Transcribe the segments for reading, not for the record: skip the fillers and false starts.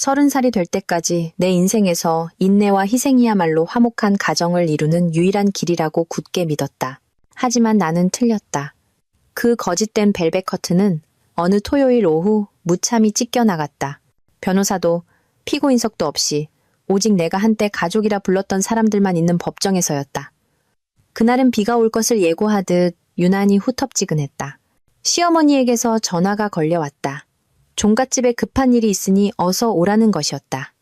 30살이 될 때까지 내 인생에서 인내와 희생이야말로 화목한 가정을 이루는 유일한 길이라고 굳게 믿었다. 하지만 나는 틀렸다. 그 거짓된 벨벳 커튼은 어느 토요일 오후 무참히 찢겨나갔다. 변호사도 피고인석도 없이 오직 내가 한때 가족이라 불렀던 사람들만 있는 법정에서였다. 그날은 비가 올 것을 예고하듯 유난히 후텁지근했다. 시어머니에게서 전화가 걸려왔다. 종갓집에 급한 일이 있으니 어서 오라는 것이었다.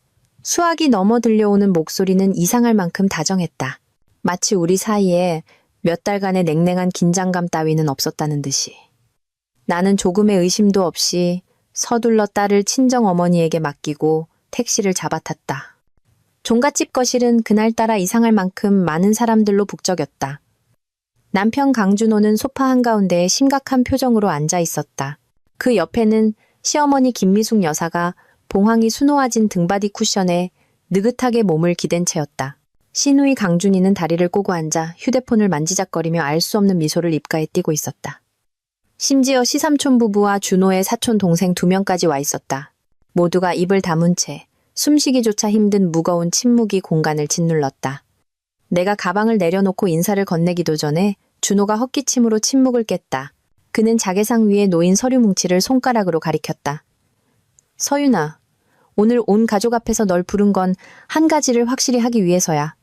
수학이 넘어 들려오는 목소리는 이상할 만큼 다정했다. 마치 우리 사이에 몇 달간의 냉랭한 긴장감 따위는 없었다는 듯이. 나는 조금의 의심도 없이 서둘러 딸을 친정어머니에게 맡기고 택시를 잡아탔다. 종갓집 거실은 그날따라 이상할 만큼 많은 사람들로 북적였다. 남편 강준호는 소파 한가운데에 심각한 표정으로 앉아 있었다. 그 옆에는 시어머니 김미숙 여사가 봉황이 수놓아진 등받이 쿠션에 느긋하게 몸을 기댄 채였다. 시누이 강준이는 다리를 꼬고 앉아 휴대폰을 만지작거리며 알 수 없는 미소를 입가에 띠고 있었다. 심지어 시삼촌 부부와 준호의 사촌 동생 2명까지 와 있었다. 모두가 입을 다문 채 숨쉬기조차 힘든 무거운 침묵이 공간을 짓눌렀다. 내가 가방을 내려놓고 인사를 건네기도 전에 준호가 헛기침으로 침묵을 깼다. 그는 자개상 위에 놓인 서류 뭉치를 손가락으로 가리켰다. 서윤아, 오늘 온 가족 앞에서 널 부른 건 한 가지를 확실히 하기 위해서야.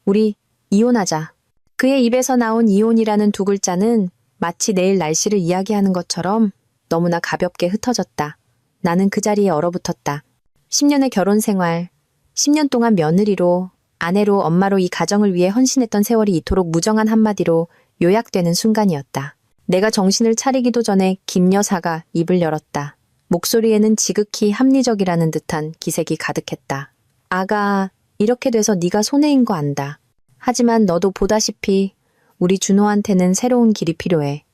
우리 이혼하자. 그의 입에서 나온 이혼이라는 두 글자는 마치 내일 날씨를 이야기하는 것처럼 너무나 가볍게 흩어졌다. 나는 그 자리에 얼어붙었다. 10년의 결혼 생활, 10년 동안 며느리로, 아내로, 엄마로 이 가정을 위해 헌신했던 세월이 이토록 무정한 한마디로 요약되는 순간이었다. 내가 정신을 차리기도 전에 김 여사가 입을 열었다. 목소리에는 지극히 합리적이라는 듯한 기색이 가득했다. 아가, 이렇게 돼서 네가 손해인 거 안다. 하지만 너도 보다시피 우리 준호한테는 새로운 길이 필요해.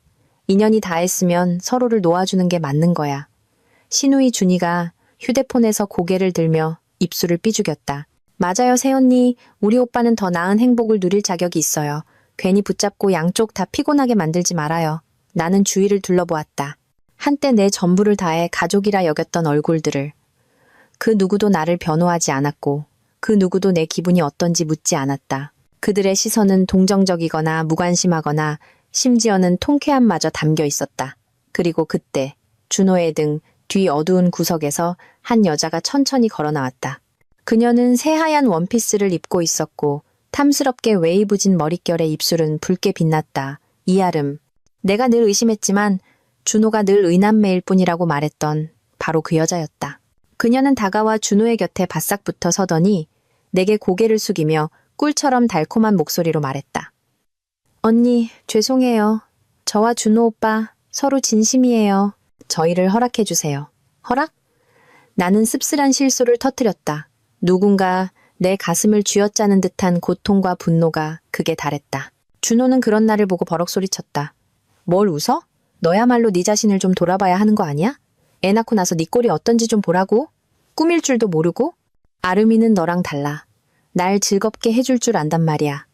인연이 닿았으면 서로를 놓아주는 게 맞는 거야. 시누이 준이가 휴대폰에서 고개를 들며 입술을 삐죽였다. 맞아요, 새언니. 우리 오빠는 더 나은 행복을 누릴 자격이 있어요. 괜히 붙잡고 양쪽 다 피곤하게 만들지 말아요. 나는 주위를 둘러보았다. 한때 내 전부를 다해 가족이라 여겼던 얼굴들을. 그 누구도 나를 변호하지 않았고 그 누구도 내 기분이 어떤지 묻지 않았다. 그들의 시선은 동정적이거나 무관심하거나 심지어는 통쾌함마저 담겨 있었다. 그리고 그때 준호의 등 뒤 어두운 구석에서 한 여자가 천천히 걸어 나왔다. 그녀는 새하얀 원피스를 입고 있었고 탐스럽게 웨이브진 머릿결의 입술은 붉게 빛났다. 이아름. 내가 늘 의심했지만 준호가 늘 의남매일 뿐이라고 말했던 바로 그 여자였다. 그녀는 다가와 준호의 곁에 바싹 붙어 서더니 내게 고개를 숙이며 꿀처럼 달콤한 목소리로 말했다. 언니, 죄송해요. 저와 준호 오빠 서로 진심이에요. 저희를 허락해주세요. 허락? 나는 씁쓸한 실소를 터뜨렸다. 누군가 내 가슴을 쥐어짜는 듯한 고통과 분노가 극에 달했다. 준호는 그런 나를 보고 버럭 소리쳤다. 뭘 웃어? 너야말로 네 자신을 좀 돌아봐야 하는 거 아니야? 애 낳고 나서 네 꼴이 어떤지 좀 보라고? 꾸밀 줄도 모르고? 아름이는 너랑 달라. 날 즐겁게 해줄 줄 안단 말이야.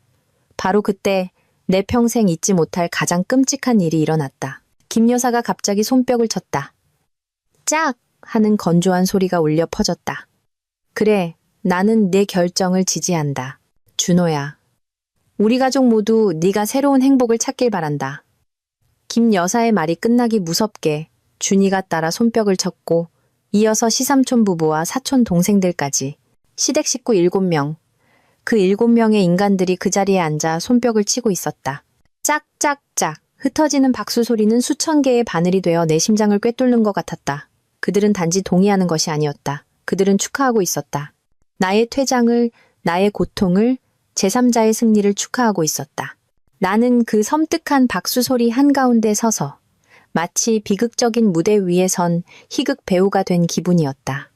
바로 그때 내 평생 잊지 못할 가장 끔찍한 일이 일어났다. 김 여사가 갑자기 손뼉을 쳤다. 짝! 하는 건조한 소리가 울려 퍼졌다. 그래, 나는 네 결정을 지지한다. 준호야. 우리 가족 모두 네가 새로운 행복을 찾길 바란다. 김 여사의 말이 끝나기 무섭게 준이가 따라 손뼉을 쳤고 이어서 시삼촌 부부와 사촌 동생들까지 시댁 식구 7명. 그 7명의 인간들이 그 자리에 앉아 손뼉을 치고 있었다. 짝짝짝 흩어지는 박수 소리는 수천 개의 바늘이 되어 내 심장을 꿰뚫는 것 같았다. 그들은 단지 동의하는 것이 아니었다. 그들은 축하하고 있었다. 나의 퇴장을, 나의 고통을, 제3자의 승리를 축하하고 있었다. 나는 그 섬뜩한 박수 소리 한가운데 서서 마치 비극적인 무대 위에 선 희극 배우가 된 기분이었다.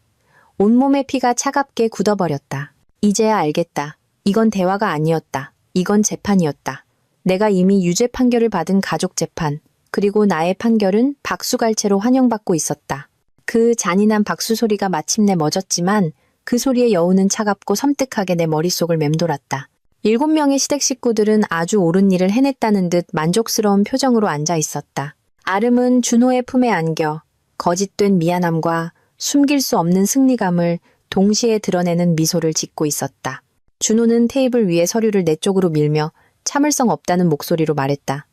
온몸의 피가 차갑게 굳어버렸다. 이제야 알겠다. 이건 대화가 아니었다. 이건 재판이었다. 내가 이미 유죄 판결을 받은 가족 재판, 그리고 나의 판결은 박수갈채로 환영받고 있었다. 그 잔인한 박수 소리가 마침내 멎었지만 그 소리의 여운은 차갑고 섬뜩하게 내 머릿속을 맴돌았다. 7명의 시댁 식구들은 아주 옳은 일을 해냈다는 듯 만족스러운 표정으로 앉아 있었다. 아름은 준호의 품에 안겨 거짓된 미안함과 숨길 수 없는 승리감을 동시에 드러내는 미소를 짓고 있었다. 준호는 테이블 위에 서류를 내 쪽으로 밀며 참을성 없다는 목소리로 말했다.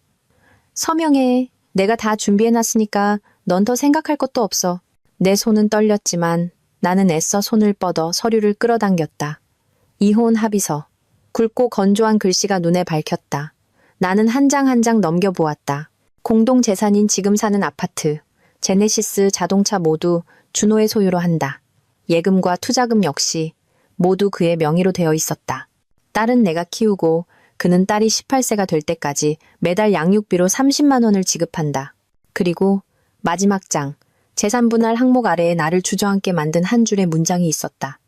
서명해. 내가 다 준비해놨으니까 넌 더 생각할 것도 없어. 내 손은 떨렸지만 나는 애써 손을 뻗어 서류를 끌어당겼다. 이혼 합의서. 굵고 건조한 글씨가 눈에 밝혔다. 나는 한 장 한 장 넘겨보았다. 공동재산인 지금 사는 아파트, 제네시스 자동차 모두 준호의 소유로 한다. 예금과 투자금 역시 모두 그의 명의로 되어 있었다. 딸은 내가 키우고 그는 딸이 18세가 될 때까지 매달 양육비로 30만 원을 지급한다. 그리고 마지막 장, 재산분할 항목 아래에 나를 주저앉게 만든 한 줄의 문장이 있었다.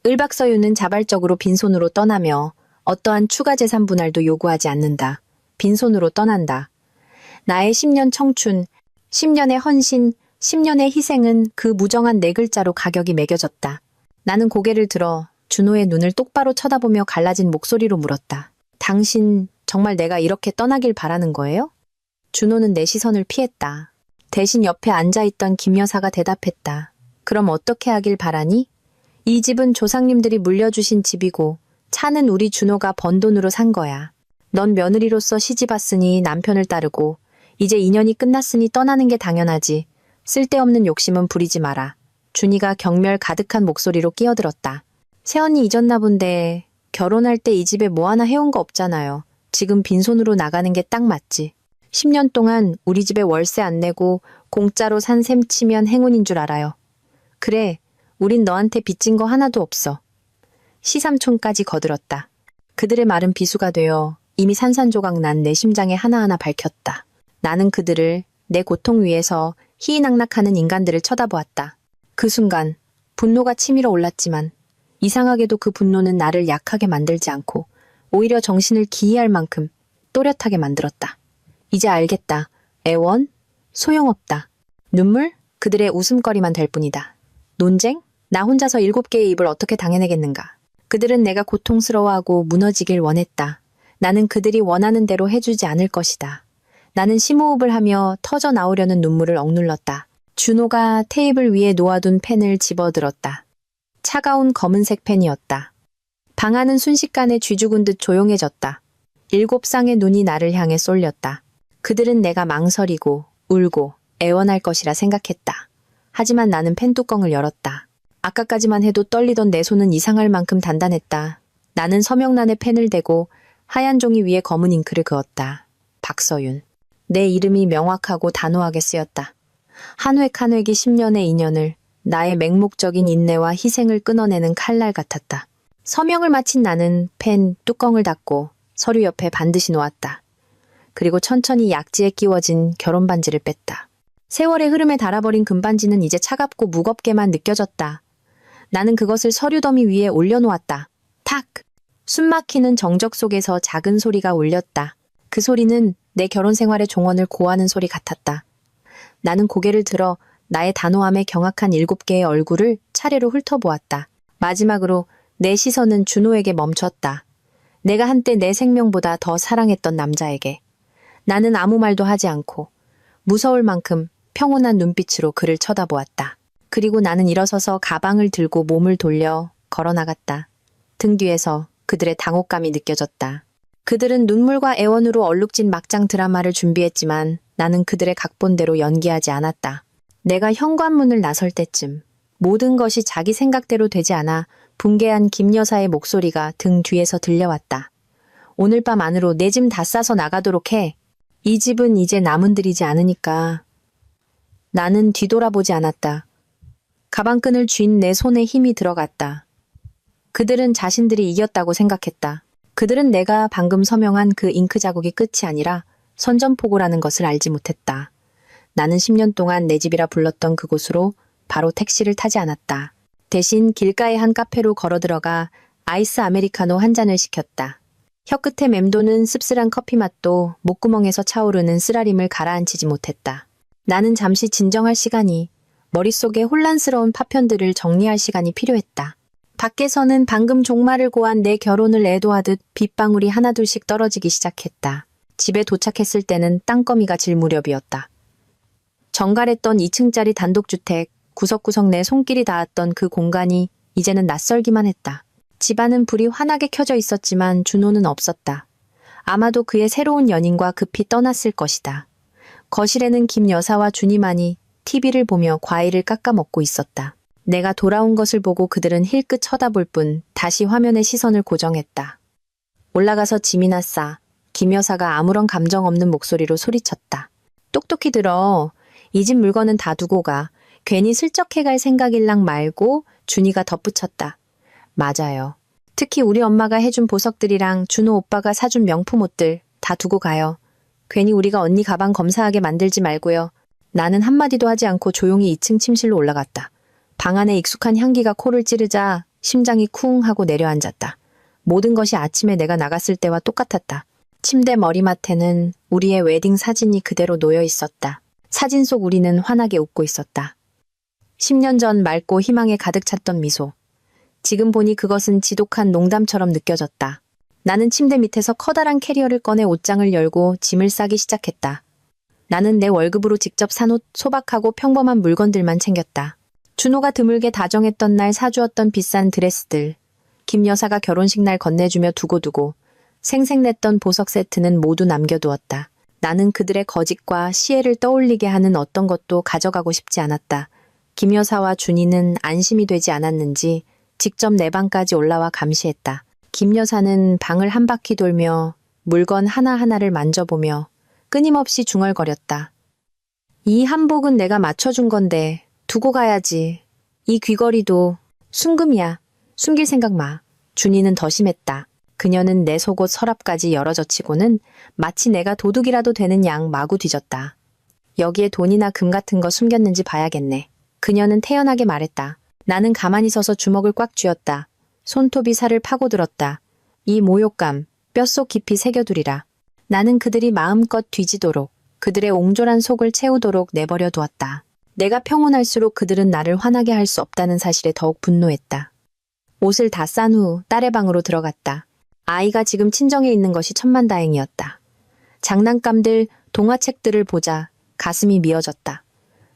을박서유는 자발적으로 빈손으로 떠나며 어떠한 추가 재산 분할도 요구하지 않는다. 빈손으로 떠난다. 나의 10년 청춘, 10년의 헌신, 10년의 희생은 그 무정한 네 글자로 가격이 매겨졌다. 나는 고개를 들어 준호의 눈을 똑바로 쳐다보며 갈라진 목소리로 물었다. 당신 정말 내가 이렇게 떠나길 바라는 거예요? 준호는 내 시선을 피했다. 대신 옆에 앉아있던 김 여사가 대답했다. 그럼 어떻게 하길 바라니? 이 집은 조상님들이 물려주신 집이고 차는 우리 준호가 번 돈으로 산 거야. 넌 며느리로서 시집 왔으니 남편을 따르고 이제 인연이 끝났으니 떠나는 게 당연하지. 쓸데없는 욕심은 부리지 마라. 준이가 경멸 가득한 목소리로 끼어들었다. 새언니 잊었나 본데 결혼할 때 이 집에 뭐 하나 해온 거 없잖아요. 지금 빈손으로 나가는 게 딱 맞지. 10년 동안 우리 집에 월세 안 내고 공짜로 산 셈 치면 행운인 줄 알아요. 그래, 우린 너한테 빚진 거 하나도 없어. 시삼촌까지 거들었다. 그들의 말은 비수가 되어 이미 산산조각 난 내 심장에 하나하나 밝혔다. 나는 그들을 내 고통 위에서 희희낙낙하는 인간들을 쳐다보았다. 그 순간 분노가 치밀어 올랐지만 이상하게도 그 분노는 나를 약하게 만들지 않고 오히려 정신을 기이할 만큼 또렷하게 만들었다. 이제 알겠다. 애원? 소용없다. 눈물? 그들의 웃음거리만 될 뿐이다. 논쟁? 나 혼자서 7개의 입을 어떻게 당해내겠는가. 그들은 내가 고통스러워하고 무너지길 원했다. 나는 그들이 원하는 대로 해주지 않을 것이다. 나는 심호흡을 하며 터져 나오려는 눈물을 억눌렀다. 준호가 테이블 위에 놓아둔 펜을 집어들었다. 차가운 검은색 펜이었다. 방 안은 순식간에 쥐죽은 듯 조용해졌다. 7쌍의 눈이 나를 향해 쏠렸다. 그들은 내가 망설이고 울고 애원할 것이라 생각했다. 하지만 나는 펜뚜껑을 열었다. 아까까지만 해도 떨리던 내 손은 이상할 만큼 단단했다. 나는 서명란에 펜을 대고 하얀 종이 위에 검은 잉크를 그었다. 박서윤. 내 이름이 명확하고 단호하게 쓰였다. 한 획 한 획이 10년의 인연을, 나의 맹목적인 인내와 희생을 끊어내는 칼날 같았다. 서명을 마친 나는 펜 뚜껑을 닫고 서류 옆에 반드시 놓았다. 그리고 천천히 약지에 끼워진 결혼 반지를 뺐다. 세월의 흐름에 닳아버린 금반지는 이제 차갑고 무겁게만 느껴졌다. 나는 그것을 서류 더미 위에 올려놓았다. 탁! 숨막히는 정적 속에서 작은 소리가 울렸다. 그 소리는 내 결혼 생활의 종언을 고하는 소리 같았다. 나는 고개를 들어 나의 단호함에 경악한 7개의 얼굴을 차례로 훑어보았다. 마지막으로 내 시선은 준호에게 멈췄다. 내가 한때 내 생명보다 더 사랑했던 남자에게. 나는 아무 말도 하지 않고 무서울 만큼 평온한 눈빛으로 그를 쳐다보았다. 그리고 나는 일어서서 가방을 들고 몸을 돌려 걸어나갔다. 등 뒤에서 그들의 당혹감이 느껴졌다. 그들은 눈물과 애원으로 얼룩진 막장 드라마를 준비했지만 나는 그들의 각본대로 연기하지 않았다. 내가 현관문을 나설 때쯤 모든 것이 자기 생각대로 되지 않아 붕괴한 김 여사의 목소리가 등 뒤에서 들려왔다. 오늘 밤 안으로 내 짐 다 싸서 나가도록 해. 이 집은 이제 남은들이지 않으니까. 나는 뒤돌아보지 않았다. 가방끈을 쥔 내 손에 힘이 들어갔다. 그들은 자신들이 이겼다고 생각했다. 그들은 내가 방금 서명한 그 잉크 자국이 끝이 아니라 선전포고라는 것을 알지 못했다. 나는 10년 동안 내 집이라 불렀던 그곳으로 바로 택시를 타지 않았다. 대신 길가의 한 카페로 걸어들어가 아이스 아메리카노 한 잔을 시켰다. 혀끝에 맴도는 씁쓸한 커피 맛도 목구멍에서 차오르는 쓰라림을 가라앉히지 못했다. 나는 잠시 진정할 시간이, 머릿속에 혼란스러운 파편들을 정리할 시간이 필요했다. 밖에서는 방금 종말을 고한 내 결혼을 애도하듯 빗방울이 하나둘씩 떨어지기 시작했다. 집에 도착했을 때는 땅거미가 질 무렵이었다. 정갈했던 2층짜리 단독주택, 구석구석 내 손길이 닿았던 그 공간이 이제는 낯설기만 했다. 집안은 불이 환하게 켜져 있었지만 준호는 없었다. 아마도 그의 새로운 연인과 급히 떠났을 것이다. 거실에는 김 여사와 준이만이 TV를 보며 과일을 깎아 먹고 있었다. 내가 돌아온 것을 보고 그들은 힐끗 쳐다볼 뿐 다시 화면에 시선을 고정했다. 올라가서 짐이나 싸. 김 여사가 아무런 감정 없는 목소리로 소리쳤다. 똑똑히 들어. 이 집 물건은 다 두고 가. 괜히 슬쩍 해갈 생각일랑 말고 준이가 덧붙였다. 맞아요. 특히 우리 엄마가 해준 보석들이랑 준호 오빠가 사준 명품 옷들 다 두고 가요. 괜히 우리가 언니 가방 검사하게 만들지 말고요. 나는 한마디도 하지 않고 조용히 2층 침실로 올라갔다. 방 안에 익숙한 향기가 코를 찌르자 심장이 쿵 하고 내려앉았다. 모든 것이 아침에 내가 나갔을 때와 똑같았다. 침대 머리맡에는 우리의 웨딩 사진이 그대로 놓여 있었다. 사진 속 우리는 환하게 웃고 있었다. 10년 전 맑고 희망에 가득 찼던 미소. 지금 보니 그것은 지독한 농담처럼 느껴졌다. 나는 침대 밑에서 커다란 캐리어를 꺼내 옷장을 열고 짐을 싸기 시작했다. 나는 내 월급으로 직접 산 옷, 소박하고 평범한 물건들만 챙겼다. 준호가 드물게 다정했던 날 사주었던 비싼 드레스들, 김 여사가 결혼식 날 건네주며 두고두고 생색냈던 보석 세트는 모두 남겨두었다. 나는 그들의 거짓과 시혜를 떠올리게 하는 어떤 것도 가져가고 싶지 않았다. 김 여사와 준이는 안심이 되지 않았는지 직접 내 방까지 올라와 감시했다. 김 여사는 방을 한 바퀴 돌며 물건 하나하나를 만져보며 끊임없이 중얼거렸다. 이 한복은 내가 맞춰준 건데 두고 가야지. 이 귀걸이도 순금이야. 숨길 생각 마. 준이는 더 심했다. 그녀는 내 속옷 서랍까지 열어젖히고는 마치 내가 도둑이라도 되는 양 마구 뒤졌다. 여기에 돈이나 금 같은 거 숨겼는지 봐야겠네. 그녀는 태연하게 말했다. 나는 가만히 서서 주먹을 꽉 쥐었다. 손톱이 살을 파고들었다. 이 모욕감, 뼛속 깊이 새겨두리라. 나는 그들이 마음껏 뒤지도록, 그들의 옹졸한 속을 채우도록 내버려 두었다. 내가 평온할수록 그들은 나를 화나게 할 수 없다는 사실에 더욱 분노했다. 옷을 다 싼 후 딸의 방으로 들어갔다. 아이가 지금 친정에 있는 것이 천만다행이었다. 장난감들, 동화책들을 보자 가슴이 미어졌다.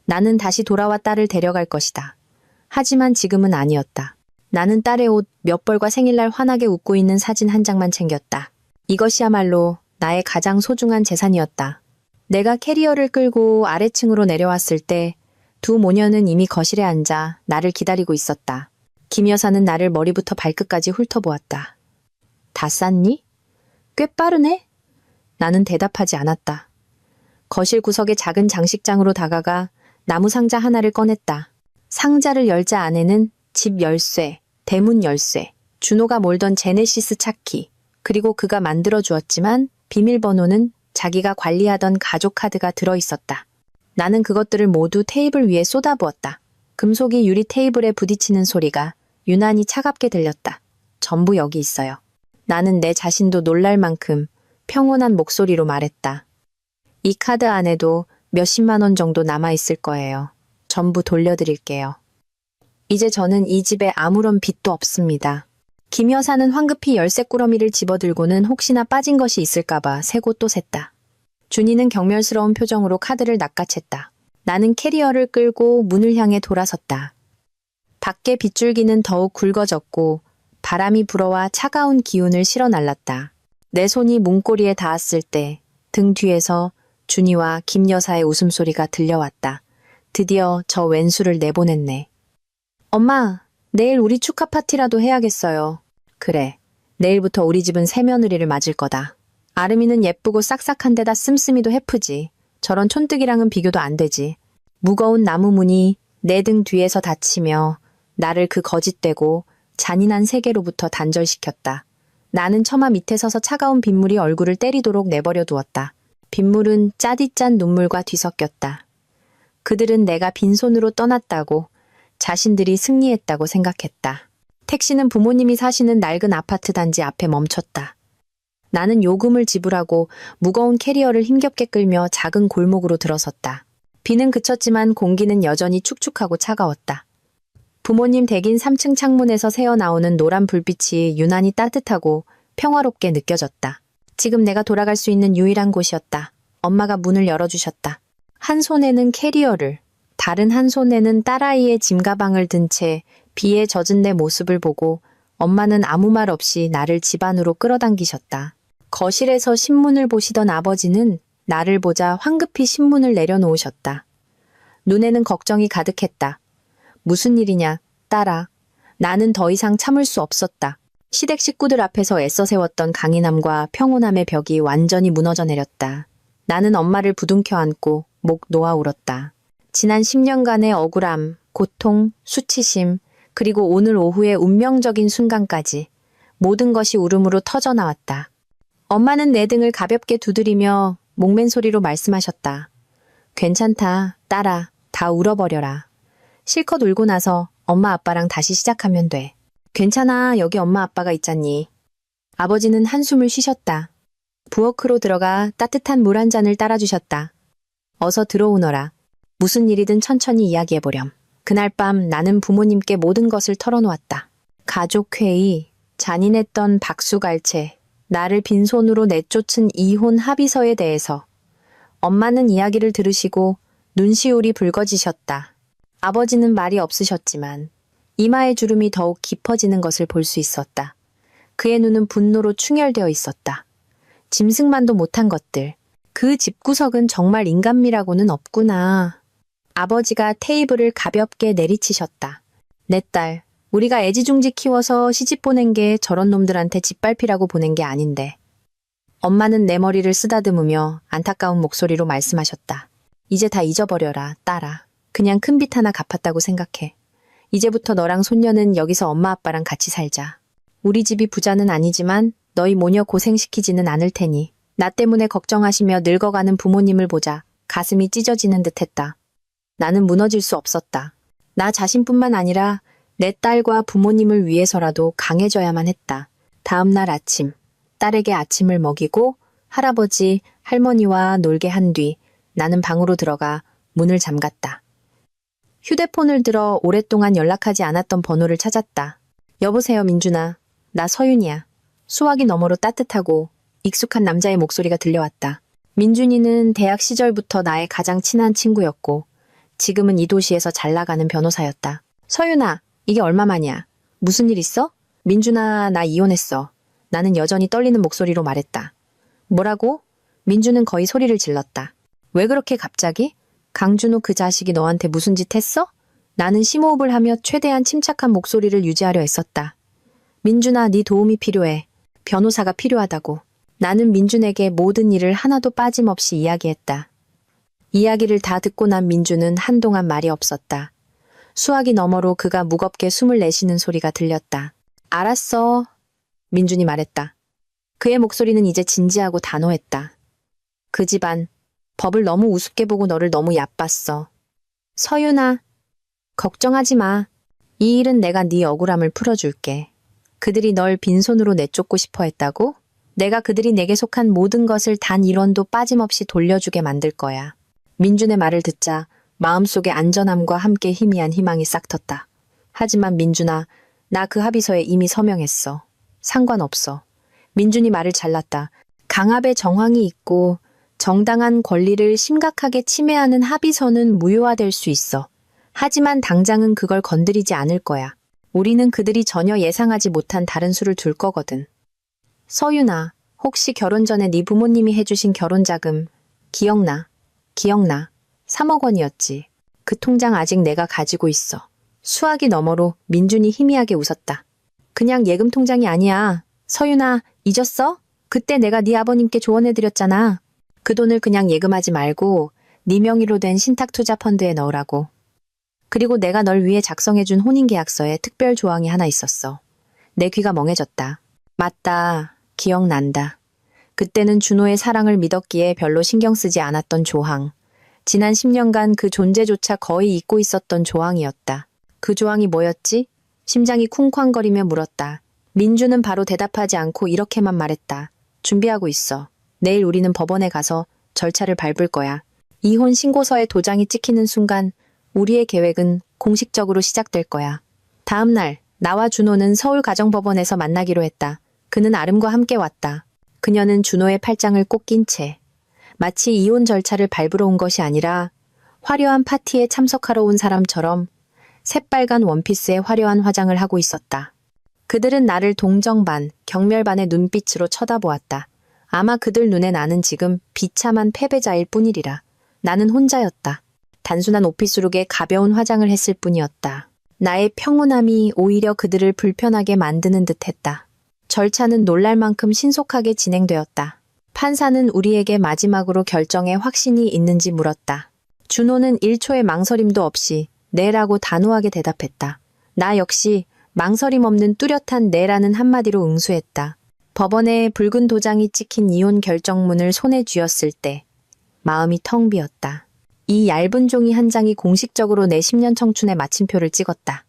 나는 다시 돌아와 딸을 데려갈 것이다. 하지만 지금은 아니었다. 나는 딸의 옷 몇 벌과 생일날 환하게 웃고 있는 사진 한 장만 챙겼다. 이것이야말로 나의 가장 소중한 재산이었다. 내가 캐리어를 끌고 아래층으로 내려왔을 때 두 모녀는 이미 거실에 앉아 나를 기다리고 있었다. 김 여사는 나를 머리부터 발끝까지 훑어보았다. 다 쌌니? 꽤 빠르네? 나는 대답하지 않았다. 거실 구석의 작은 장식장으로 다가가 나무 상자 하나를 꺼냈다. 상자를 열자 안에는 집 열쇠, 대문 열쇠, 준호가 몰던 제네시스 차키, 그리고 그가 만들어 주었지만 비밀번호는 자기가 관리하던 가족 카드가 들어있었다. 나는 그것들을 모두 테이블 위에 쏟아부었다. 금속이 유리 테이블에 부딪히는 소리가 유난히 차갑게 들렸다. 전부 여기 있어요. 나는 내 자신도 놀랄 만큼 평온한 목소리로 말했다. 이 카드 안에도 몇십만 원 정도 남아있을 거예요. 전부 돌려드릴게요. 이제 저는 이 집에 아무런 빚도 없습니다. 김 여사는 황급히 열쇠 꾸러미를 집어들고는 혹시나 빠진 것이 있을까봐 세고 또 셌다. 준이는 경멸스러운 표정으로 카드를 낚아챘다. 나는 캐리어를 끌고 문을 향해 돌아섰다. 밖의 빗줄기는 더욱 굵어졌고 바람이 불어와 차가운 기운을 실어 날랐다. 내 손이 문고리에 닿았을 때 등 뒤에서 준이와 김 여사의 웃음소리가 들려왔다. 드디어 저 왼수를 내보냈네. 엄마, 내일 우리 축하 파티라도 해야겠어요. 그래, 내일부터 우리 집은 새며느리를 맞을 거다. 아름이는 예쁘고 싹싹한 데다 씀씀이도 해프지. 저런 촌뜨기랑은 비교도 안 되지. 무거운 나무 문이 내 등 뒤에서 닫히며 나를 그 거짓되고 잔인한 세계로부터 단절시켰다. 나는 처마 밑에 서서 차가운 빗물이 얼굴을 때리도록 내버려 두었다. 빗물은 짜디짠 눈물과 뒤섞였다. 그들은 내가 빈손으로 떠났다고, 자신들이 승리했다고 생각했다. 택시는 부모님이 사시는 낡은 아파트 단지 앞에 멈췄다. 나는 요금을 지불하고 무거운 캐리어를 힘겹게 끌며 작은 골목으로 들어섰다. 비는 그쳤지만 공기는 여전히 축축하고 차가웠다. 부모님 댁인 3층 창문에서 새어나오는 노란 불빛이 유난히 따뜻하고 평화롭게 느껴졌다. 지금 내가 돌아갈 수 있는 유일한 곳이었다. 엄마가 문을 열어주셨다. 한 손에는 캐리어를, 다른 한 손에는 딸아이의 짐가방을 든 채 비에 젖은 내 모습을 보고 엄마는 아무 말 없이 나를 집 안으로 끌어당기셨다. 거실에서 신문을 보시던 아버지는 나를 보자 황급히 신문을 내려놓으셨다. 눈에는 걱정이 가득했다. 무슨 일이냐, 딸아. 나는 더 이상 참을 수 없었다. 시댁 식구들 앞에서 애써 세웠던 강인함과 평온함의 벽이 완전히 무너져 내렸다. 나는 엄마를 부둥켜 안고 목 놓아 울었다. 지난 10년간의 억울함, 고통, 수치심, 그리고 오늘 오후의 운명적인 순간까지 모든 것이 울음으로 터져 나왔다. 엄마는 내 등을 가볍게 두드리며 목맨 소리로 말씀하셨다. 괜찮다, 딸아. 다 울어버려라. 실컷 울고 나서 엄마 아빠랑 다시 시작하면 돼. 괜찮아, 여기 엄마 아빠가 있잖니. 아버지는 한숨을 쉬셨다. 부엌으로 들어가 따뜻한 물 한 잔을 따라주셨다. 어서 들어오너라. 무슨 일이든 천천히 이야기해보렴. 그날 밤 나는 부모님께 모든 것을 털어놓았다. 가족회의, 잔인했던 박수갈채, 나를 빈손으로 내쫓은 이혼 합의서에 대해서. 엄마는 이야기를 들으시고 눈시울이 붉어지셨다. 아버지는 말이 없으셨지만 이마의 주름이 더욱 깊어지는 것을 볼 수 있었다. 그의 눈은 분노로 충혈되어 있었다. 짐승만도 못한 것들. 그 집구석은 정말 인간미라고는 없구나. 아버지가 테이블을 가볍게 내리치셨다. 내 딸, 우리가 애지중지 키워서 시집 보낸 게 저런 놈들한테 짓밟히라고 보낸 게 아닌데. 엄마는 내 머리를 쓰다듬으며 안타까운 목소리로 말씀하셨다. 이제 다 잊어버려라, 딸아. 그냥 큰 빚 하나 갚았다고 생각해. 이제부터 너랑 손녀는 여기서 엄마 아빠랑 같이 살자. 우리 집이 부자는 아니지만 너희 모녀 고생시키지는 않을 테니 나 때문에 걱정하시며 늙어가는 부모님을 보자 가슴이 찢어지는 듯했다. 나는 무너질 수 없었다. 나 자신뿐만 아니라 내 딸과 부모님을 위해서라도 강해져야만 했다. 다음 날 아침, 딸에게 아침을 먹이고 할아버지, 할머니와 놀게 한 뒤 나는 방으로 들어가 문을 잠갔다. 휴대폰을 들어 오랫동안 연락하지 않았던 번호를 찾았다. 여보세요, 민준아. 나 서윤이야. 수화기 너머로 따뜻하고 익숙한 남자의 목소리가 들려왔다. 민준이는 대학 시절부터 나의 가장 친한 친구였고 지금은 이 도시에서 잘 나가는 변호사였다. 서윤아, 이게 얼마만이야? 무슨 일 있어? 민준아, 나 이혼했어. 나는 여전히 떨리는 목소리로 말했다. 뭐라고? 민준은 거의 소리를 질렀다. 왜 그렇게 갑자기? 강준호 그 자식이 너한테 무슨 짓 했어? 나는 심호흡을 하며 최대한 침착한 목소리를 유지하려 했었다. 민준아, 네 도움이 필요해. 변호사가 필요하다고. 나는 민준에게 모든 일을 하나도 빠짐없이 이야기했다. 이야기를 다 듣고 난 민준은 한동안 말이 없었다. 수화기 너머로 그가 무겁게 숨을 내쉬는 소리가 들렸다. 알았어. 민준이 말했다. 그의 목소리는 이제 진지하고 단호했다. 그 집안, 법을 너무 우습게 보고 너를 너무 얕봤어. 서윤아, 걱정하지 마. 이 일은 내가 네 억울함을 풀어줄게. 그들이 널 빈손으로 내쫓고 싶어 했다고? 내가 그들이 내게 속한 모든 것을 단 1원도 빠짐없이 돌려주게 만들 거야. 민준의 말을 듣자 마음속에 안전함과 함께 희미한 희망이 싹 텄다. 하지만 민준아, 나 그 합의서에 이미 서명했어. 상관없어. 민준이 말을 잘랐다. 강압의 정황이 있고 정당한 권리를 심각하게 침해하는 합의서는 무효화될 수 있어. 하지만 당장은 그걸 건드리지 않을 거야. 우리는 그들이 전혀 예상하지 못한 다른 수를 둘 거거든. 서윤아, 혹시 결혼 전에 네 부모님이 해주신 결혼자금 기억나? 기억나. 3억 원이었지. 그 통장 아직 내가 가지고 있어. 수화기 너머로 민준이 희미하게 웃었다. 그냥 예금 통장이 아니야. 서윤아, 잊었어? 그때 내가 네 아버님께 조언해드렸잖아. 그 돈을 그냥 예금하지 말고 네 명의로 된 신탁투자펀드에 넣으라고. 그리고 내가 널 위해 작성해준 혼인계약서에 특별 조항이 하나 있었어. 내 귀가 멍해졌다. 맞다. 기억난다. 그때는 준호의 사랑을 믿었기에 별로 신경 쓰지 않았던 조항. 지난 10년간 그 존재조차 거의 잊고 있었던 조항이었다. 그 조항이 뭐였지? 심장이 쿵쾅거리며 물었다. 민주는 바로 대답하지 않고 이렇게만 말했다. 준비하고 있어. 내일 우리는 법원에 가서 절차를 밟을 거야. 이혼 신고서에 도장이 찍히는 순간 우리의 계획은 공식적으로 시작될 거야. 다음 날 나와 준호는 서울가정법원에서 만나기로 했다. 그는 아름과 함께 왔다. 그녀는 준호의 팔짱을 꼭 낀 채 마치 이혼 절차를 밟으러 온 것이 아니라 화려한 파티에 참석하러 온 사람처럼 새빨간 원피스에 화려한 화장을 하고 있었다. 그들은 나를 동정 반, 경멸 반의 눈빛으로 쳐다보았다. 아마 그들 눈에 나는 지금 비참한 패배자일 뿐이리라. 나는 혼자였다. 단순한 오피스룩에 가벼운 화장을 했을 뿐이었다. 나의 평온함이 오히려 그들을 불편하게 만드는 듯했다. 절차는 놀랄 만큼 신속하게 진행되었다. 판사는 우리에게 마지막으로 결정에 확신이 있는지 물었다. 준호는 1초의 망설임도 없이 네라고 단호하게 대답했다. 나 역시 망설임 없는 뚜렷한 네라는 한마디로 응수했다. 법원에 붉은 도장이 찍힌 이혼 결정문을 손에 쥐었을 때 마음이 텅 비었다. 이 얇은 종이 한 장이 공식적으로 내 10년 청춘의 마침표를 찍었다.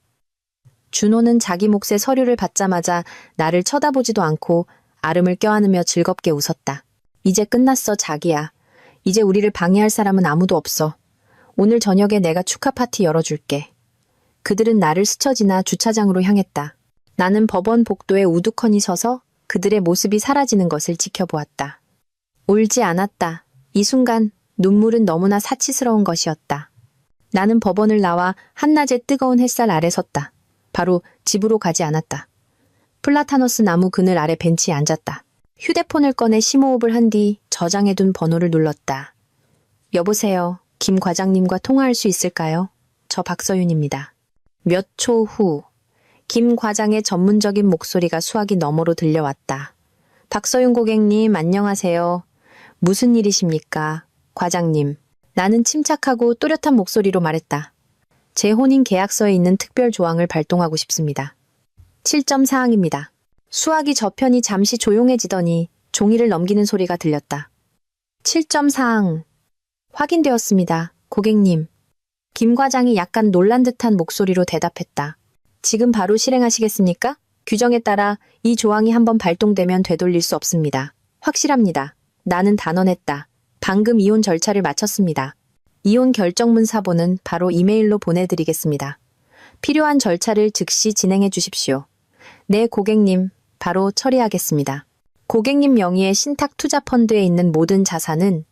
준호는 자기 몫의 서류를 받자마자 나를 쳐다보지도 않고 아름을 껴안으며 즐겁게 웃었다. 이제 끝났어, 자기야. 이제 우리를 방해할 사람은 아무도 없어. 오늘 저녁에 내가 축하 파티 열어줄게. 그들은 나를 스쳐 지나 주차장으로 향했다. 나는 법원 복도에 우두커니 서서 그들의 모습이 사라지는 것을 지켜보았다. 울지 않았다. 이 순간 눈물은 너무나 사치스러운 것이었다. 나는 법원을 나와 한낮의 뜨거운 햇살 아래 섰다. 바로 집으로 가지 않았다. 플라타너스 나무 그늘 아래 벤치에 앉았다. 휴대폰을 꺼내 심호흡을 한 뒤 저장해둔 번호를 눌렀다. 여보세요. 김 과장님과 통화할 수 있을까요? 저 박서윤입니다. 몇 초 후 김 과장의 전문적인 목소리가 수화기 너머로 들려왔다. 박서윤 고객님, 안녕하세요. 무슨 일이십니까? 과장님. 나는 침착하고 또렷한 목소리로 말했다. 제 혼인 계약서에 있는 특별 조항을 발동하고 싶습니다. 7점 사항입니다. 수화기 저편이 잠시 조용해지더니 종이를 넘기는 소리가 들렸다. 7점 사항. 확인되었습니다. 고객님. 김 과장이 약간 놀란 듯한 목소리로 대답했다. 지금 바로 실행하시겠습니까? 규정에 따라 이 조항이 한번 발동되면 되돌릴 수 없습니다. 확실합니다. 나는 단언했다. 방금 이혼 절차를 마쳤습니다. 이혼 결정문 사본은 바로 이메일로 보내드리겠습니다. 필요한 절차를 즉시 진행해 주십시오. 네, 고객님. 바로 처리하겠습니다. 고객님 명의의 신탁 투자 펀드에 있는 모든 자산은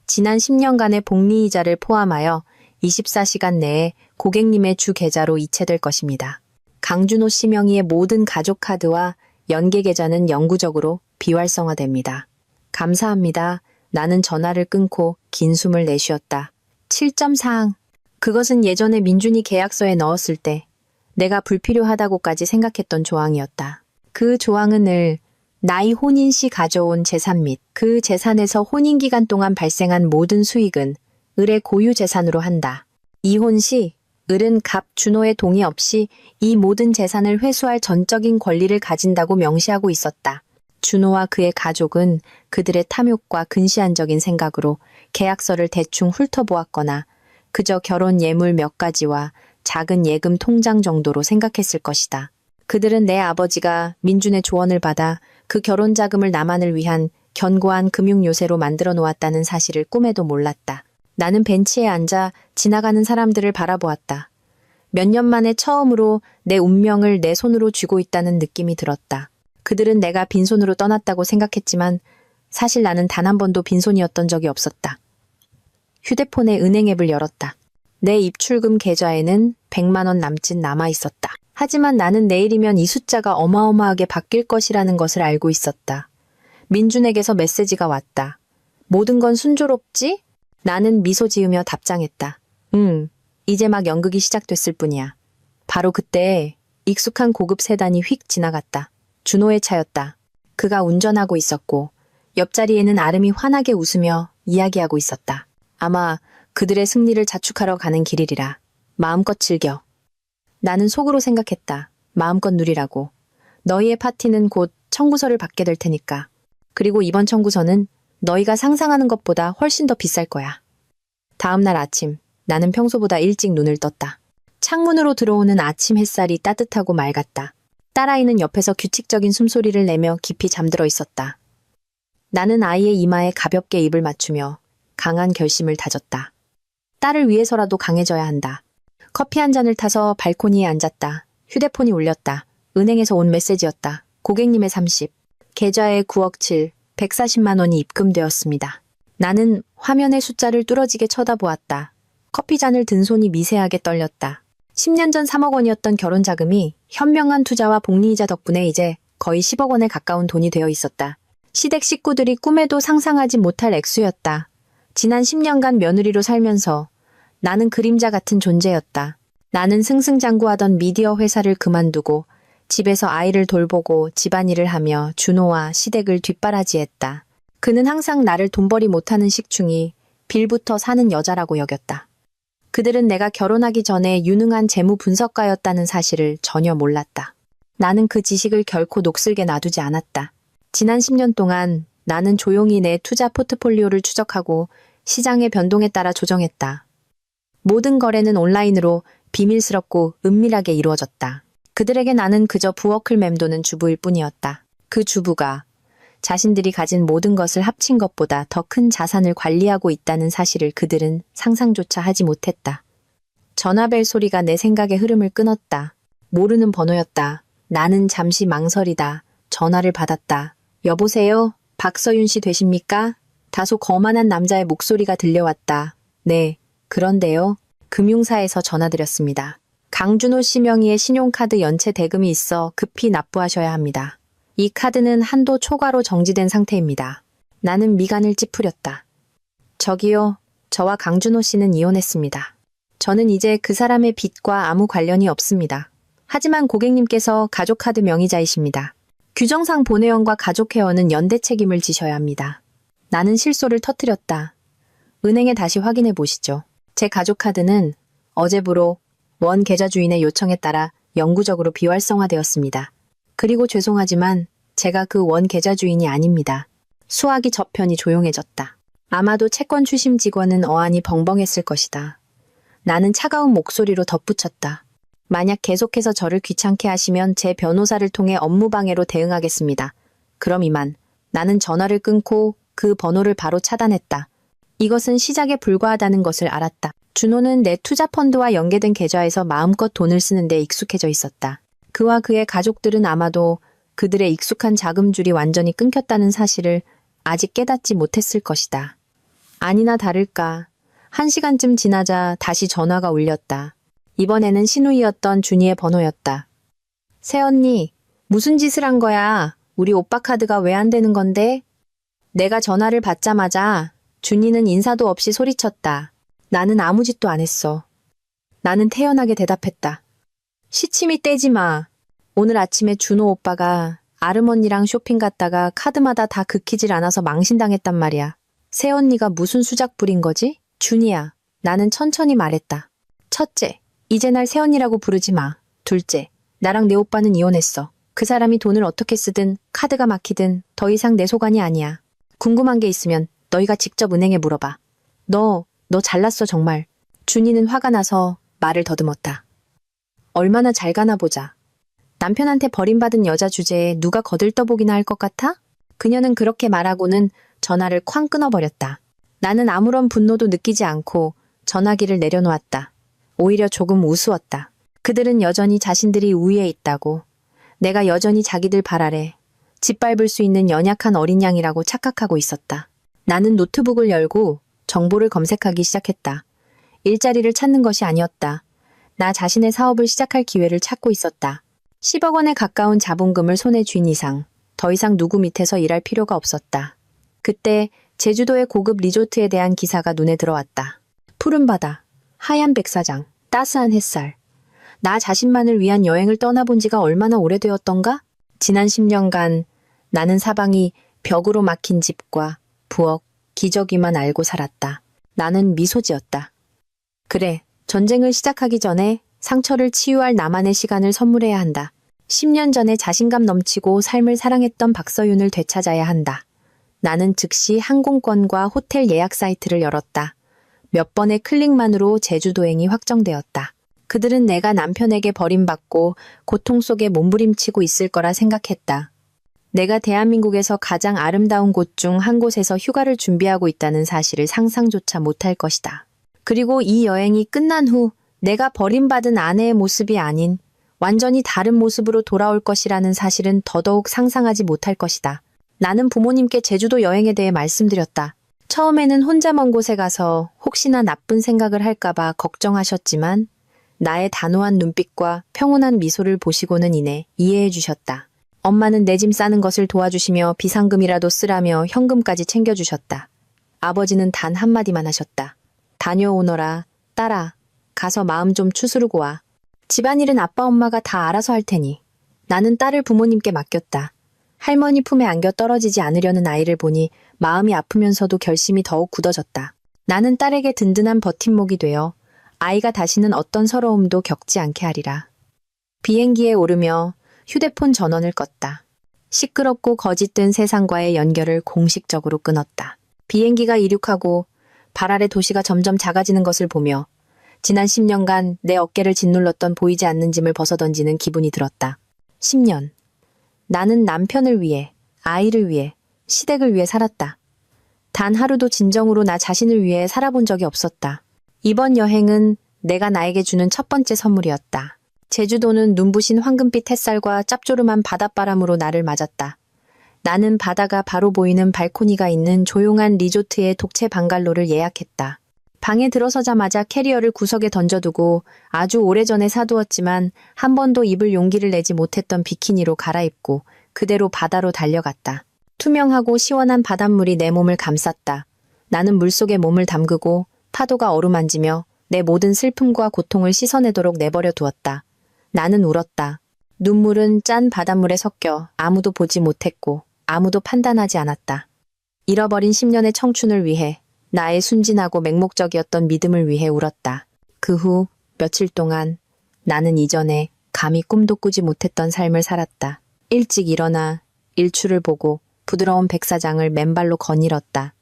지난 10년간의 복리이자를 포함하여 24시간 내에 고객님의 주 계좌로 이체될 것입니다. 강준호 씨 명의의 모든 가족 카드와 연계 계좌는 영구적으로 비활성화됩니다. 감사합니다. 나는 전화를 끊고 긴 숨을 내쉬었다. 7점 사항. 그것은 예전에 민준이 계약서에 넣었을 때 내가 불필요하다고까지 생각했던 조항이었다. 그 조항은 을 나의 혼인 시 가져온 재산 및 그 재산에서 혼인 기간 동안 발생한 모든 수익은 을의 고유 재산으로 한다. 이혼 시 을은 갑 준호의 동의 없이 이 모든 재산을 회수할 전적인 권리를 가진다고 명시하고 있었다. 준호와 그의 가족은 그들의 탐욕과 근시안적인 생각으로 계약서를 대충 훑어보았거나 그저 결혼 예물 몇 가지와 작은 예금 통장 정도로 생각했을 것이다. 그들은 내 아버지가 민준의 조언을 받아 그 결혼 자금을 나만을 위한 견고한 금융 요새로 만들어 놓았다는 사실을 꿈에도 몰랐다. 나는 벤치에 앉아 지나가는 사람들을 바라보았다. 몇 년 만에 처음으로 내 운명을 내 손으로 쥐고 있다는 느낌이 들었다. 그들은 내가 빈손으로 떠났다고 생각했지만 사실 나는 단 한 번도 빈손이었던 적이 없었다. 휴대폰의 은행 앱을 열었다. 내 입출금 계좌에는 100만 원 남짓 남아 있었다. 하지만 나는 내일이면 이 숫자가 어마어마하게 바뀔 것이라는 것을 알고 있었다. 민준에게서 메시지가 왔다. 모든 건 순조롭지? 나는 미소 지으며 답장했다. 이제 막 연극이 시작됐을 뿐이야. 바로 그때 익숙한 고급 세단이 휙 지나갔다. 준호의 차였다. 그가 운전하고 있었고 옆자리에는 아름이 환하게 웃으며 이야기하고 있었다. 아마 그들의 승리를 자축하러 가는 길이리라. 마음껏 즐겨. 나는 속으로 생각했다. 마음껏 누리라고. 너희의 파티는 곧 청구서를 받게 될 테니까. 그리고 이번 청구서는 너희가 상상하는 것보다 훨씬 더 비쌀 거야. 다음 날 아침, 나는 평소보다 일찍 눈을 떴다. 창문으로 들어오는 아침 햇살이 따뜻하고 맑았다. 딸아이는 옆에서 규칙적인 숨소리를 내며 깊이 잠들어 있었다. 나는 아이의 이마에 가볍게 입을 맞추며 강한 결심을 다졌다. 딸을 위해서라도 강해져야 한다. 커피 한 잔을 타서 발코니에 앉았다. 휴대폰이 울렸다. 은행에서 온 메시지였다. 고객님의 30. 계좌에 9억 7, 140만 원이 입금되었습니다. 나는 화면의 숫자를 뚫어지게 쳐다보았다. 커피잔을 든 손이 미세하게 떨렸다. 10년 전 3억 원이었던 결혼 자금이 현명한 투자와 복리이자 덕분에 이제 거의 10억 원에 가까운 돈이 되어 있었다. 시댁 식구들이 꿈에도 상상하지 못할 액수였다. 지난 10년간 며느리로 살면서 나는 그림자 같은 존재였다. 나는 승승장구하던 미디어 회사를 그만두고 집에서 아이를 돌보고 집안일을 하며 준호와 시댁을 뒷바라지했다. 그는 항상 나를 돈벌이 못하는 식충이 빌부터 사는 여자라고 여겼다. 그들은 내가 결혼하기 전에 유능한 재무 분석가였다는 사실을 전혀 몰랐다. 나는 그 지식을 결코 녹슬게 놔두지 않았다. 지난 10년 동안 나는 조용히 내 투자 포트폴리오를 추적하고 시장의 변동에 따라 조정했다. 모든 거래는 온라인으로 비밀스럽고 은밀하게 이루어졌다. 그들에게 나는 그저 부엌을 맴도는 주부일 뿐이었다. 그 주부가 자신들이 가진 모든 것을 합친 것보다 더 큰 자산을 관리하고 있다는 사실을 그들은 상상조차 하지 못했다. 전화벨 소리가 내 생각의 흐름을 끊었다. 모르는 번호였다. 나는 잠시 망설이다. 전화를 받았다. 여보세요? 박서윤 씨 되십니까? 다소 거만한 남자의 목소리가 들려왔다. 네, 그런데요. 금융사에서 전화드렸습니다. 강준호 씨 명의의 신용카드 연체 대금이 있어 급히 납부하셔야 합니다. 이 카드는 한도 초과로 정지된 상태입니다. 나는 미간을 찌푸렸다. 저기요, 저와 강준호 씨는 이혼했습니다. 저는 이제 그 사람의 빚과 아무 관련이 없습니다. 하지만 고객님께서 가족카드 명의자이십니다. 규정상 본회원과 가족회원은 연대 책임을 지셔야 합니다. 나는 실소를 터뜨렸다. 은행에 다시 확인해 보시죠. 제 가족카드는 어제부로 원 계좌 주인의 요청에 따라 영구적으로 비활성화되었습니다. 그리고 죄송하지만 제가 그 원 계좌 주인이 아닙니다. 수화기 저편이 조용해졌다. 아마도 채권 추심 직원은 어안이 벙벙했을 것이다. 나는 차가운 목소리로 덧붙였다. 만약 계속해서 저를 귀찮게 하시면 제 변호사를 통해 업무방해로 대응하겠습니다. 그럼 이만. 나는 전화를 끊고 그 번호를 바로 차단했다. 이것은 시작에 불과하다는 것을 알았다. 준호는 내 투자펀드와 연계된 계좌에서 마음껏 돈을 쓰는 데 익숙해져 있었다. 그와 그의 가족들은 아마도 그들의 익숙한 자금줄이 완전히 끊겼다는 사실을 아직 깨닫지 못했을 것이다. 아니나 다를까 1시간쯤 지나자 다시 전화가 울렸다. 이번에는 신우이였던 준이의 번호였다. 새언니, 무슨 짓을 한 거야? 우리 오빠 카드가 왜 안 되는 건데? 내가 전화를 받자마자 준이는 인사도 없이 소리쳤다. 나는 아무 짓도 안 했어. 나는 태연하게 대답했다. 시침이 떼지 마. 오늘 아침에 준호 오빠가 아르머니랑 쇼핑 갔다가 카드마다 다 긁히질 않아서 망신당했단 말이야. 새언니가 무슨 수작 부린 거지? 준이야. 나는 천천히 말했다. 첫째, 이제 날 새언니라고 부르지 마. 둘째, 나랑 내 오빠는 이혼했어. 그 사람이 돈을 어떻게 쓰든 카드가 막히든 더 이상 내 소관이 아니야. 궁금한 게 있으면 너희가 직접 은행에 물어봐. 너 잘났어 정말. 준이는 화가 나서 말을 더듬었다. 얼마나 잘 가나 보자. 남편한테 버림받은 여자 주제에 누가 거들떠보기나 할 것 같아? 그녀는 그렇게 말하고는 전화를 쾅 끊어버렸다. 나는 아무런 분노도 느끼지 않고 전화기를 내려놓았다. 오히려 조금 우스웠다. 그들은 여전히 자신들이 우위에 있다고. 내가 여전히 자기들 발 아래 짓밟을 수 있는 연약한 어린 양이라고 착각하고 있었다. 나는 노트북을 열고 정보를 검색하기 시작했다. 일자리를 찾는 것이 아니었다. 나 자신의 사업을 시작할 기회를 찾고 있었다. 10억 원에 가까운 자본금을 손에 쥔 이상 더 이상 누구 밑에서 일할 필요가 없었다. 그때 제주도의 고급 리조트에 대한 기사가 눈에 들어왔다. 푸른 바다, 하얀 백사장, 따스한 햇살. 나 자신만을 위한 여행을 떠나본 지가 얼마나 오래되었던가? 지난 10년간 나는 사방이 벽으로 막힌 집과 부엌, 기저귀만 알고 살았다. 나는 미소 지었다. 그래, 전쟁을 시작하기 전에 상처를 치유할 나만의 시간을 선물해야 한다. 10년 전에 자신감 넘치고 삶을 사랑했던 박서윤을 되찾아야 한다. 나는 즉시 항공권과 호텔 예약 사이트를 열었다. 몇 번의 클릭만으로 제주도행이 확정되었다. 그들은 내가 남편에게 버림받고 고통 속에 몸부림치고 있을 거라 생각했다. 내가 대한민국에서 가장 아름다운 곳 중 한 곳에서 휴가를 준비하고 있다는 사실을 상상조차 못할 것이다. 그리고 이 여행이 끝난 후 내가 버림받은 아내의 모습이 아닌 완전히 다른 모습으로 돌아올 것이라는 사실은 더더욱 상상하지 못할 것이다. 나는 부모님께 제주도 여행에 대해 말씀드렸다. 처음에는 혼자 먼 곳에 가서 혹시나 나쁜 생각을 할까봐 걱정하셨지만 나의 단호한 눈빛과 평온한 미소를 보시고는 이내 이해해 주셨다. 엄마는 내 짐 싸는 것을 도와주시며 비상금이라도 쓰라며 현금까지 챙겨주셨다. 아버지는 단 한마디만 하셨다. 다녀오너라, 딸아. 가서 마음 좀 추스르고 와. 집안일은 아빠 엄마가 다 알아서 할 테니. 나는 딸을 부모님께 맡겼다. 할머니 품에 안겨 떨어지지 않으려는 아이를 보니 마음이 아프면서도 결심이 더욱 굳어졌다. 나는 딸에게 든든한 버팀목이 되어 아이가 다시는 어떤 서러움도 겪지 않게 하리라. 비행기에 오르며 휴대폰 전원을 껐다. 시끄럽고 거짓된 세상과의 연결을 공식적으로 끊었다. 비행기가 이륙하고 발 아래 도시가 점점 작아지는 것을 보며 지난 10년간 내 어깨를 짓눌렀던 보이지 않는 짐을 벗어던지는 기분이 들었다. 10년. 나는 남편을 위해, 아이를 위해, 시댁을 위해 살았다. 단 하루도 진정으로 나 자신을 위해 살아본 적이 없었다. 이번 여행은 내가 나에게 주는 첫 번째 선물이었다. 제주도는 눈부신 황금빛 햇살과 짭조름한 바닷바람으로 나를 맞았다. 나는 바다가 바로 보이는 발코니가 있는 조용한 리조트의 독채 방갈로를 예약했다. 방에 들어서자마자 캐리어를 구석에 던져두고 아주 오래전에 사두었지만 한 번도 입을 용기를 내지 못했던 비키니로 갈아입고 그대로 바다로 달려갔다. 투명하고 시원한 바닷물이 내 몸을 감쌌다. 나는 물속에 몸을 담그고 파도가 어루만지며 내 모든 슬픔과 고통을 씻어내도록 내버려 두었다. 나는 울었다. 눈물은 짠 바닷물에 섞여 아무도 보지 못했고 아무도 판단하지 않았다. 잃어버린 10년의 청춘을 위해, 나의 순진하고 맹목적이었던 믿음을 위해 울었다. 그 후 며칠 동안 나는 이전에 감히 꿈도 꾸지 못했던 삶을 살았다. 일찍 일어나 일출을 보고 부드러운 백사장을 맨발로 거닐었다.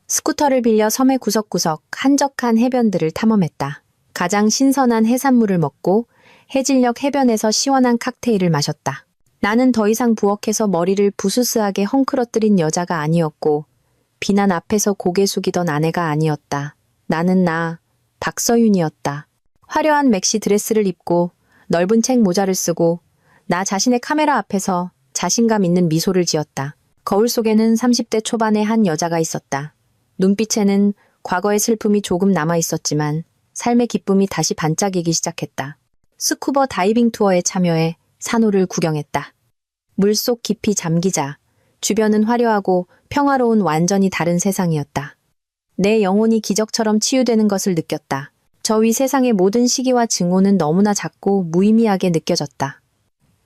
스쿠터를 빌려 섬의 구석구석 한적한 해변들을 탐험했다. 가장 신선한 해산물을 먹고 해질녘 해변에서 시원한 칵테일을 마셨다. 나는 더 이상 부엌에서 머리를 부스스하게 헝클어뜨린 여자가 아니었고 비난 앞에서 고개 숙이던 아내가 아니었다. 나는 박서윤이었다. 화려한 맥시 드레스를 입고 넓은 책 모자를 쓰고 나 자신의 카메라 앞에서 자신감 있는 미소를 지었다. 거울 속에는 30대 초반의 한 여자가 있었다. 눈빛에는 과거의 슬픔이 조금 남아 있었지만 삶의 기쁨이 다시 반짝이기 시작했다. 스쿠버 다이빙 투어에 참여해 산호를 구경했다. 물속 깊이 잠기자 주변은 화려하고 평화로운 완전히 다른 세상이었다. 내 영혼이 기적처럼 치유되는 것을 느꼈다. 저 위 세상의 모든 시기와 증오는 너무나 작고 무의미하게 느껴졌다.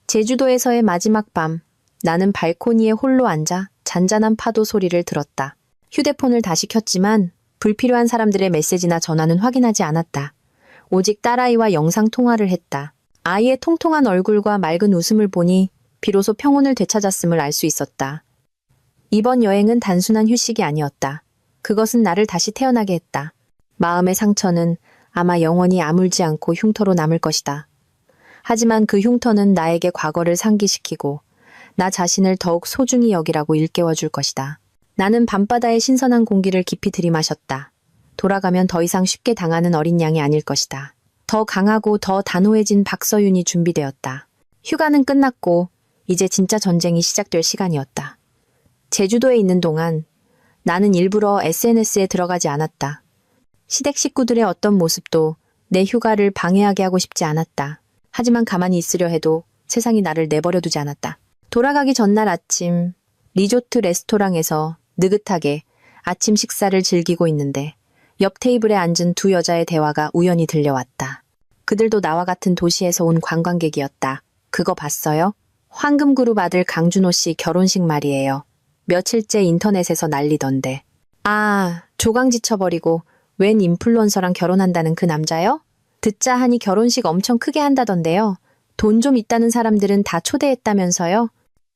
제주도에서의 마지막 밤, 나는 발코니에 홀로 앉아 잔잔한 파도 소리를 들었다. 휴대폰을 다시 켰지만 불필요한 사람들의 메시지나 전화는 확인하지 않았다. 오직 딸아이와 영상 통화를 했다. 아이의 통통한 얼굴과 맑은 웃음을 보니 비로소 평온을 되찾았음을 알 수 있었다. 이번 여행은 단순한 휴식이 아니었다. 그것은 나를 다시 태어나게 했다. 마음의 상처는 아마 영원히 아물지 않고 흉터로 남을 것이다. 하지만 그 흉터는 나에게 과거를 상기시키고 나 자신을 더욱 소중히 여기라고 일깨워줄 것이다. 나는 밤바다의 신선한 공기를 깊이 들이마셨다. 돌아가면 더 이상 쉽게 당하는 어린 양이 아닐 것이다. 더 강하고 더 단호해진 박서윤이 준비되었다. 휴가는 끝났고 이제 진짜 전쟁이 시작될 시간이었다. 제주도에 있는 동안 나는 일부러 SNS에 들어가지 않았다. 시댁 식구들의 어떤 모습도 내 휴가를 방해하게 하고 싶지 않았다. 하지만 가만히 있으려 해도 세상이 나를 내버려 두지 않았다. 돌아가기 전날 아침, 리조트 레스토랑에서 느긋하게 아침 식사를 즐기고 있는데 옆 테이블에 앉은 두 여자의 대화가 우연히 들려왔다. 그들도 나와 같은 도시에서 온 관광객이었다. 그거 봤어요? 황금그룹 아들 강준호 씨 결혼식 말이에요. 며칠째 인터넷에서 난리던데. 아, 조강 지쳐버리고 웬 인플루언서랑 결혼한다는 그 남자요? 듣자 하니 결혼식 엄청 크게 한다던데요. 돈 좀 있다는 사람들은 다 초대했다면서요?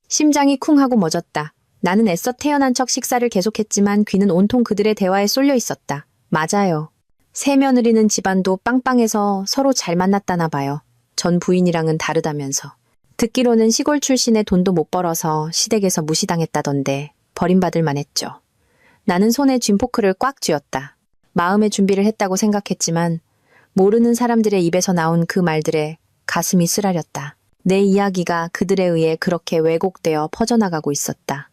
심장이 쿵 하고 멎었다. 나는 애써 태어난 척 식사를 계속했지만 귀는 온통 그들의 대화에 쏠려 있었다. 맞아요. 새 며느리는 집안도 빵빵해서 서로 잘 만났다나 봐요. 전 부인이랑은 다르다면서. 듣기로는 시골 출신의 돈도 못 벌어서 시댁에서 무시당했다던데 버림받을 만했죠. 나는 손에 쥔포크를 꽉 쥐었다. 마음의 준비를 했다고 생각했지만 모르는 사람들의 입에서 나온 그 말들에 가슴이 쓰라렸다. 내 이야기가 그들에 의해 그렇게 왜곡되어 퍼져나가고 있었다.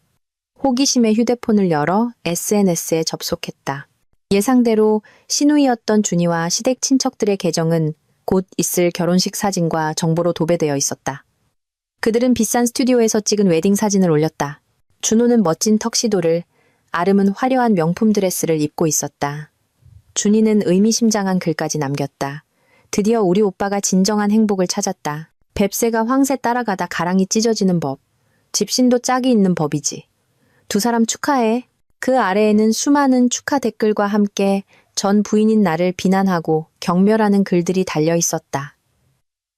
호기심에 휴대폰을 열어 SNS에 접속했다. 예상대로 시누이였던 준이와 시댁 친척들의 계정은 곧 있을 결혼식 사진과 정보로 도배되어 있었다. 그들은 비싼 스튜디오에서 찍은 웨딩 사진을 올렸다. 준호는 멋진 턱시도를, 아름은 화려한 명품 드레스를 입고 있었다. 준이는 의미심장한 글까지 남겼다. 드디어 우리 오빠가 진정한 행복을 찾았다. 뱁새가 황새 따라가다 가랑이 찢어지는 법. 집신도 짝이 있는 법이지. 두 사람 축하해. 그 아래에는 수많은 축하 댓글과 함께 전 부인인 나를 비난하고 경멸하는 글들이 달려 있었다.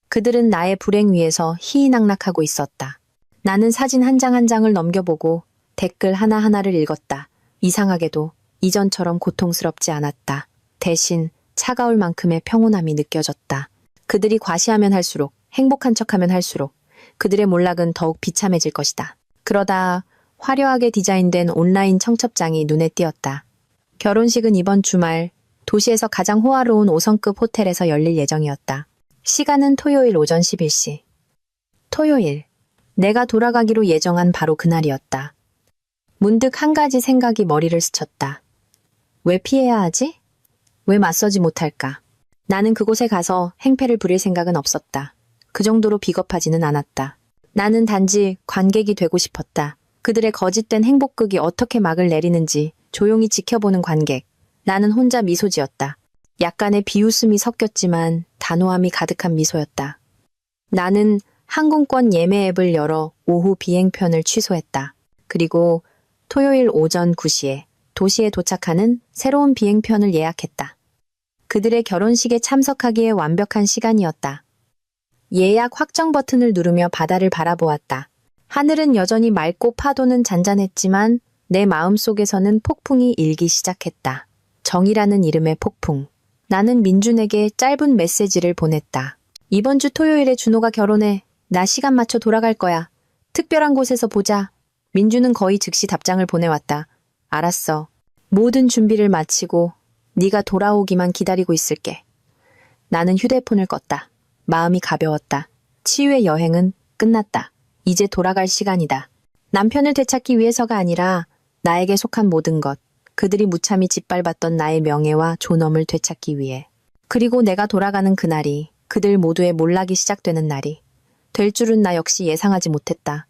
그들은 나의 불행 위에서 희희낙낙하고 있었다. 나는 사진 한 장 한 장을 넘겨보고 댓글 하나하나를 읽었다. 이상하게도 이전처럼 고통스럽지 않았다. 대신 차가울 만큼의 평온함이 느껴졌다. 그들이 과시하면 할수록, 행복한 척하면 할수록 그들의 몰락은 더욱 비참해질 것이다. 그러다 화려하게 디자인된 온라인 청첩장이 눈에 띄었다. 결혼식은 이번 주말 도시에서 가장 호화로운 5성급 호텔에서 열릴 예정이었다. 시간은 토요일 오전 11시. 토요일. 내가 돌아가기로 예정한 바로 그날이었다. 문득 한 가지 생각이 머리를 스쳤다. 왜 피해야 하지? 왜 맞서지 못할까? 나는 그곳에 가서 행패를 부릴 생각은 없었다. 그 정도로 비겁하지는 않았다. 나는 단지 관객이 되고 싶었다. 그들의 거짓된 행복극이 어떻게 막을 내리는지 조용히 지켜보는 관객. 나는 혼자 미소 지었다. 약간의 비웃음이 섞였지만 단호함이 가득한 미소였다. 나는 항공권 예매 앱을 열어 오후 비행편을 취소했다. 그리고 토요일 오전 9시에 도시에 도착하는 새로운 비행편을 예약했다. 그들의 결혼식에 참석하기에 완벽한 시간이었다. 예약 확정 버튼을 누르며 바다를 바라보았다. 하늘은 여전히 맑고 파도는 잔잔했지만 내 마음속에서는 폭풍이 일기 시작했다. 정이라는 이름의 폭풍. 나는 민준에게 짧은 메시지를 보냈다. 이번 주 토요일에 준호가 결혼해. 나 시간 맞춰 돌아갈 거야. 특별한 곳에서 보자. 민준은 거의 즉시 답장을 보내왔다. 알았어. 모든 준비를 마치고 네가 돌아오기만 기다리고 있을게. 나는 휴대폰을 껐다. 마음이 가벼웠다. 치유의 여행은 끝났다. 이제 돌아갈 시간이다. 남편을 되찾기 위해서가 아니라 나에게 속한 모든 것, 그들이 무참히 짓밟았던 나의 명예와 존엄을 되찾기 위해. 그리고 내가 돌아가는 그날이, 그들 모두의 몰락이 시작되는 날이 될 줄은 나 역시 예상하지 못했다.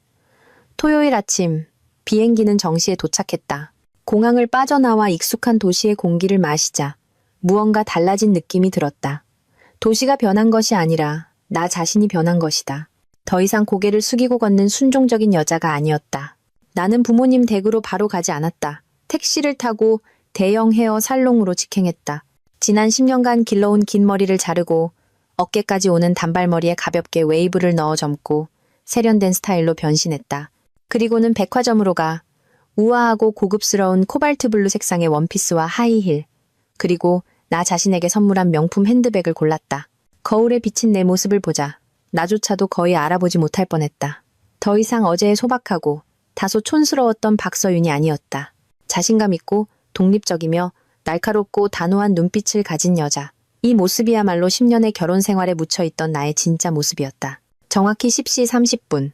토요일 아침, 비행기는 정시에 도착했다. 공항을 빠져나와 익숙한 도시의 공기를 마시자 무언가 달라진 느낌이 들었다. 도시가 변한 것이 아니라 나 자신이 변한 것이다. 더 이상 고개를 숙이고 걷는 순종적인 여자가 아니었다. 나는 부모님 댁으로 바로 가지 않았다. 택시를 타고 대형 헤어 살롱으로 직행했다. 지난 10년간 길러온 긴 머리를 자르고 어깨까지 오는 단발머리에 가볍게 웨이브를 넣어 점고 세련된 스타일로 변신했다. 그리고는 백화점으로 가 우아하고 고급스러운 코발트 블루 색상의 원피스와 하이힐, 그리고 나 자신에게 선물한 명품 핸드백을 골랐다. 거울에 비친 내 모습을 보자 나조차도 거의 알아보지 못할 뻔했다. 더 이상 어제의 소박하고 다소 촌스러웠던 박서윤이 아니었다. 자신감 있고 독립적이며 날카롭고 단호한 눈빛을 가진 여자. 이 모습이야말로 10년의 결혼 생활에 묻혀있던 나의 진짜 모습이었다. 정확히 10시 30분.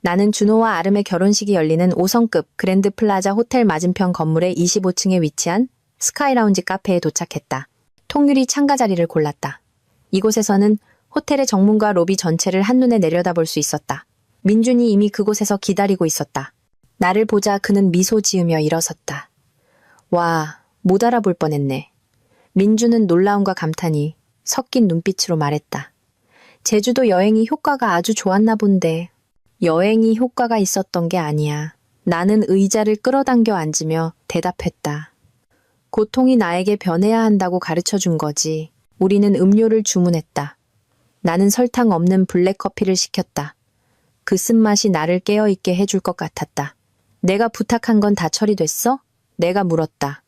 나는 준호와 아름의 결혼식이 열리는 5성급 그랜드 플라자 호텔 맞은편 건물의 25층에 위치한 스카이라운지 카페에 도착했다. 통유리 창가 자리를 골랐다. 이곳에서는 호텔의 정문과 로비 전체를 한눈에 내려다볼 수 있었다. 민준이 이미 그곳에서 기다리고 있었다. 나를 보자 그는 미소 지으며 일어섰다. 와, 못 알아볼 뻔했네. 민준은 놀라움과 감탄이 섞인 눈빛으로 말했다. 제주도 여행이 효과가 아주 좋았나 본데. 여행이 효과가 있었던 게 아니야. 나는 의자를 끌어당겨 앉으며 대답했다. 고통이 나에게 변해야 한다고 가르쳐준 거지. 우리는 음료를 주문했다. 나는 설탕 없는 블랙커피를 시켰다. 그 쓴맛이 나를 깨어있게 해줄 것 같았다. 내가 부탁한 건 다 처리됐어? 내가 물었다.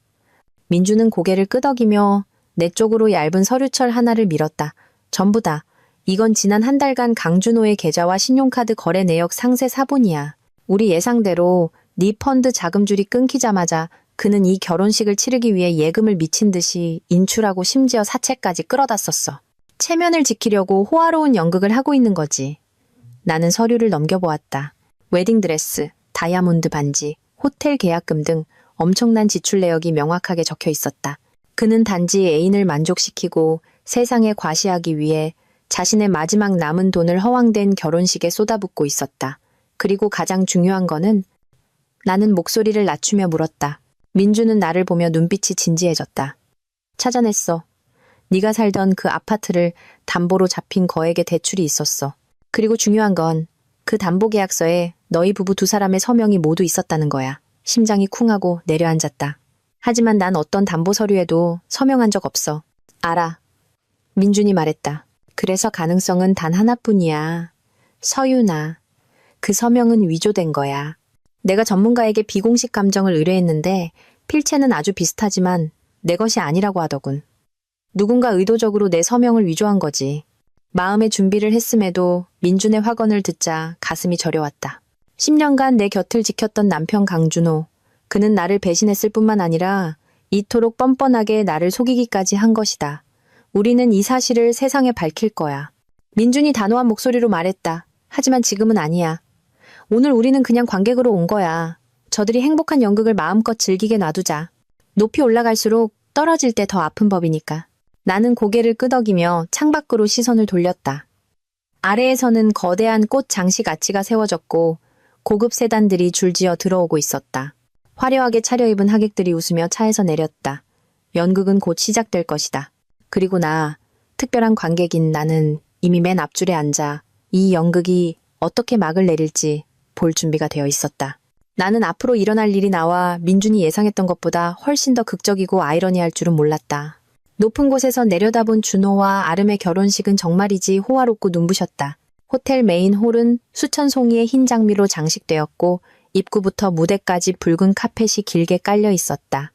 민주는 고개를 끄덕이며 내 쪽으로 얇은 서류철 하나를 밀었다. 전부 다. 이건 지난 한 달간 강준호의 계좌와 신용카드 거래 내역 상세 사본이야. 우리 예상대로 네 펀드 자금줄이 끊기자마자 그는 이 결혼식을 치르기 위해 예금을 미친 듯이 인출하고 심지어 사채까지 끌어다 썼어. 체면을 지키려고 호화로운 연극을 하고 있는 거지. 나는 서류를 넘겨보았다. 웨딩드레스, 다이아몬드 반지, 호텔 계약금 등 엄청난 지출 내역이 명확하게 적혀 있었다. 그는 단지 애인을 만족시키고 세상에 과시하기 위해 자신의 마지막 남은 돈을 허황된 결혼식에 쏟아붓고 있었다. 그리고 가장 중요한 거는 나는 목소리를 낮추며 물었다. 민주는 나를 보며 눈빛이 진지해졌다. 찾아냈어. 네가 살던 그 아파트를 담보로 잡힌 거액의 대출이 있었어. 그리고 중요한 건 그 담보계약서에 너희 부부 두 사람의 서명이 모두 있었다는 거야. 심장이 쿵하고 내려앉았다. 하지만 난 어떤 담보 서류에도 서명한 적 없어. 알아. 민준이 말했다. 그래서 가능성은 단 하나뿐이야. 서유나. 그 서명은 위조된 거야. 내가 전문가에게 비공식 감정을 의뢰했는데 필체는 아주 비슷하지만 내 것이 아니라고 하더군. 누군가 의도적으로 내 서명을 위조한 거지. 마음의 준비를 했음에도 민준의 확언을 듣자 가슴이 저려왔다. 10년간 내 곁을 지켰던 남편 강준호. 그는 나를 배신했을 뿐만 아니라 이토록 뻔뻔하게 나를 속이기까지 한 것이다. 우리는 이 사실을 세상에 밝힐 거야. 민준이 단호한 목소리로 말했다. 하지만 지금은 아니야. 오늘 우리는 그냥 관객으로 온 거야. 저들이 행복한 연극을 마음껏 즐기게 놔두자. 높이 올라갈수록 떨어질 때 더 아픈 법이니까. 나는 고개를 끄덕이며 창밖으로 시선을 돌렸다. 아래에서는 거대한 꽃 장식 아치가 세워졌고 고급 세단들이 줄지어 들어오고 있었다. 화려하게 차려입은 하객들이 웃으며 차에서 내렸다. 연극은 곧 시작될 것이다. 그리고 나, 특별한 관객인 나는 이미 맨 앞줄에 앉아 이 연극이 어떻게 막을 내릴지 볼 준비가 되어 있었다. 나는 앞으로 일어날 일이 나와 민준이 예상했던 것보다 훨씬 더 극적이고 아이러니할 줄은 몰랐다. 높은 곳에서 내려다본 준호와 아름의 결혼식은 정말이지 호화롭고 눈부셨다. 호텔 메인 홀은 수천 송이의 흰 장미로 장식되었고 입구부터 무대까지 붉은 카펫이 길게 깔려 있었다.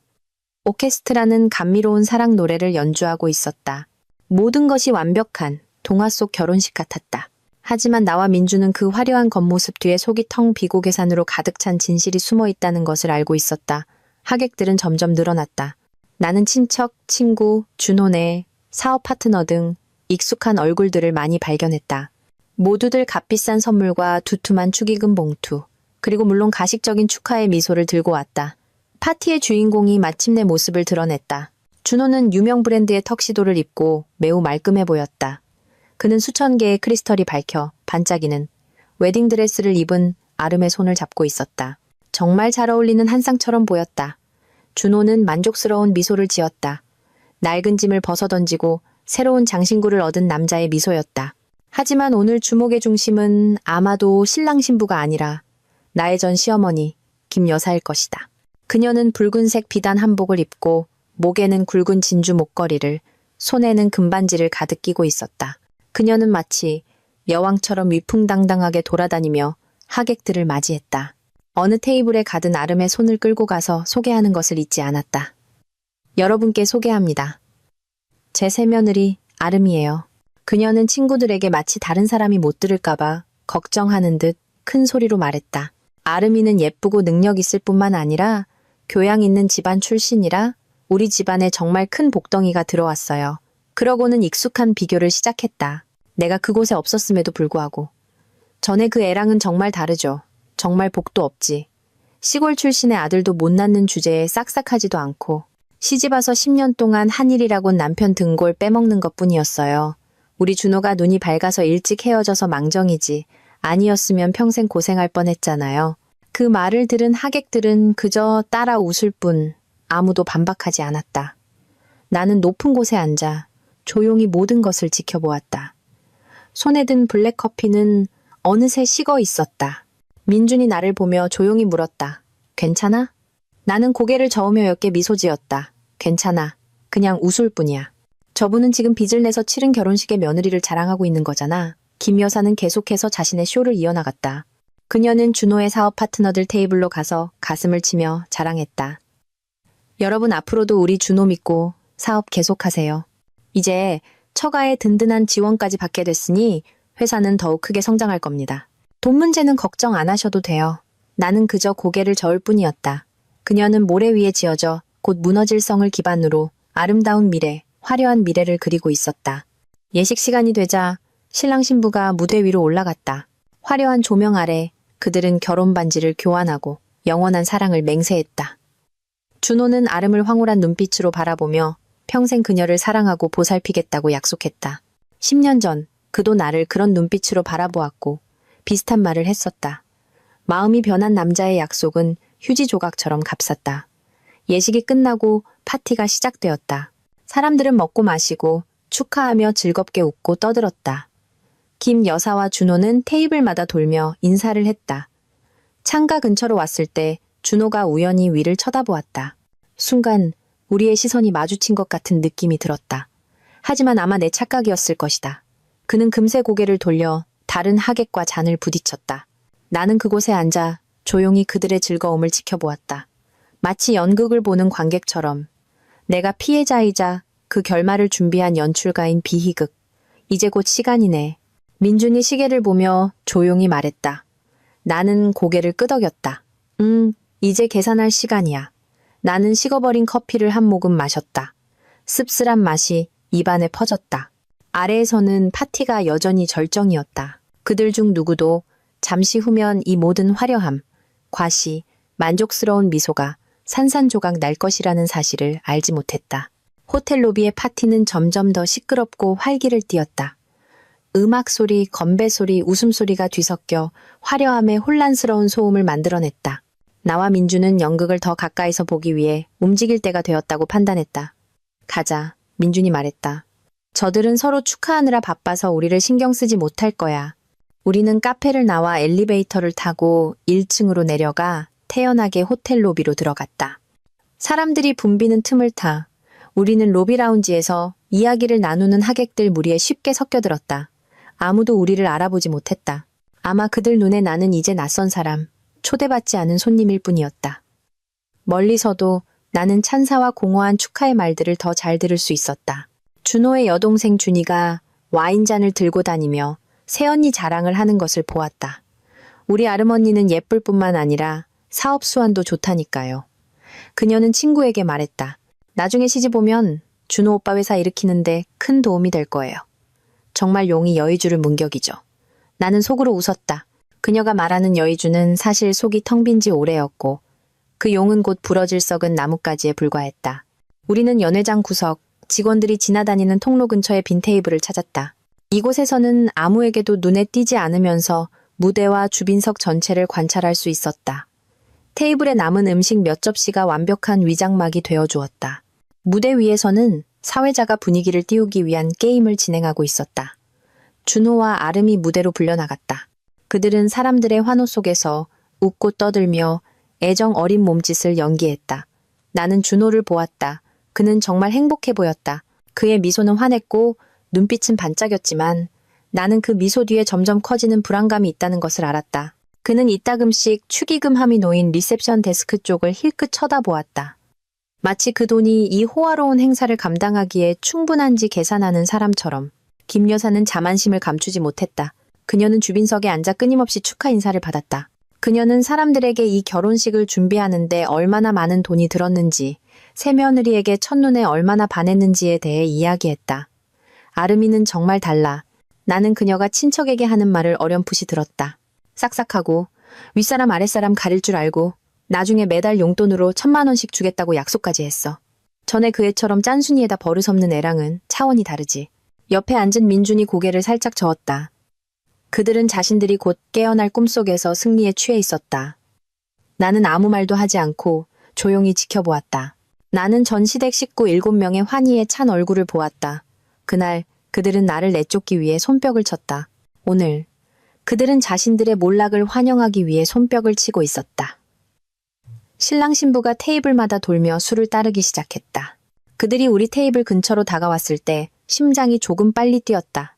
오케스트라는 감미로운 사랑 노래를 연주하고 있었다. 모든 것이 완벽한 동화 속 결혼식 같았다. 하지만 나와 민주는 그 화려한 겉모습 뒤에 속이 텅 비고 계산으로 가득 찬 진실이 숨어 있다는 것을 알고 있었다. 하객들은 점점 늘어났다. 나는 친척, 친구, 준호네, 사업 파트너 등 익숙한 얼굴들을 많이 발견했다. 모두들 값비싼 선물과 두툼한 축의금 봉투, 그리고 물론 가식적인 축하의 미소를 들고 왔다. 파티의 주인공이 마침내 모습을 드러냈다. 준호는 유명 브랜드의 턱시도를 입고 매우 말끔해 보였다. 그는 수천 개의 크리스털이 밝혀 반짝이는 웨딩드레스를 입은 아름의 손을 잡고 있었다. 정말 잘 어울리는 한 쌍처럼 보였다. 준호는 만족스러운 미소를 지었다. 낡은 짐을 벗어던지고 새로운 장신구를 얻은 남자의 미소였다. 하지만 오늘 주목의 중심은 아마도 신랑 신부가 아니라 나의 전 시어머니 김 여사일 것이다. 그녀는 붉은색 비단 한복을 입고 목에는 굵은 진주 목걸이를, 손에는 금반지를 가득 끼고 있었다. 그녀는 마치 여왕처럼 위풍당당하게 돌아다니며 하객들을 맞이했다. 어느 테이블에 가든 아름의 손을 끌고 가서 소개하는 것을 잊지 않았다. 여러분께 소개합니다. 제 새며느리 아름이에요. 그녀는 친구들에게 마치 다른 사람이 못 들을까봐 걱정하는 듯 큰 소리로 말했다. 아름이는 예쁘고 능력 있을 뿐만 아니라 교양 있는 집안 출신이라 우리 집안에 정말 큰 복덩이가 들어왔어요. 그러고는 익숙한 비교를 시작했다. 내가 그곳에 없었음에도 불구하고. 전에 그 애랑은 정말 다르죠. 정말 복도 없지. 시골 출신의 아들도 못 낳는 주제에 싹싹하지도 않고 시집와서 10년 동안 한 일이라곤 남편 등골 빼먹는 것뿐이었어요. 우리 준호가 눈이 밝아서 일찍 헤어져서 망정이지 아니었으면 평생 고생할 뻔했잖아요. 그 말을 들은 하객들은 그저 따라 웃을 뿐 아무도 반박하지 않았다. 나는 높은 곳에 앉아 조용히 모든 것을 지켜보았다. 손에 든 블랙커피는 어느새 식어 있었다. 민준이 나를 보며 조용히 물었다. 괜찮아? 나는 고개를 저으며 옅게 미소 지었다. 괜찮아. 그냥 웃을 뿐이야. 저분은 지금 빚을 내서 치른 결혼식의 며느리를 자랑하고 있는 거잖아. 김 여사는 계속해서 자신의 쇼를 이어나갔다. 그녀는 준호의 사업 파트너들 테이블로 가서 가슴을 치며 자랑했다. 여러분 앞으로도 우리 준호 믿고 사업 계속하세요. 이제 처가의 든든한 지원까지 받게 됐으니 회사는 더욱 크게 성장할 겁니다. 돈 문제는 걱정 안 하셔도 돼요. 나는 그저 고개를 저을 뿐이었다. 그녀는 모래 위에 지어져 곧 무너질 성을 기반으로 아름다운 미래, 화려한 미래를 그리고 있었다. 예식 시간이 되자 신랑 신부가 무대 위로 올라갔다. 화려한 조명 아래 그들은 결혼 반지를 교환하고 영원한 사랑을 맹세했다. 준호는 아름을 황홀한 눈빛으로 바라보며 평생 그녀를 사랑하고 보살피겠다고 약속했다. 10년 전 그도 나를 그런 눈빛으로 바라보았고 비슷한 말을 했었다. 마음이 변한 남자의 약속은 휴지 조각처럼 값쌌다. 예식이 끝나고 파티가 시작되었다. 사람들은 먹고 마시고 축하하며 즐겁게 웃고 떠들었다. 김 여사와 준호는 테이블마다 돌며 인사를 했다. 창가 근처로 왔을 때 준호가 우연히 위를 쳐다보았다. 순간 우리의 시선이 마주친 것 같은 느낌이 들었다. 하지만 아마 내 착각이었을 것이다. 그는 금세 고개를 돌려 다른 하객과 잔을 부딪혔다. 나는 그곳에 앉아 조용히 그들의 즐거움을 지켜보았다. 마치 연극을 보는 관객처럼. 내가 피해자이자 그 결말을 준비한 연출가인 비희극. 이제 곧 시간이네. 민준이 시계를 보며 조용히 말했다. 나는 고개를 끄덕였다. 이제 계산할 시간이야. 나는 식어버린 커피를 한 모금 마셨다. 씁쓸한 맛이 입안에 퍼졌다. 아래에서는 파티가 여전히 절정이었다. 그들 중 누구도 잠시 후면 이 모든 화려함, 과시, 만족스러운 미소가 산산조각 날 것이라는 사실을 알지 못했다. 호텔 로비의 파티는 점점 더 시끄럽고 활기를 띠었다. 음악 소리, 건배 소리, 웃음소리가 뒤섞여 화려함에 혼란스러운 소음을 만들어냈다. 나와 민주는 연극을 더 가까이서 보기 위해 움직일 때가 되었다고 판단했다. 가자, 민준이 말했다. 저들은 서로 축하하느라 바빠서 우리를 신경 쓰지 못할 거야. 우리는 카페를 나와 엘리베이터를 타고 1층으로 내려가 태연하게 호텔 로비로 들어갔다. 사람들이 붐비는 틈을 타 우리는 로비 라운지에서 이야기를 나누는 하객들 무리에 쉽게 섞여들었다. 아무도 우리를 알아보지 못했다. 아마 그들 눈에 나는 이제 낯선 사람, 초대받지 않은 손님일 뿐이었다. 멀리서도 나는 찬사와 공허한 축하의 말들을 더 잘 들을 수 있었다. 준호의 여동생 준이가 와인잔을 들고 다니며 새언니 자랑을 하는 것을 보았다. 우리 아름언니는 예쁠 뿐만 아니라 사업 수완도 좋다니까요. 그녀는 친구에게 말했다. 나중에 시집 오면 준호 오빠 회사 일으키는데 큰 도움이 될 거예요. 정말 용이 여의주를 문격이죠. 나는 속으로 웃었다. 그녀가 말하는 여의주는 사실 속이 텅 빈 지 오래였고 그 용은 곧 부러질 썩은 나뭇가지에 불과했다. 우리는 연회장 구석, 직원들이 지나다니는 통로 근처의 빈 테이블을 찾았다. 이곳에서는 아무에게도 눈에 띄지 않으면서 무대와 주빈석 전체를 관찰할 수 있었다. 테이블에 남은 음식 몇 접시가 완벽한 위장막이 되어주었다. 무대 위에서는 사회자가 분위기를 띄우기 위한 게임을 진행하고 있었다. 준호와 아름이 무대로 불려나갔다. 그들은 사람들의 환호 속에서 웃고 떠들며 애정 어린 몸짓을 연기했다. 나는 준호를 보았다. 그는 정말 행복해 보였다. 그의 미소는 환했고 눈빛은 반짝였지만 나는 그 미소 뒤에 점점 커지는 불안감이 있다는 것을 알았다. 그는 이따금씩 축의금함이 놓인 리셉션 데스크 쪽을 힐끗 쳐다보았다. 마치 그 돈이 이 호화로운 행사를 감당하기에 충분한지 계산하는 사람처럼. 김 여사는 자만심을 감추지 못했다. 그녀는 주빈석에 앉아 끊임없이 축하 인사를 받았다. 그녀는 사람들에게 이 결혼식을 준비하는데 얼마나 많은 돈이 들었는지, 새며느리에게 첫눈에 얼마나 반했는지에 대해 이야기했다. 아름이는 정말 달라. 나는 그녀가 친척에게 하는 말을 어렴풋이 들었다. 싹싹하고 윗사람 아랫사람 가릴 줄 알고 나중에 매달 용돈으로 1,000만 원씩 주겠다고 약속까지 했어. 전에 그 애처럼 짠순이에다 버릇없는 애랑은 차원이 다르지. 옆에 앉은 민준이 고개를 살짝 저었다. 그들은 자신들이 곧 깨어날 꿈속에서 승리에 취해 있었다. 나는 아무 말도 하지 않고 조용히 지켜보았다. 나는 전시댁 식구 7명의 환희에 찬 얼굴을 보았다. 그날 그들은 나를 내쫓기 위해 손뼉을 쳤다. 오늘 그들은 자신들의 몰락을 환영하기 위해 손뼉을 치고 있었다. 신랑 신부가 테이블마다 돌며 술을 따르기 시작했다. 그들이 우리 테이블 근처로 다가왔을 때 심장이 조금 빨리 뛰었다.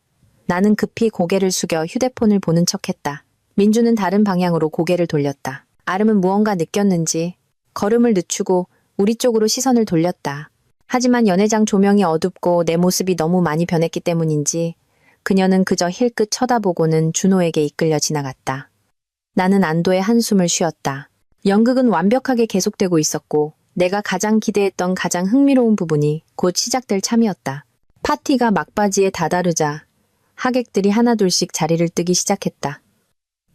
나는 급히 고개를 숙여 휴대폰을 보는 척했다. 민주는 다른 방향으로 고개를 돌렸다. 아름은 무언가 느꼈는지 걸음을 늦추고 우리 쪽으로 시선을 돌렸다. 하지만 연회장 조명이 어둡고 내 모습이 너무 많이 변했기 때문인지 그녀는 그저 힐끗 쳐다보고는 준호에게 이끌려 지나갔다. 나는 안도의 한숨을 쉬었다. 연극은 완벽하게 계속되고 있었고 내가 가장 기대했던 가장 흥미로운 부분이 곧 시작될 참이었다. 파티가 막바지에 다다르자 하객들이 하나둘씩 자리를 뜨기 시작했다.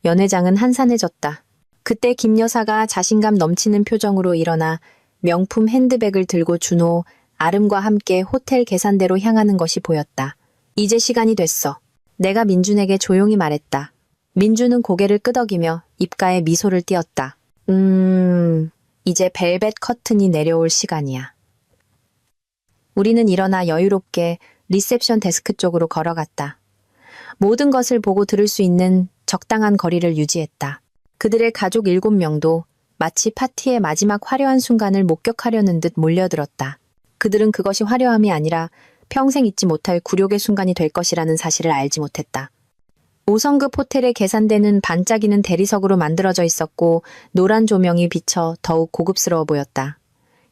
연회장은 한산해졌다. 그때 김 여사가 자신감 넘치는 표정으로 일어나 명품 핸드백을 들고 준호, 아름과 함께 호텔 계산대로 향하는 것이 보였다. 이제 시간이 됐어. 내가 민준에게 조용히 말했다. 민준은 고개를 끄덕이며 입가에 미소를 띄었다. 이제 벨벳 커튼이 내려올 시간이야. 우리는 일어나 여유롭게 리셉션 데스크 쪽으로 걸어갔다. 모든 것을 보고 들을 수 있는 적당한 거리를 유지했다. 그들의 가족 7명도 마치 파티의 마지막 화려한 순간을 목격하려는 듯 몰려들었다. 그들은 그것이 화려함이 아니라 평생 잊지 못할 굴욕의 순간이 될 것이라는 사실을 알지 못했다. 5성급 호텔의 계산대는 반짝이는 대리석으로 만들어져 있었고 노란 조명이 비쳐 더욱 고급스러워 보였다.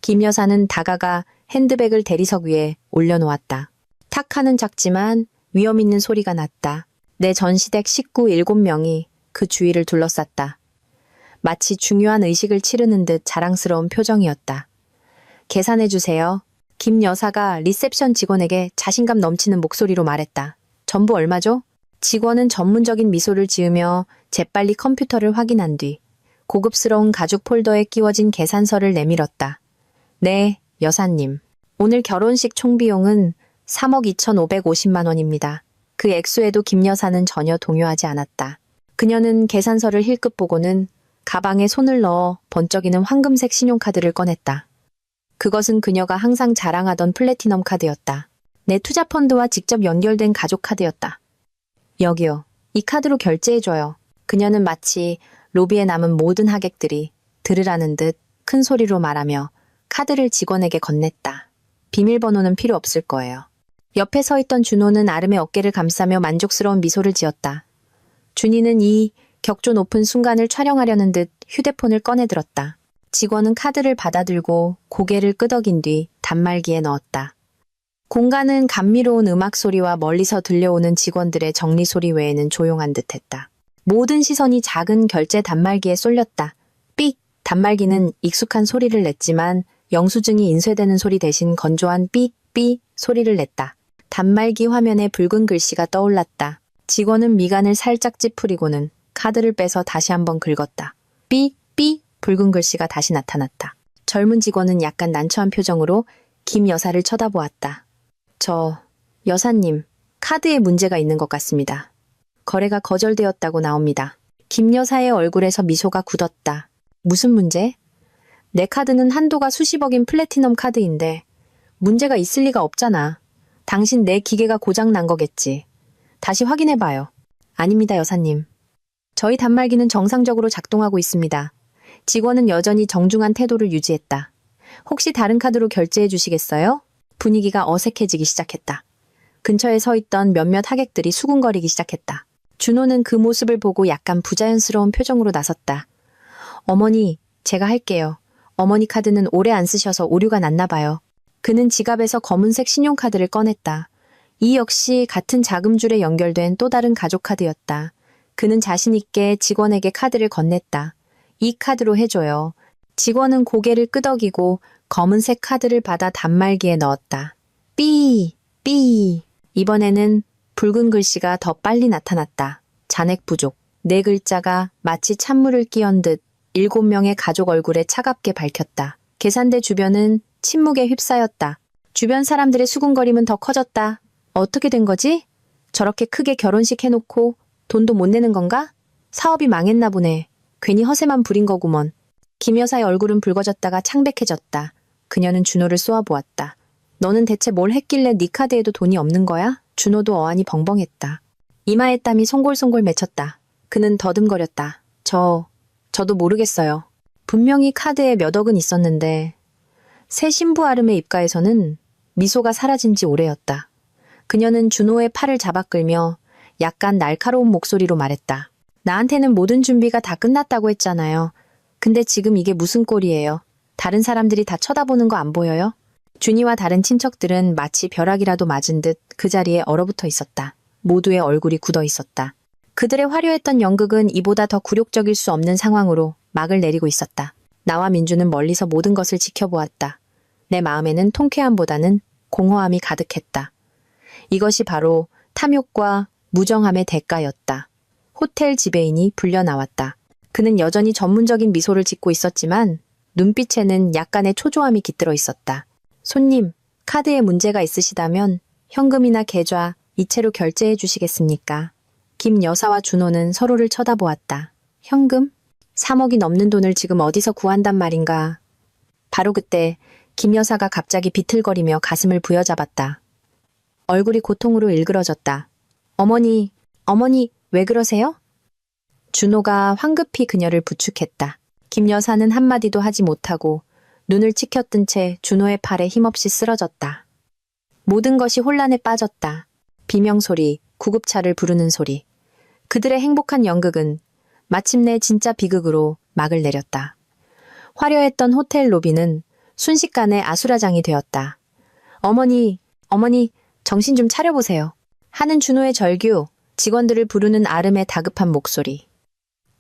김 여사는 다가가 핸드백을 대리석 위에 올려놓았다. 탁 하는 작지만 위험 있는 소리가 났다. 내 전시댁 식구 7명이 그 주위를 둘러쌌다. 마치 중요한 의식을 치르는 듯 자랑스러운 표정이었다. 계산해주세요. 김 여사가 리셉션 직원에게 자신감 넘치는 목소리로 말했다. 전부 얼마죠? 직원은 전문적인 미소를 지으며 재빨리 컴퓨터를 확인한 뒤 고급스러운 가죽 폴더에 끼워진 계산서를 내밀었다. 네, 여사님. 오늘 결혼식 총비용은 3억 2,550만 원입니다. 그 액수에도 김 여사는 전혀 동요하지 않았다. 그녀는 계산서를 힐끗 보고는 가방에 손을 넣어 번쩍이는 황금색 신용카드를 꺼냈다. 그것은 그녀가 항상 자랑하던 플래티넘 카드였다. 내 투자펀드와 직접 연결된 가족 카드였다. 여기요. 이 카드로 결제해줘요. 그녀는 마치 로비에 남은 모든 하객들이 들으라는 듯 큰 소리로 말하며 카드를 직원에게 건넸다. 비밀번호는 필요 없을 거예요. 옆에 서 있던 준호는 아름의 어깨를 감싸며 만족스러운 미소를 지었다. 준이는 이 격조 높은 순간을 촬영하려는 듯 휴대폰을 꺼내들었다. 직원은 카드를 받아들고 고개를 끄덕인 뒤 단말기에 넣었다. 공간은 감미로운 음악 소리와 멀리서 들려오는 직원들의 정리 소리 외에는 조용한 듯했다. 모든 시선이 작은 결제 단말기에 쏠렸다. 삑! 단말기는 익숙한 소리를 냈지만 영수증이 인쇄되는 소리 대신 건조한 삑! 소리를 냈다. 단말기 화면에 붉은 글씨가 떠올랐다. 직원은 미간을 살짝 찌푸리고는 카드를 빼서 다시 한번 긁었다. 삑! 붉은 글씨가 다시 나타났다. 젊은 직원은 약간 난처한 표정으로 김 여사를 쳐다보았다. 여사님, 카드에 문제가 있는 것 같습니다. 거래가 거절되었다고 나옵니다. 김 여사의 얼굴에서 미소가 굳었다. 무슨 문제? 내 카드는 한도가 수십억인 플래티넘 카드인데 문제가 있을 리가 없잖아. 당신 내 기계가 고장 난 거겠지. 다시 확인해봐요. 아닙니다, 여사님. 저희 단말기는 정상적으로 작동하고 있습니다. 직원은 여전히 정중한 태도를 유지했다. 혹시 다른 카드로 결제해 주시겠어요? 분위기가 어색해지기 시작했다. 근처에 서 있던 몇몇 하객들이 수군거리기 시작했다. 준호는 그 모습을 보고 약간 부자연스러운 표정으로 나섰다. 어머니, 제가 할게요. 어머니 카드는 오래 안 쓰셔서 오류가 났나 봐요. 그는 지갑에서 검은색 신용카드를 꺼냈다. 이 역시 같은 자금줄에 연결된 또 다른 가족 카드였다. 그는 자신 있게 직원에게 카드를 건넸다. 이 카드로 해줘요. 직원은 고개를 끄덕이고 검은색 카드를 받아 단말기에 넣었다. 삐! 이번에는 붉은 글씨가 더 빨리 나타났다. 잔액 부족. 4글자가 마치 찬물을 끼얹 듯 7명의 가족 얼굴에 차갑게 밝혔다. 계산대 주변은 침묵에 휩싸였다. 주변 사람들의 수군거림은 더 커졌다. 어떻게 된 거지? 저렇게 크게 결혼식 해놓고 돈도 못 내는 건가? 사업이 망했나 보네. 괜히 허세만 부린 거구먼. 김 여사의 얼굴은 붉어졌다가 창백해졌다. 그녀는 준호를 쏘아보았다. 너는 대체 뭘 했길래 네 카드에도 돈이 없는 거야? 준호도 어안이 벙벙했다. 이마에 땀이 송골송골 맺혔다. 그는 더듬거렸다. 저도 모르겠어요. 분명히 카드에 몇 억은 있었는데 새 신부 아름의 입가에서는 미소가 사라진 지 오래였다. 그녀는 준호의 팔을 잡아 끌며 약간 날카로운 목소리로 말했다. 나한테는 모든 준비가 다 끝났다고 했잖아요. 근데 지금 이게 무슨 꼴이에요? 다른 사람들이 다 쳐다보는 거 안 보여요? 준이와 다른 친척들은 마치 벼락이라도 맞은 듯 그 자리에 얼어붙어 있었다. 모두의 얼굴이 굳어 있었다. 그들의 화려했던 연극은 이보다 더 굴욕적일 수 없는 상황으로 막을 내리고 있었다. 나와 민주는 멀리서 모든 것을 지켜보았다. 내 마음에는 통쾌함보다는 공허함이 가득했다. 이것이 바로 탐욕과 무정함의 대가였다. 호텔 지배인이 불려 나왔다. 그는 여전히 전문적인 미소를 짓고 있었지만 눈빛에는 약간의 초조함이 깃들어 있었다. 손님, 카드에 문제가 있으시다면 현금이나 계좌, 이체로 결제해 주시겠습니까? 김 여사와 준호는 서로를 쳐다보았다. 현금? 3억이 넘는 돈을 지금 어디서 구한단 말인가? 바로 그때 김 여사가 갑자기 비틀거리며 가슴을 부여잡았다. 얼굴이 고통으로 일그러졌다. 어머니, 왜 그러세요? 준호가 황급히 그녀를 부축했다. 김 여사는 한마디도 하지 못하고 눈을 치켜뜬 채 준호의 팔에 힘없이 쓰러졌다. 모든 것이 혼란에 빠졌다. 비명소리, 구급차를 부르는 소리. 그들의 행복한 연극은 마침내 진짜 비극으로 막을 내렸다. 화려했던 호텔 로비는 순식간에 아수라장이 되었다. 어머니, 정신 좀 차려보세요. 하는 준호의 절규, 직원들을 부르는 아름의 다급한 목소리.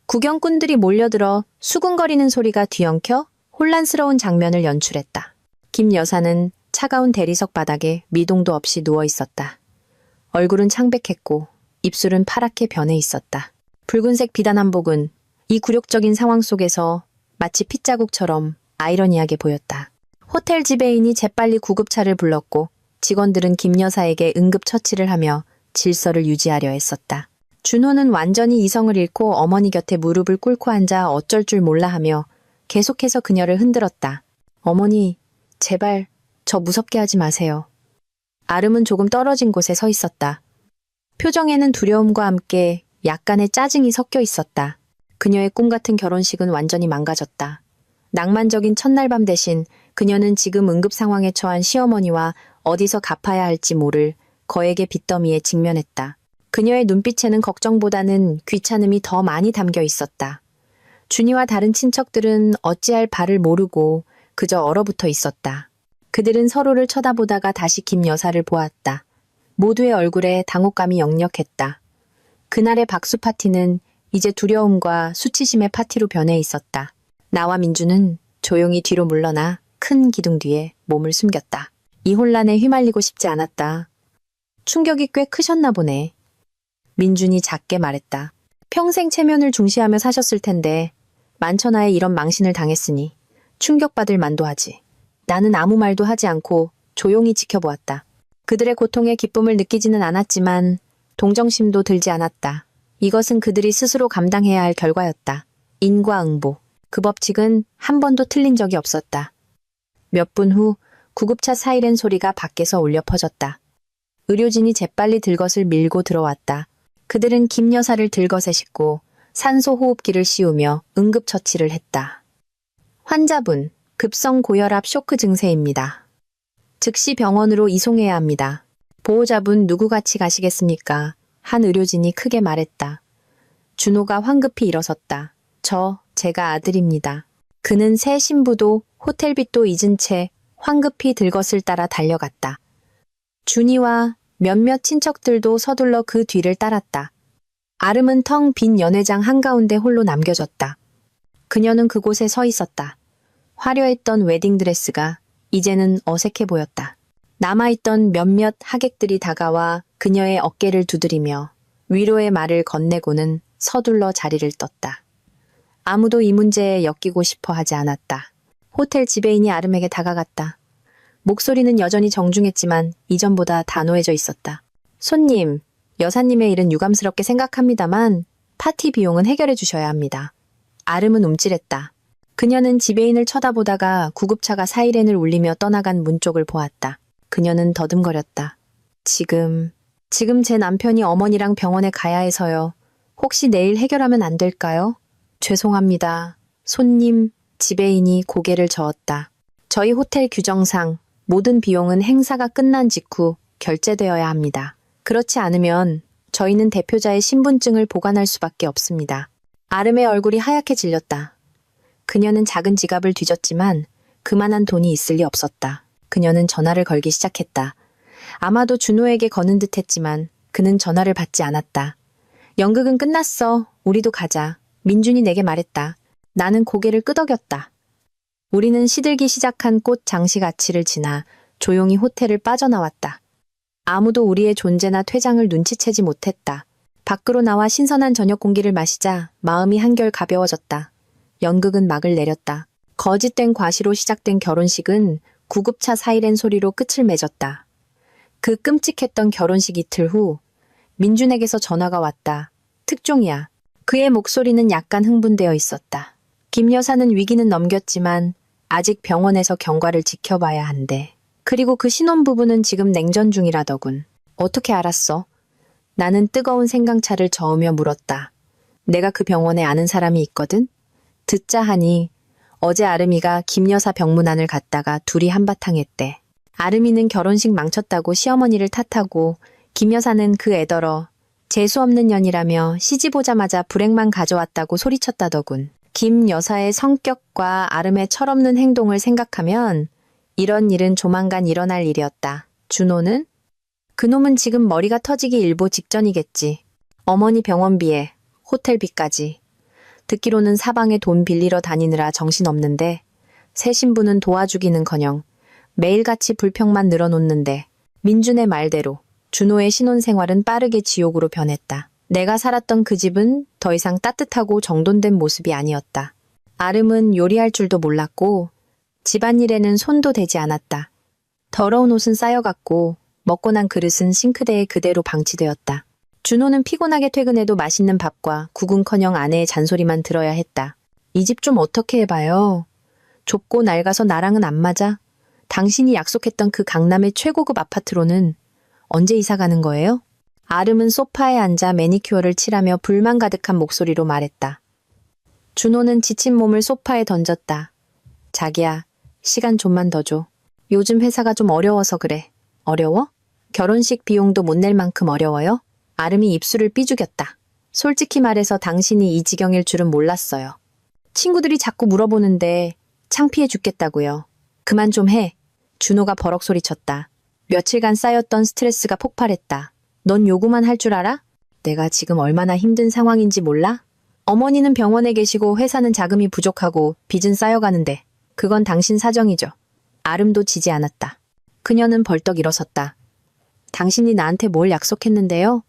구경꾼들이 몰려들어 수군거리는 소리가 뒤엉켜 혼란스러운 장면을 연출했다. 김 여사는 차가운 대리석 바닥에 미동도 없이 누워 있었다. 얼굴은 창백했고 입술은 파랗게 변해 있었다. 붉은색 비단 한복은 이 굴욕적인 상황 속에서 마치 핏자국처럼 아이러니하게 보였다. 호텔 지배인이 재빨리 구급차를 불렀고 직원들은 김 여사에게 응급처치를 하며 질서를 유지하려 했었다. 준호는 완전히 이성을 잃고 어머니 곁에 무릎을 꿇고 앉아 어쩔 줄 몰라 하며 계속해서 그녀를 흔들었다. 어머니, 제발 저 무섭게 하지 마세요. 아름은 조금 떨어진 곳에 서 있었다. 표정에는 두려움과 함께 약간의 짜증이 섞여 있었다. 그녀의 꿈 같은 결혼식은 완전히 망가졌다. 낭만적인 첫날 밤 대신 그녀는 지금 응급 상황에 처한 시어머니와 어디서 갚아야 할지 모를 거액의 빚더미에 직면했다. 그녀의 눈빛에는 걱정보다는 귀찮음이 더 많이 담겨 있었다. 준이와 다른 친척들은 어찌할 바를 모르고 그저 얼어붙어 있었다. 그들은 서로를 쳐다보다가 다시 김 여사를 보았다. 모두의 얼굴에 당혹감이 역력했다. 그날의 박수 파티는 이제 두려움과 수치심의 파티로 변해 있었다. 나와 민주는 조용히 뒤로 물러나 큰 기둥 뒤에 몸을 숨겼다. 이 혼란에 휘말리고 싶지 않았다. 충격이 꽤 크셨나 보네. 민준이 작게 말했다. 평생 체면을 중시하며 사셨을 텐데 만천하에 이런 망신을 당했으니 충격받을 만도 하지. 나는 아무 말도 하지 않고 조용히 지켜보았다. 그들의 고통에 기쁨을 느끼지는 않았지만 동정심도 들지 않았다. 이것은 그들이 스스로 감당해야 할 결과였다. 인과응보. 그 법칙은 한 번도 틀린 적이 없었다. 몇 분 후 구급차 사이렌 소리가 밖에서 울려 퍼졌다. 의료진이 재빨리 들것을 밀고 들어왔다. 그들은 김 여사를 들것에 싣고 산소 호흡기를 씌우며 응급처치를 했다. 환자분, 급성 고혈압 쇼크 증세입니다. 즉시 병원으로 이송해야 합니다. 보호자분 누구 같이 가시겠습니까? 한 의료진이 크게 말했다. 준호가 황급히 일어섰다. 제가 아들입니다. 그는 새 신부도 호텔빚도 잊은 채 황급히 들것을 따라 달려갔다. 준이와 몇몇 친척들도 서둘러 그 뒤를 따랐다. 아름은 텅 빈 연회장 한가운데 홀로 남겨졌다. 그녀는 그곳에 서 있었다. 화려했던 웨딩드레스가 이제는 어색해 보였다. 남아있던 몇몇 하객들이 다가와 그녀의 어깨를 두드리며 위로의 말을 건네고는 서둘러 자리를 떴다. 아무도 이 문제에 엮이고 싶어 하지 않았다. 호텔 지배인이 아름에게 다가갔다. 목소리는 여전히 정중했지만 이전보다 단호해져 있었다. 손님, 여사님의 일은 유감스럽게 생각합니다만 파티 비용은 해결해 주셔야 합니다. 아름은 움찔했다. 그녀는 지배인을 쳐다보다가 구급차가 사이렌을 울리며 떠나간 문 쪽을 보았다. 그녀는 더듬거렸다. 지금 제 남편이 어머니랑 병원에 가야 해서요. 혹시 내일 해결하면 안 될까요? 죄송합니다. 손님, 지배인이 고개를 저었다. 저희 호텔 규정상 모든 비용은 행사가 끝난 직후 결제되어야 합니다. 그렇지 않으면 저희는 대표자의 신분증을 보관할 수밖에 없습니다. 아름의 얼굴이 하얗게 질렸다. 그녀는 작은 지갑을 뒤졌지만 그만한 돈이 있을 리 없었다. 그녀는 전화를 걸기 시작했다. 아마도 준호에게 거는 듯 했지만 그는 전화를 받지 않았다. 연극은 끝났어. 우리도 가자. 민준이 내게 말했다. 나는 고개를 끄덕였다. 우리는 시들기 시작한 꽃 장식 아치를 지나 조용히 호텔을 빠져나왔다. 아무도 우리의 존재나 퇴장을 눈치채지 못했다. 밖으로 나와 신선한 저녁 공기를 마시자 마음이 한결 가벼워졌다. 연극은 막을 내렸다. 거짓된 과시로 시작된 결혼식은 구급차 사이렌 소리로 끝을 맺었다. 그 끔찍했던 결혼식 이틀 후 민준에게서 전화가 왔다. 특종이야. 그의 목소리는 약간 흥분되어 있었다. 김 여사는 위기는 넘겼지만 아직 병원에서 경과를 지켜봐야 한대. 그리고 그 신혼부부는 지금 냉전 중이라더군. 어떻게 알았어? 나는 뜨거운 생강차를 저으며 물었다. 내가 그 병원에 아는 사람이 있거든? 듣자 하니 어제 아름이가 김 여사 병문안을 갔다가 둘이 한바탕 했대. 아름이는 결혼식 망쳤다고 시어머니를 탓하고 김 여사는 그 애더러 재수없는 년이라며 시집 오자마자 불행만 가져왔다고 소리쳤다더군. 김 여사의 성격과 아름의 철없는 행동을 생각하면 이런 일은 조만간 일어날 일이었다. 준호는? 그놈은 지금 머리가 터지기 일보 직전이겠지. 어머니 병원비에 호텔비까지. 듣기로는 사방에 돈 빌리러 다니느라 정신없는데 새 신부는 도와주기는커녕 매일같이 불평만 늘어놓는데 민준의 말대로 준호의 신혼생활은 빠르게 지옥으로 변했다. 내가 살았던 그 집은 더 이상 따뜻하고 정돈된 모습이 아니었다. 아름은 요리할 줄도 몰랐고 집안일에는 손도 대지 않았다. 더러운 옷은 쌓여갔고 먹고 난 그릇은 싱크대에 그대로 방치되었다. 준호는 피곤하게 퇴근해도 맛있는 밥과 국은커녕 아내의 잔소리만 들어야 했다. 이 집 좀 어떻게 해봐요. 좁고 낡아서 나랑은 안 맞아. 당신이 약속했던 그 강남의 최고급 아파트로는 언제 이사 가는 거예요? 아름은 소파에 앉아 매니큐어를 칠하며 불만 가득한 목소리로 말했다. 준호는 지친 몸을 소파에 던졌다. 자기야, 시간 좀만 더 줘. 요즘 회사가 좀 어려워서 그래. 어려워? 결혼식 비용도 못 낼 만큼 어려워요? 아름이 입술을 삐죽였다. 솔직히 말해서 당신이 이 지경일 줄은 몰랐어요. 친구들이 자꾸 물어보는데 창피해 죽겠다고요. 그만 좀 해. 준호가 버럭 소리쳤다. 며칠간 쌓였던 스트레스가 폭발했다. 넌 요구만 할 줄 알아? 내가 지금 얼마나 힘든 상황인지 몰라? 어머니는 병원에 계시고 회사는 자금이 부족하고 빚은 쌓여가는데 그건 당신 사정이죠. 아름도 지지 않았다. 그녀는 벌떡 일어섰다. 당신이 나한테 뭘 약속했는데요?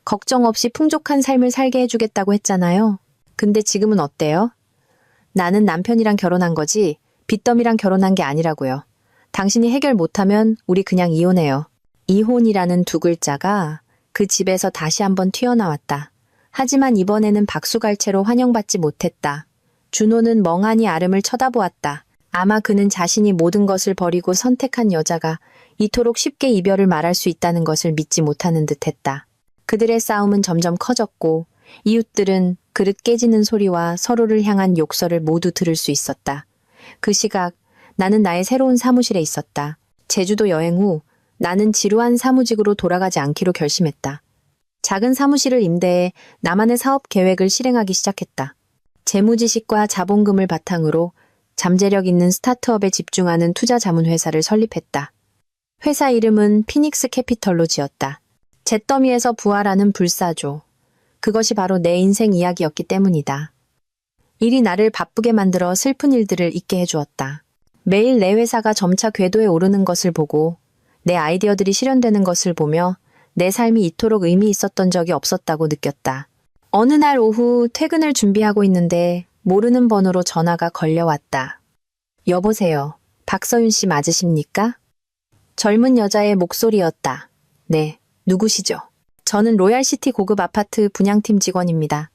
걱정 없이 풍족한 삶을 살게 해주겠다고 했잖아요. 근데 지금은 어때요? 나는 남편이랑 결혼한 거지 빚더미랑 결혼한 게 아니라고요. 당신이 해결 못하면 우리 그냥 이혼해요. 이혼이라는 두 글자가 그 집에서 다시 한번 튀어나왔다. 하지만 이번에는 박수갈채로 환영받지 못했다. 준호는 멍하니 아름을 쳐다보았다. 아마 그는 자신이 모든 것을 버리고 선택한 여자가 이토록 쉽게 이별을 말할 수 있다는 것을 믿지 못하는 듯했다. 그들의 싸움은 점점 커졌고 이웃들은 그릇 깨지는 소리와 서로를 향한 욕설을 모두 들을 수 있었다. 그 시각 나는 나의 새로운 사무실에 있었다. 제주도 여행 후 나는 지루한 사무직으로 돌아가지 않기로 결심했다. 작은 사무실을 임대해 나만의 사업 계획을 실행하기 시작했다. 재무지식과 자본금을 바탕으로 잠재력 있는 스타트업에 집중하는 투자 자문 회사를 설립했다. 회사 이름은 피닉스 캐피털로 지었다. 잿더미에서 부활하는 불사조. 그것이 바로 내 인생 이야기였기 때문이다. 일이 나를 바쁘게 만들어 슬픈 일들을 잊게 해주었다. 매일 내 회사가 점차 궤도에 오르는 것을 보고 내 아이디어들이 실현되는 것을 보며 내 삶이 이토록 의미 있었던 적이 없었다고 느꼈다. 어느 날 오후 퇴근을 준비하고 있는데 모르는 번호로 전화가 걸려왔다. 여보세요. 박서윤 씨 맞으십니까? 젊은 여자의 목소리였다. 네, 누구시죠? 저는 로얄시티 고급 아파트 분양팀 직원입니다.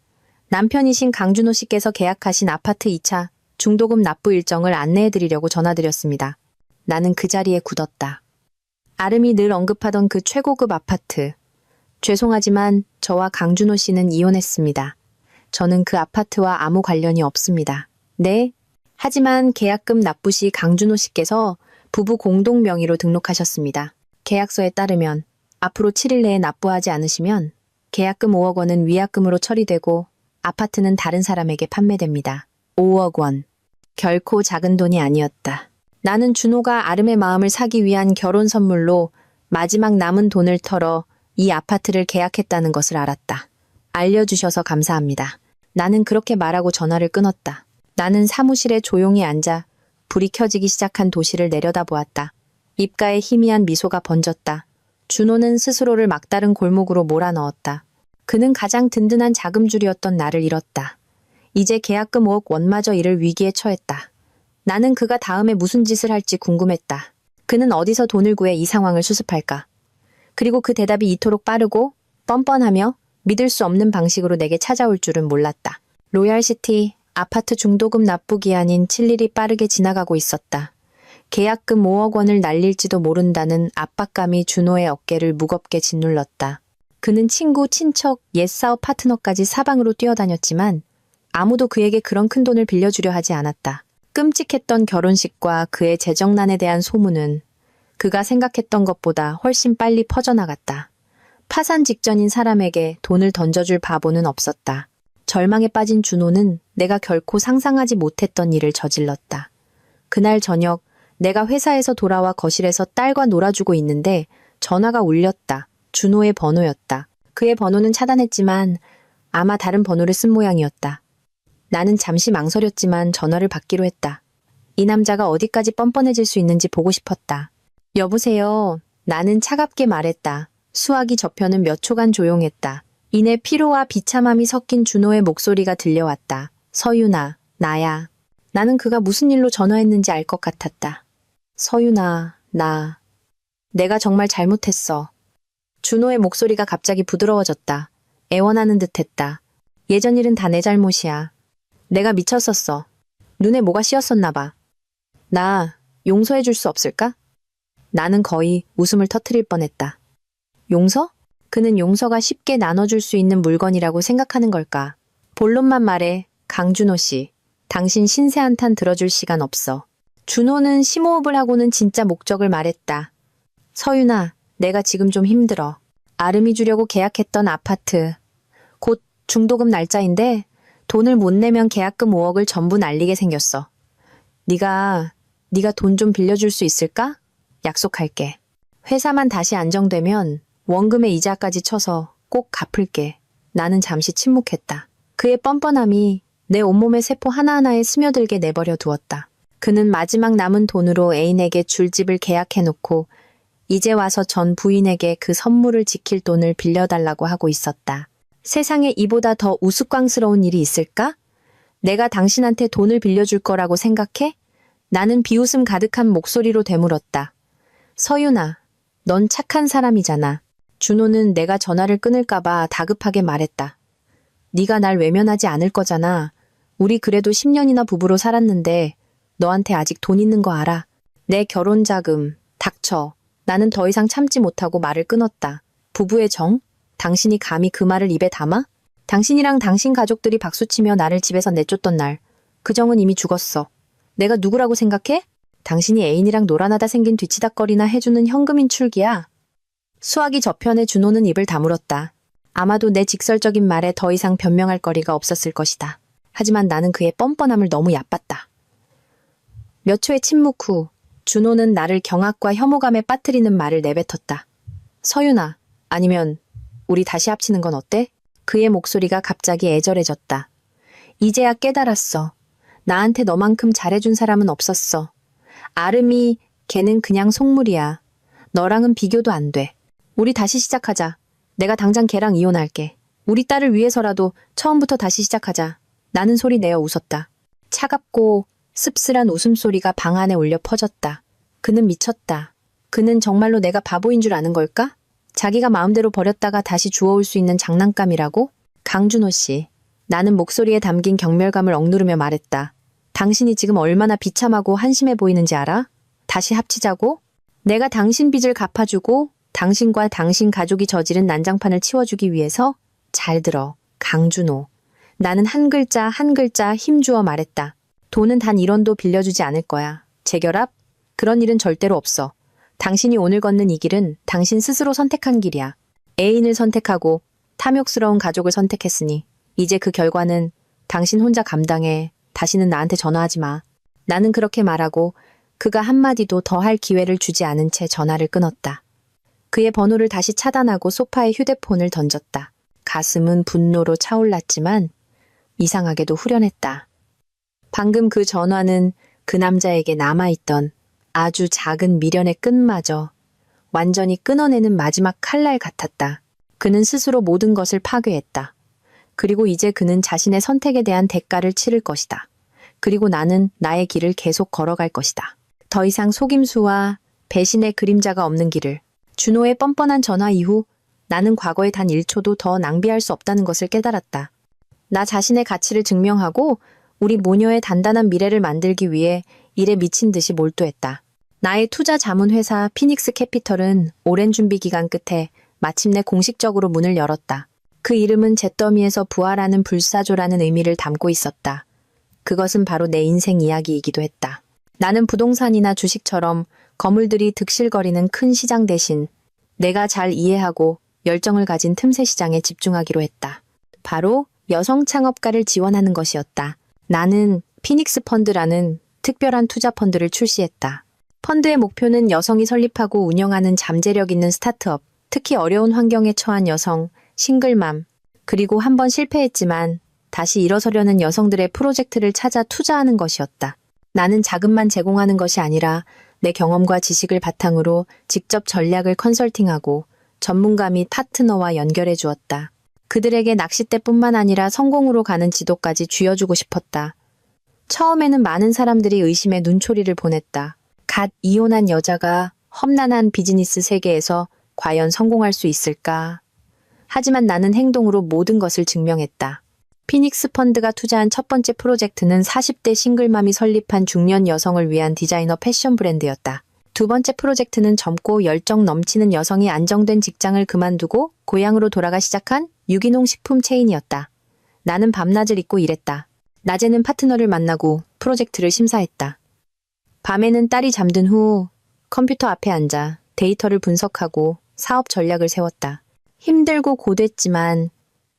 남편이신 강준호 씨께서 계약하신 아파트 2차 중도금 납부 일정을 안내해드리려고 전화드렸습니다. 나는 그 자리에 굳었다. 아름이 늘 언급하던 그 최고급 아파트. 죄송하지만 저와 강준호 씨는 이혼했습니다. 저는 그 아파트와 아무 관련이 없습니다. 네? 하지만 계약금 납부 시 강준호 씨께서 부부 공동 명의로 등록하셨습니다. 계약서에 따르면 앞으로 7일 내에 납부하지 않으시면 계약금 5억 원은 위약금으로 처리되고 아파트는 다른 사람에게 판매됩니다. 5억 원. 결코 작은 돈이 아니었다. 나는 준호가 아름의 마음을 사기 위한 결혼 선물로 마지막 남은 돈을 털어 이 아파트를 계약했다는 것을 알았다. 알려주셔서 감사합니다. 나는 그렇게 말하고 전화를 끊었다. 나는 사무실에 조용히 앉아 불이 켜지기 시작한 도시를 내려다보았다. 입가에 희미한 미소가 번졌다. 준호는 스스로를 막다른 골목으로 몰아넣었다. 그는 가장 든든한 자금줄이었던 나를 잃었다. 이제 계약금 5억 원마저 잃을 위기에 처했다. 나는 그가 다음에 무슨 짓을 할지 궁금했다. 그는 어디서 돈을 구해 이 상황을 수습할까? 그리고 그 대답이 이토록 빠르고 뻔뻔하며 믿을 수 없는 방식으로 내게 찾아올 줄은 몰랐다. 로얄시티 아파트 중도금 납부 기한인 7일이 빠르게 지나가고 있었다. 계약금 5억 원을 날릴지도 모른다는 압박감이 준호의 어깨를 무겁게 짓눌렀다. 그는 친구, 친척, 옛사업 파트너까지 사방으로 뛰어다녔지만 아무도 그에게 그런 큰 돈을 빌려주려 하지 않았다. 끔찍했던 결혼식과 그의 재정난에 대한 소문은 그가 생각했던 것보다 훨씬 빨리 퍼져나갔다. 파산 직전인 사람에게 돈을 던져줄 바보는 없었다. 절망에 빠진 준호는 내가 결코 상상하지 못했던 일을 저질렀다. 그날 저녁 내가 회사에서 돌아와 거실에서 딸과 놀아주고 있는데 전화가 울렸다. 준호의 번호였다. 그의 번호는 차단했지만 아마 다른 번호를 쓴 모양이었다. 나는 잠시 망설였지만 전화를 받기로 했다. 이 남자가 어디까지 뻔뻔해질 수 있는지 보고 싶었다. 여보세요. 나는 차갑게 말했다. 수화기 저편은 몇 초간 조용했다. 이내 피로와 비참함이 섞인 준호의 목소리가 들려왔다. 서윤아, 나야. 나는 그가 무슨 일로 전화했는지 알 것 같았다. 서윤아, 내가 정말 잘못했어. 준호의 목소리가 갑자기 부드러워졌다. 애원하는 듯했다. 예전 일은 다 내 잘못이야. 내가 미쳤었어. 눈에 뭐가 씌었었나 봐. 나 용서해 줄 수 없을까? 나는 거의 웃음을 터뜨릴 뻔했다. 용서? 그는 용서가 쉽게 나눠줄 수 있는 물건이라고 생각하는 걸까? 본론만 말해, 강준호 씨. 당신 신세 한탄 들어줄 시간 없어. 준호는 심호흡을 하고는 진짜 목적을 말했다. 서윤아, 내가 지금 좀 힘들어. 아름이 주려고 계약했던 아파트. 곧 중도금 날짜인데 돈을 못 내면 계약금 5억을 전부 날리게 생겼어. 네가 돈 좀 빌려줄 수 있을까? 약속할게. 회사만 다시 안정되면 원금의 이자까지 쳐서 꼭 갚을게. 나는 잠시 침묵했다. 그의 뻔뻔함이 내 온몸의 세포 하나하나에 스며들게 내버려 두었다. 그는 마지막 남은 돈으로 애인에게 줄 집을 계약해놓고 이제 와서 전 부인에게 그 선물을 지킬 돈을 빌려달라고 하고 있었다. 세상에 이보다 더 우스꽝스러운 일이 있을까? 내가 당신한테 돈을 빌려줄 거라고 생각해? 나는 비웃음 가득한 목소리로 되물었다. 서윤아, 넌 착한 사람이잖아. 준호는 내가 전화를 끊을까봐 다급하게 말했다. 네가 날 외면하지 않을 거잖아. 우리 그래도 10년이나 부부로 살았는데 너한테 아직 돈 있는 거 알아. 내 결혼 자금, 닥쳐. 나는 더 이상 참지 못하고 말을 끊었다. 부부의 정? 당신이 감히 그 말을 입에 담아? 당신이랑 당신 가족들이 박수치며 나를 집에서 내쫓던 날, 그 정은 이미 죽었어. 내가 누구라고 생각해? 당신이 애인이랑 놀아나다 생긴 뒤치다거리나 해주는 현금인 출기야. 수화기 저편에 준호는 입을 다물었다. 아마도 내 직설적인 말에 더 이상 변명할 거리가 없었을 것이다. 하지만 나는 그의 뻔뻔함을 너무 얕봤다. 몇 초의 침묵 후 준호는 나를 경악과 혐오감에 빠뜨리는 말을 내뱉었다. 서윤아, 아니면 우리 다시 합치는 건 어때? 그의 목소리가 갑자기 애절해졌다. 이제야 깨달았어. 나한테 너만큼 잘해준 사람은 없었어. 아름이 걔는 그냥 속물이야. 너랑은 비교도 안 돼. 우리 다시 시작하자. 내가 당장 걔랑 이혼할게. 우리 딸을 위해서라도 처음부터 다시 시작하자. 나는 소리 내어 웃었다. 차갑고 씁쓸한 웃음소리가 방 안에 울려 퍼졌다. 그는 미쳤다. 그는 정말로 내가 바보인 줄 아는 걸까? 자기가 마음대로 버렸다가 다시 주워올 수 있는 장난감이라고? 강준호 씨. 나는 목소리에 담긴 경멸감을 억누르며 말했다. 당신이 지금 얼마나 비참하고 한심해 보이는지 알아? 다시 합치자고? 내가 당신 빚을 갚아주고 당신과 당신 가족이 저지른 난장판을 치워주기 위해서? 잘 들어. 강준호. 나는 한 글자 한 글자 힘주어 말했다. 돈은 단 1원도 빌려주지 않을 거야. 재결합? 그런 일은 절대로 없어. 당신이 오늘 걷는 이 길은 당신 스스로 선택한 길이야. 애인을 선택하고 탐욕스러운 가족을 선택했으니 이제 그 결과는 당신 혼자 감당해. 다시는 나한테 전화하지 마. 나는 그렇게 말하고 그가 한마디도 더 할 기회를 주지 않은 채 전화를 끊었다. 그의 번호를 다시 차단하고 소파에 휴대폰을 던졌다. 가슴은 분노로 차올랐지만 이상하게도 후련했다. 방금 그 전화는 그 남자에게 남아있던 아주 작은 미련의 끈마저 완전히 끊어내는 마지막 칼날 같았다. 그는 스스로 모든 것을 파괴했다. 그리고 이제 그는 자신의 선택에 대한 대가를 치를 것이다. 그리고 나는 나의 길을 계속 걸어갈 것이다. 더 이상 속임수와 배신의 그림자가 없는 길을. 준호의 뻔뻔한 전화 이후 나는 과거에 단 1초도 더 낭비할 수 없다는 것을 깨달았다. 나 자신의 가치를 증명하고 우리 모녀의 단단한 미래를 만들기 위해 일에 미친 듯이 몰두했다. 나의 투자 자문 회사 피닉스 캐피털은 오랜 준비 기간 끝에 마침내 공식적으로 문을 열었다. 그 이름은 잿더미에서 부활하는 불사조라는 의미를 담고 있었다. 그것은 바로 내 인생 이야기이기도 했다. 나는 부동산이나 주식처럼 거물들이 득실거리는 큰 시장 대신 내가 잘 이해하고 열정을 가진 틈새 시장에 집중하기로 했다. 바로 여성 창업가를 지원하는 것이었다. 나는 피닉스 펀드라는 특별한 투자 펀드를 출시했다. 펀드의 목표는 여성이 설립하고 운영하는 잠재력 있는 스타트업, 특히 어려운 환경에 처한 여성, 싱글맘, 그리고 한 번 실패했지만 다시 일어서려는 여성들의 프로젝트를 찾아 투자하는 것이었다. 나는 자금만 제공하는 것이 아니라 내 경험과 지식을 바탕으로 직접 전략을 컨설팅하고 전문가 및 파트너와 연결해 주었다. 그들에게 낚싯대뿐만 아니라 성공으로 가는 지도까지 쥐어주고 싶었다. 처음에는 많은 사람들이 의심의 눈초리를 보냈다. 갓 이혼한 여자가 험난한 비즈니스 세계에서 과연 성공할 수 있을까? 하지만 나는 행동으로 모든 것을 증명했다. 피닉스 펀드가 투자한 첫 번째 프로젝트는 40대 싱글맘이 설립한 중년 여성을 위한 디자이너 패션 브랜드였다. 두 번째 프로젝트는 젊고 열정 넘치는 여성이 안정된 직장을 그만두고 고향으로 돌아가 시작한 유기농 식품 체인이었다. 나는 밤낮을 잊고 일했다. 낮에는 파트너를 만나고 프로젝트를 심사했다. 밤에는 딸이 잠든 후 컴퓨터 앞에 앉아 데이터를 분석하고 사업 전략을 세웠다. 힘들고 고됐지만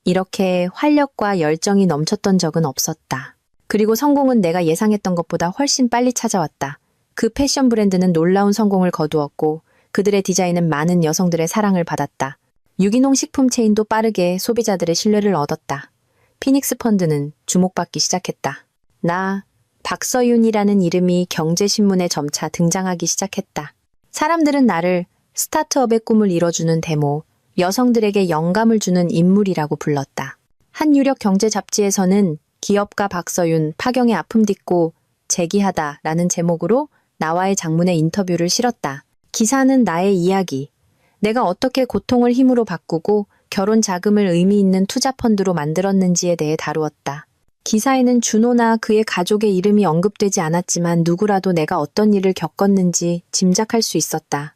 이렇게 활력과 열정이 넘쳤던 적은 없었다. 그리고 성공은 내가 예상했던 것보다 훨씬 빨리 찾아왔다. 그 패션 브랜드는 놀라운 성공을 거두었고 그들의 디자인은 많은 여성들의 사랑을 받았다. 유기농 식품 체인도 빠르게 소비자들의 신뢰를 얻었다. 피닉스 펀드는 주목받기 시작했다. 나 박서윤이라는 이름이 경제신문에 점차 등장하기 시작했다. 사람들은 나를 스타트업의 꿈을 이뤄주는 데모, 여성들에게 영감을 주는 인물이라고 불렀다. 한 유력 경제 잡지에서는 기업가 박서윤 파경의 아픔 딛고 재기하다라는 제목으로 나와의 장문의 인터뷰를 실었다. 기사는 나의 이야기, 내가 어떻게 고통을 힘으로 바꾸고 결혼 자금을 의미 있는 투자 펀드로 만들었는지에 대해 다루었다. 기사에는 준호나 그의 가족의 이름이 언급되지 않았지만 누구라도 내가 어떤 일을 겪었는지 짐작할 수 있었다.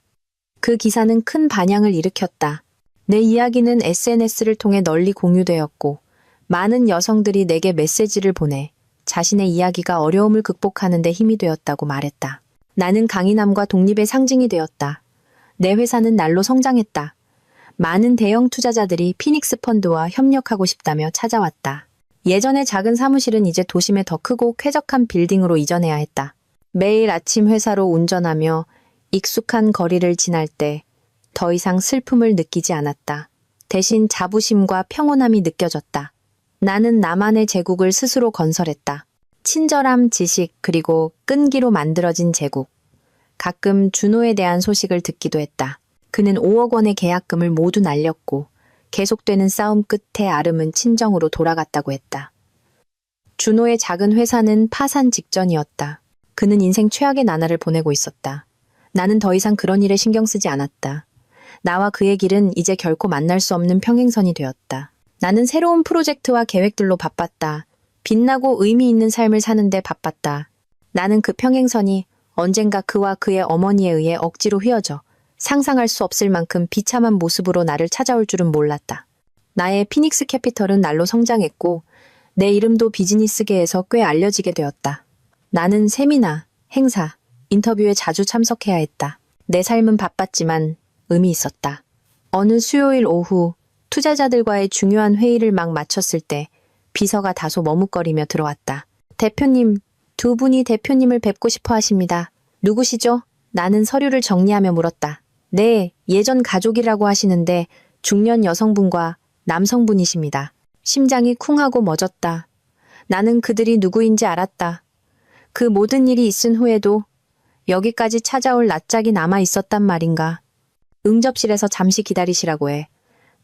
그 기사는 큰 반향을 일으켰다. 내 이야기는 SNS를 통해 널리 공유되었고 많은 여성들이 내게 메시지를 보내 자신의 이야기가 어려움을 극복하는 데 힘이 되었다고 말했다. 나는 강인함과 독립의 상징이 되었다. 내 회사는 날로 성장했다. 많은 대형 투자자들이 피닉스 펀드와 협력하고 싶다며 찾아왔다. 예전의 작은 사무실은 이제 도심의 더 크고 쾌적한 빌딩으로 이전해야 했다. 매일 아침 회사로 운전하며 익숙한 거리를 지날 때 더 이상 슬픔을 느끼지 않았다. 대신 자부심과 평온함이 느껴졌다. 나는 나만의 제국을 스스로 건설했다. 친절함, 지식, 그리고 끈기로 만들어진 제국. 가끔 준호에 대한 소식을 듣기도 했다. 그는 5억 원의 계약금을 모두 날렸고 계속되는 싸움 끝에 아름은 친정으로 돌아갔다고 했다. 준호의 작은 회사는 파산 직전이었다. 그는 인생 최악의 나날을 보내고 있었다. 나는 더 이상 그런 일에 신경 쓰지 않았다. 나와 그의 길은 이제 결코 만날 수 없는 평행선이 되었다. 나는 새로운 프로젝트와 계획들로 바빴다. 빛나고 의미 있는 삶을 사는데 바빴다. 나는 그 평행선이 언젠가 그와 그의 어머니에 의해 억지로 휘어져 상상할 수 없을 만큼 비참한 모습으로 나를 찾아올 줄은 몰랐다. 나의 피닉스 캐피털은 날로 성장했고 내 이름도 비즈니스계에서 꽤 알려지게 되었다. 나는 세미나, 행사, 인터뷰에 자주 참석해야 했다. 내 삶은 바빴지만 의미 있었다. 어느 수요일 오후 투자자들과의 중요한 회의를 막 마쳤을 때 비서가 다소 머뭇거리며 들어왔다. 대표님, 두 분이 대표님을 뵙고 싶어 하십니다. 누구시죠? 나는 서류를 정리하며 물었다. 네, 예전 가족이라고 하시는데 중년 여성분과 남성분이십니다. 심장이 쿵하고 멎었다. 나는 그들이 누구인지 알았다. 그 모든 일이 있은 후에도 여기까지 찾아올 낯짝이 남아 있었단 말인가. 응접실에서 잠시 기다리시라고 해.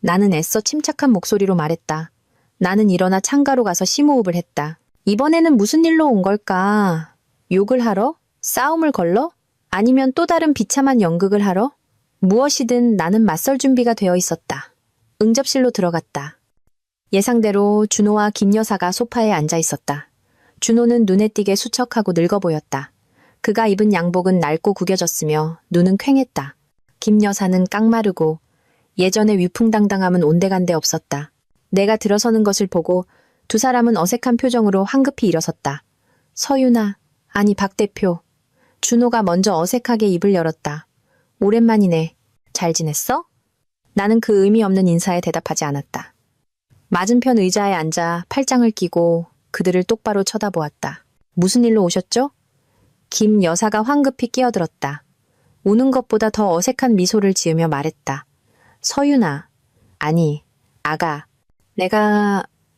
나는 애써 침착한 목소리로 말했다. 나는 일어나 창가로 가서 심호흡을 했다. 이번에는 무슨 일로 온 걸까? 욕을 하러? 싸움을 걸러? 아니면 또 다른 비참한 연극을 하러? 무엇이든 나는 맞설 준비가 되어 있었다. 응접실로 들어갔다. 예상대로 준호와 김 여사가 소파에 앉아 있었다. 준호는 눈에 띄게 수척하고 늙어 보였다. 그가 입은 양복은 낡고 구겨졌으며 눈은 퀭했다. 김 여사는 깡마르고 예전의 위풍당당함은 온데간데 없었다. 내가 들어서는 것을 보고 두 사람은 어색한 표정으로 황급히 일어섰다. 서윤아, 아니 박 대표. 준호가 먼저 어색하게 입을 열었다. 오랜만이네. 잘 지냈어? 나는 그 의미 없는 인사에 대답하지 않았다. 맞은편 의자에 앉아 팔짱을 끼고 그들을 똑바로 쳐다보았다. 무슨 일로 오셨죠? 김 여사가 황급히 끼어들었다. 우는 것보다 더 어색한 미소를 지으며 말했다. 서윤아, 아니, 아가.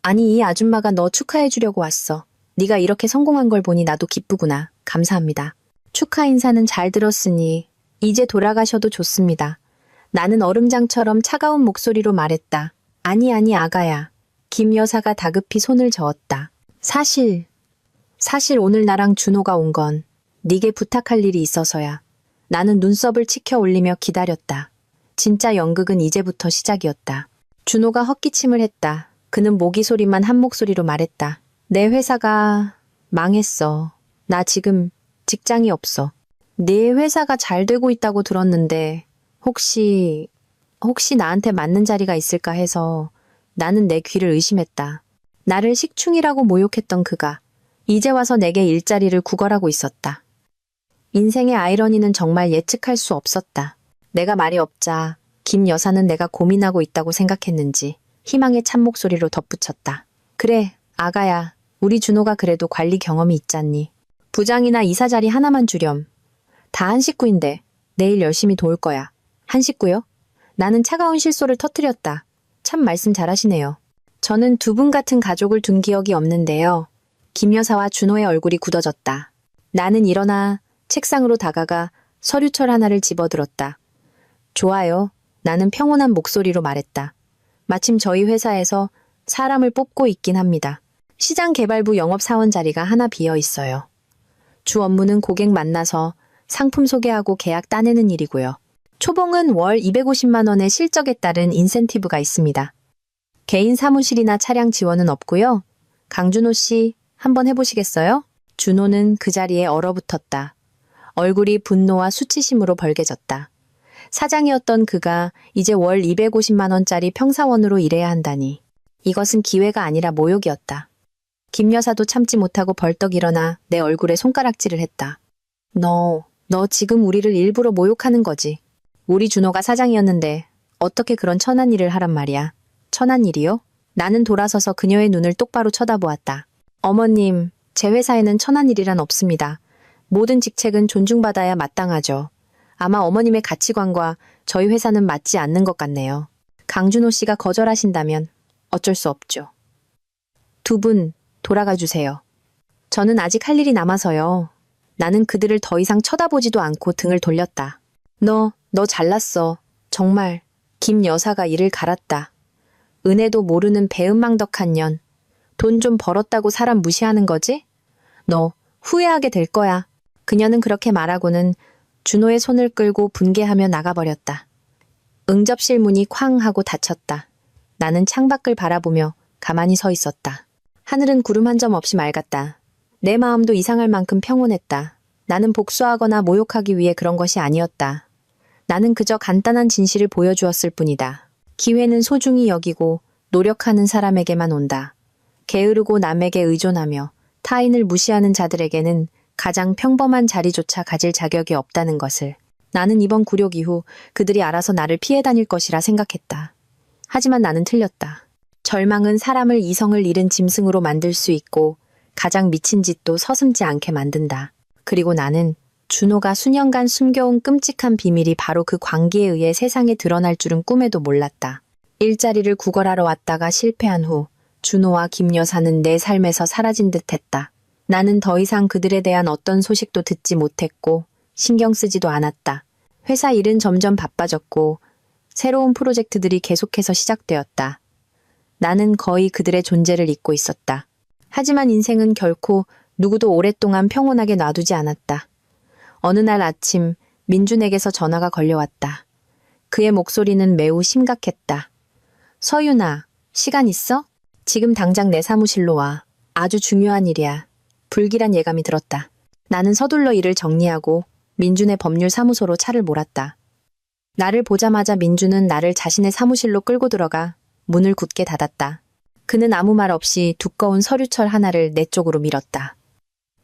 아니 이 아줌마가 너 축하해 주려고 왔어. 네가 이렇게 성공한 걸 보니 나도 기쁘구나. 감사합니다. 축하 인사는 잘 들었으니 이제 돌아가셔도 좋습니다. 나는 얼음장처럼 차가운 목소리로 말했다. 아니 아가야. 김 여사가 다급히 손을 저었다. 사실 오늘 나랑 준호가 온 건 네게 부탁할 일이 있어서야. 나는 눈썹을 치켜 올리며 기다렸다. 진짜 연극은 이제부터 시작이었다. 준호가 헛기침을 했다. 그는 모기 소리만 한 목소리로 말했다. 내 회사가 망했어. 나 지금 직장이 없어. 네 회사가 잘 되고 있다고 들었는데 혹시 나한테 맞는 자리가 있을까 해서 나는 내 귀를 의심했다. 나를 식충이라고 모욕했던 그가 이제 와서 내게 일자리를 구걸하고 있었다. 인생의 아이러니는 정말 예측할 수 없었다. 내가 말이 없자 김 여사는 내가 고민하고 있다고 생각했는지 희망의 찬 목소리로 덧붙였다. 그래, 아가야. 우리 준호가 그래도 관리 경험이 있잖니. 부장이나 이사 자리 하나만 주렴. 다 한 식구인데 내일 열심히 도울 거야. 한 식구요? 나는 차가운 실소를 터뜨렸다. 참 말씀 잘하시네요. 저는 두 분 같은 가족을 둔 기억이 없는데요. 김 여사와 준호의 얼굴이 굳어졌다. 나는 일어나 책상으로 다가가 서류철 하나를 집어들었다. 좋아요. 나는 평온한 목소리로 말했다. 마침 저희 회사에서 사람을 뽑고 있긴 합니다. 시장개발부 영업사원 자리가 하나 비어 있어요. 주 업무는 고객 만나서 상품 소개하고 계약 따내는 일이고요. 초봉은 월 250만 원의 실적에 따른 인센티브가 있습니다. 개인 사무실이나 차량 지원은 없고요. 강준호 씨, 한번 해보시겠어요? 준호는 그 자리에 얼어붙었다. 얼굴이 분노와 수치심으로 벌개졌다. 사장이었던 그가 이제 월 250만 원짜리 평사원으로 일해야 한다니. 이것은 기회가 아니라 모욕이었다. 김 여사도 참지 못하고 벌떡 일어나 내 얼굴에 손가락질을 했다. 너 지금 우리를 일부러 모욕하는 거지. 우리 준호가 사장이었는데 어떻게 그런 천한 일을 하란 말이야. 천한 일이요? 나는 돌아서서 그녀의 눈을 똑바로 쳐다보았다. 어머님, 제 회사에는 천한 일이란 없습니다. 모든 직책은 존중받아야 마땅하죠. 아마 어머님의 가치관과 저희 회사는 맞지 않는 것 같네요. 강준호 씨가 거절하신다면 어쩔 수 없죠. 두 분 돌아가 주세요. 저는 아직 할 일이 남아서요. 나는 그들을 더 이상 쳐다보지도 않고 등을 돌렸다. 너 잘났어. 정말. 김 여사가 이를 갈았다. 은혜도 모르는 배은망덕한 년. 돈 좀 벌었다고 사람 무시하는 거지? 너 후회하게 될 거야. 그녀는 그렇게 말하고는 준호의 손을 끌고 분개하며 나가버렸다. 응접실 문이 쾅 하고 닫혔다. 나는 창밖을 바라보며 가만히 서 있었다. 하늘은 구름 한 점 없이 맑았다. 내 마음도 이상할 만큼 평온했다. 나는 복수하거나 모욕하기 위해 그런 것이 아니었다. 나는 그저 간단한 진실을 보여주었을 뿐이다. 기회는 소중히 여기고 노력하는 사람에게만 온다. 게으르고 남에게 의존하며 타인을 무시하는 자들에게는 가장 평범한 자리조차 가질 자격이 없다는 것을. 나는 이번 굴욕 이후 그들이 알아서 나를 피해 다닐 것이라 생각했다. 하지만 나는 틀렸다. 절망은 사람을 이성을 잃은 짐승으로 만들 수 있고 가장 미친 짓도 서슴지 않게 만든다. 그리고 나는 준호가 수년간 숨겨온 끔찍한 비밀이 바로 그 광기에 의해 세상에 드러날 줄은 꿈에도 몰랐다. 일자리를 구걸하러 왔다가 실패한 후 준호와 김 여사는 내 삶에서 사라진 듯했다. 나는 더 이상 그들에 대한 어떤 소식도 듣지 못했고 신경 쓰지도 않았다. 회사 일은 점점 바빠졌고 새로운 프로젝트들이 계속해서 시작되었다. 나는 거의 그들의 존재를 잊고 있었다. 하지만 인생은 결코 누구도 오랫동안 평온하게 놔두지 않았다. 어느 날 아침 민준에게서 전화가 걸려왔다. 그의 목소리는 매우 심각했다. 서윤아, 시간 있어? 지금 당장 내 사무실로 와. 아주 중요한 일이야. 불길한 예감이 들었다. 나는 서둘러 일을 정리하고 민준의 법률사무소로 차를 몰았다. 나를 보자마자 민준은 나를 자신의 사무실로 끌고 들어가 문을 굳게 닫았다. 그는 아무 말 없이 두꺼운 서류철 하나를 내 쪽으로 밀었다.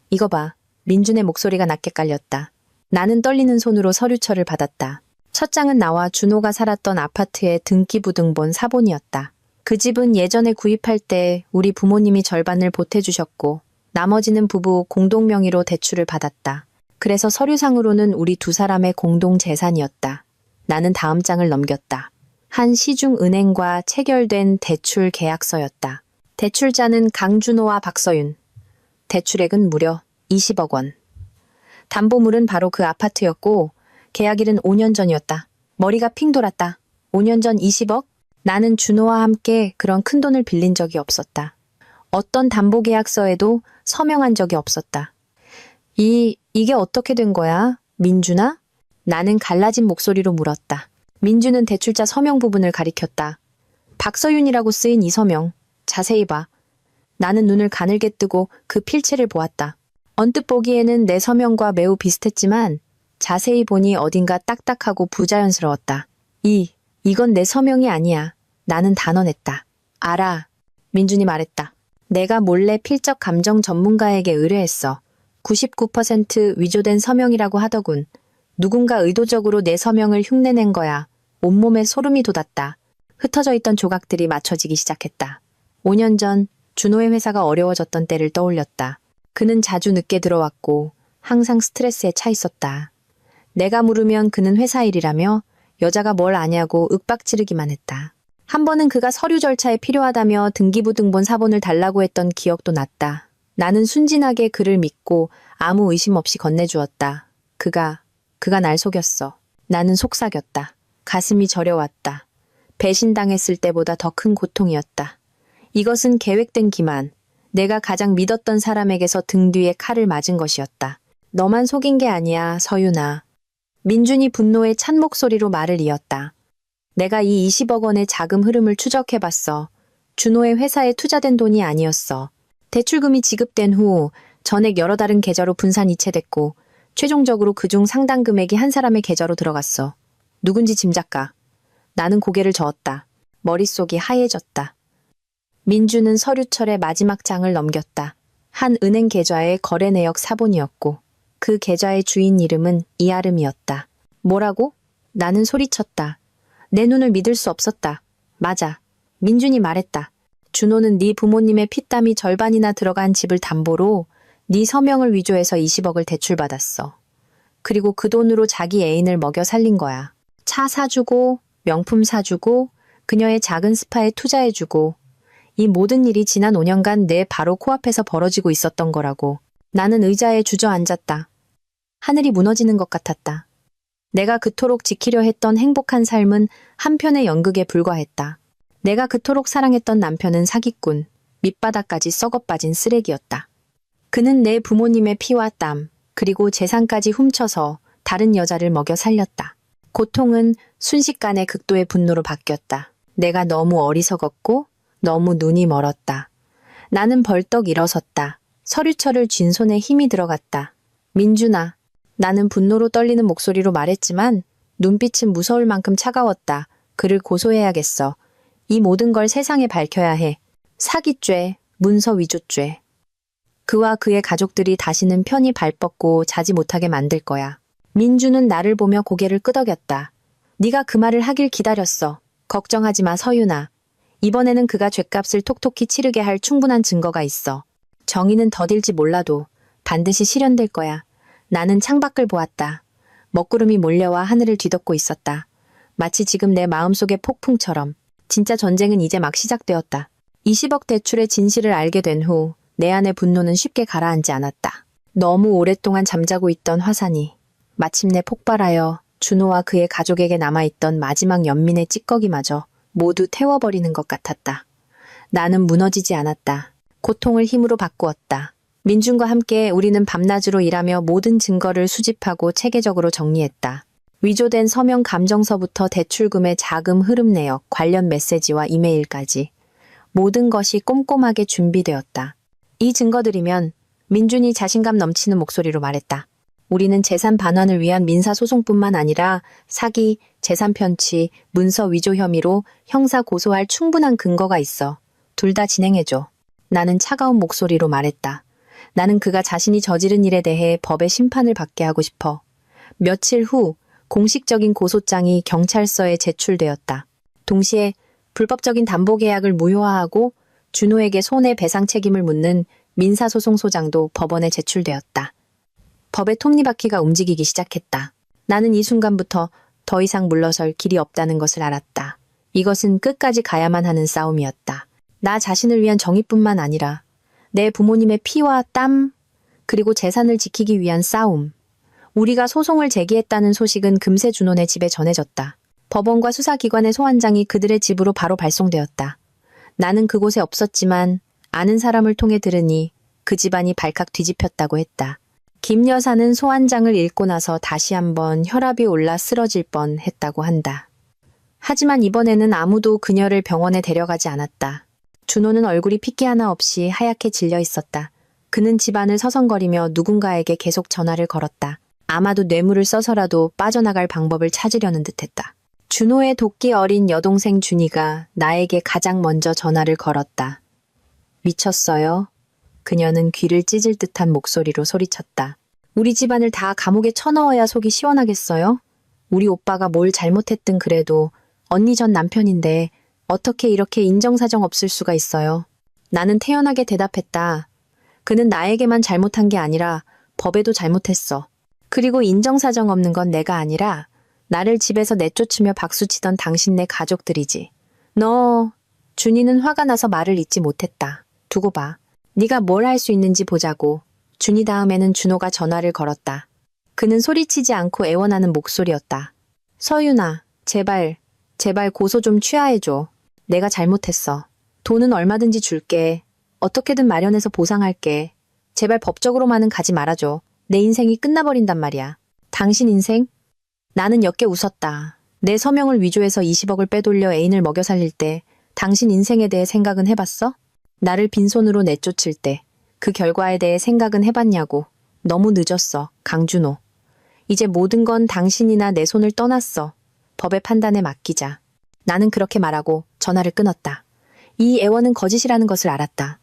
이거 봐. 민준의 목소리가 낮게 깔렸다. 나는 떨리는 손으로 서류철을 받았다. 첫 장은 나와 준호가 살았던 아파트의 등기부등본 사본이었다. 그 집은 예전에 구입할 때 우리 부모님이 절반을 보태주셨고 나머지는 부부 공동 명의로 대출을 받았다. 그래서 서류상으로는 우리 두 사람의 공동 재산이었다. 나는 다음 장을 넘겼다. 한 시중은행과 체결된 대출 계약서였다. 대출자는 강준호와 박서윤. 대출액은 무려 20억 원. 담보물은 바로 그 아파트였고 계약일은 5년 전이었다. 머리가 핑 돌았다. 5년 전 20억? 나는 준호와 함께 그런 큰 돈을 빌린 적이 없었다. 어떤 담보계약서에도 서명한 적이 없었다. 이게 어떻게 된 거야? 민준아? 나는 갈라진 목소리로 물었다. 민준은 대출자 서명 부분을 가리켰다. 박서윤이라고 쓰인 이 서명. 자세히 봐. 나는 눈을 가늘게 뜨고 그 필체를 보았다. 언뜻 보기에는 내 서명과 매우 비슷했지만 자세히 보니 어딘가 딱딱하고 부자연스러웠다. 이건 내 서명이 아니야. 나는 단언했다. 알아. 민준이 말했다. 내가 몰래 필적 감정 전문가에게 의뢰했어. 99% 위조된 서명이라고 하더군. 누군가 의도적으로 내 서명을 흉내낸 거야. 온몸에 소름이 돋았다. 흩어져 있던 조각들이 맞춰지기 시작했다. 5년 전 준호의 회사가 어려워졌던 때를 떠올렸다. 그는 자주 늦게 들어왔고 항상 스트레스에 차 있었다. 내가 물으면 그는 회사 일이라며 여자가 뭘 아냐고 윽박지르기만 했다. 한 번은 그가 서류 절차에 필요하다며 등기부등본 사본을 달라고 했던 기억도 났다. 나는 순진하게 그를 믿고 아무 의심 없이 건네주었다. 그가 날 속였어. 나는 속삭였다. 가슴이 저려왔다. 배신당했을 때보다 더 큰 고통이었다. 이것은 계획된 기만. 내가 가장 믿었던 사람에게서 등 뒤에 칼을 맞은 것이었다. 너만 속인 게 아니야, 서윤아. 민준이 분노에 찬 목소리로 말을 이었다. 내가 이 20억 원의 자금 흐름을 추적해봤어. 준호의 회사에 투자된 돈이 아니었어. 대출금이 지급된 후 전액 여러 다른 계좌로 분산 이체됐고 최종적으로 그중 상당 금액이 한 사람의 계좌로 들어갔어. 누군지 짐작가. 나는 고개를 저었다. 머릿속이 하얘졌다. 민준은 서류철의 마지막 장을 넘겼다. 한 은행 계좌의 거래 내역 사본이었고 그 계좌의 주인 이름은 이아름이었다. 뭐라고? 나는 소리쳤다. 내 눈을 믿을 수 없었다. 맞아. 민준이 말했다. 준호는 네 부모님의 피땀이 절반이나 들어간 집을 담보로 네 서명을 위조해서 20억을 대출받았어. 그리고 그 돈으로 자기 애인을 먹여 살린 거야. 차 사주고 명품 사주고 그녀의 작은 스파에 투자해주고 이 모든 일이 지난 5년간 내 바로 코앞에서 벌어지고 있었던 거라고. 나는 의자에 주저앉았다. 하늘이 무너지는 것 같았다. 내가 그토록 지키려 했던 행복한 삶은 한편의 연극에 불과했다. 내가 그토록 사랑했던 남편은 사기꾼, 밑바닥까지 썩어빠진 쓰레기였다. 그는 내 부모님의 피와 땀, 그리고 재산까지 훔쳐서 다른 여자를 먹여 살렸다. 고통은 순식간에 극도의 분노로 바뀌었다. 내가 너무 어리석었고 너무 눈이 멀었다. 나는 벌떡 일어섰다. 서류철을 쥔 손에 힘이 들어갔다. 민준아, 나는 분노로 떨리는 목소리로 말했지만 눈빛은 무서울 만큼 차가웠다. 그를 고소해야겠어. 이 모든 걸 세상에 밝혀야 해. 사기죄, 문서 위조죄. 그와 그의 가족들이 다시는 편히 발 뻗고 자지 못하게 만들 거야. 민주는 나를 보며 고개를 끄덕였다. 네가 그 말을 하길 기다렸어. 걱정하지 마, 서윤아. 이번에는 그가 죗값을 톡톡히 치르게 할 충분한 증거가 있어. 정의는 더딜지 몰라도 반드시 실현될 거야. 나는 창밖을 보았다. 먹구름이 몰려와 하늘을 뒤덮고 있었다. 마치 지금 내 마음속의 폭풍처럼. 진짜 전쟁은 이제 막 시작되었다. 20억 대출의 진실을 알게 된 후 내 안의 분노는 쉽게 가라앉지 않았다. 너무 오랫동안 잠자고 있던 화산이 마침내 폭발하여 준호와 그의 가족에게 남아있던 마지막 연민의 찌꺼기마저 모두 태워버리는 것 같았다. 나는 무너지지 않았다. 고통을 힘으로 바꾸었다. 민준과 함께 우리는 밤낮으로 일하며 모든 증거를 수집하고 체계적으로 정리했다. 위조된 서명 감정서부터 대출금의 자금 흐름 내역, 관련 메시지와 이메일까지 모든 것이 꼼꼼하게 준비되었다. 이 증거들이면 민준이 자신감 넘치는 목소리로 말했다. 우리는 재산 반환을 위한 민사소송뿐만 아니라 사기, 재산 편취, 문서 위조 혐의로 형사 고소할 충분한 근거가 있어. 둘 다 진행해줘. 나는 차가운 목소리로 말했다. 나는 그가 자신이 저지른 일에 대해 법의 심판을 받게 하고 싶어. 며칠 후 공식적인 고소장이 경찰서에 제출되었다. 동시에 불법적인 담보계약을 무효화하고 준호에게 손해배상 책임을 묻는 민사소송소장도 법원에 제출되었다. 법의 톱니바퀴가 움직이기 시작했다. 나는 이 순간부터 더 이상 물러설 길이 없다는 것을 알았다. 이것은 끝까지 가야만 하는 싸움이었다. 나 자신을 위한 정의뿐만 아니라 내 부모님의 피와 땀, 그리고 재산을 지키기 위한 싸움. 우리가 소송을 제기했다는 소식은 금세 준호네 집에 전해졌다. 법원과 수사기관의 소환장이 그들의 집으로 바로 발송되었다. 나는 그곳에 없었지만 아는 사람을 통해 들으니 그 집안이 발칵 뒤집혔다고 했다. 김 여사는 소환장을 읽고 나서 다시 한번 혈압이 올라 쓰러질 뻔했다고 한다. 하지만 이번에는 아무도 그녀를 병원에 데려가지 않았다. 준호는 얼굴이 핏기 하나 없이 하얗게 질려 있었다. 그는 집안을 서성거리며 누군가에게 계속 전화를 걸었다. 아마도 뇌물을 써서라도 빠져나갈 방법을 찾으려는 듯했다. 준호의 도끼 어린 여동생 준이가 나에게 가장 먼저 전화를 걸었다. 미쳤어요? 그녀는 귀를 찢을 듯한 목소리로 소리쳤다. 우리 집안을 다 감옥에 쳐넣어야 속이 시원하겠어요? 우리 오빠가 뭘 잘못했든 그래도 언니 전 남편인데 어떻게 이렇게 인정사정 없을 수가 있어요? 나는 태연하게 대답했다. 그는 나에게만 잘못한 게 아니라 법에도 잘못했어. 그리고 인정사정 없는 건 내가 아니라 나를 집에서 내쫓으며 박수치던 당신네 가족들이지. 너, 준이는 화가 나서 말을 잇지 못했다. 두고 봐. 네가 뭘 할 수 있는지 보자고. 준이 다음에는 준호가 전화를 걸었다. 그는 소리치지 않고 애원하는 목소리였다. 서윤아, 제발 고소 좀 취하해줘. 내가 잘못했어. 돈은 얼마든지 줄게. 어떻게든 마련해서 보상할게. 제발 법적으로만은 가지 말아줘. 내 인생이 끝나버린단 말이야. 당신 인생? 나는 옅게 웃었다. 내 서명을 위조해서 20억을 빼돌려 애인을 먹여 살릴 때 당신 인생에 대해 생각은 해봤어? 나를 빈손으로 내쫓을 때 그 결과에 대해 생각은 해봤냐고. 너무 늦었어, 강준호. 이제 모든 건 당신이나 내 손을 떠났어. 법의 판단에 맡기자. 나는 그렇게 말하고 전화를 끊었다. 이 애원은 거짓이라는 것을 알았다.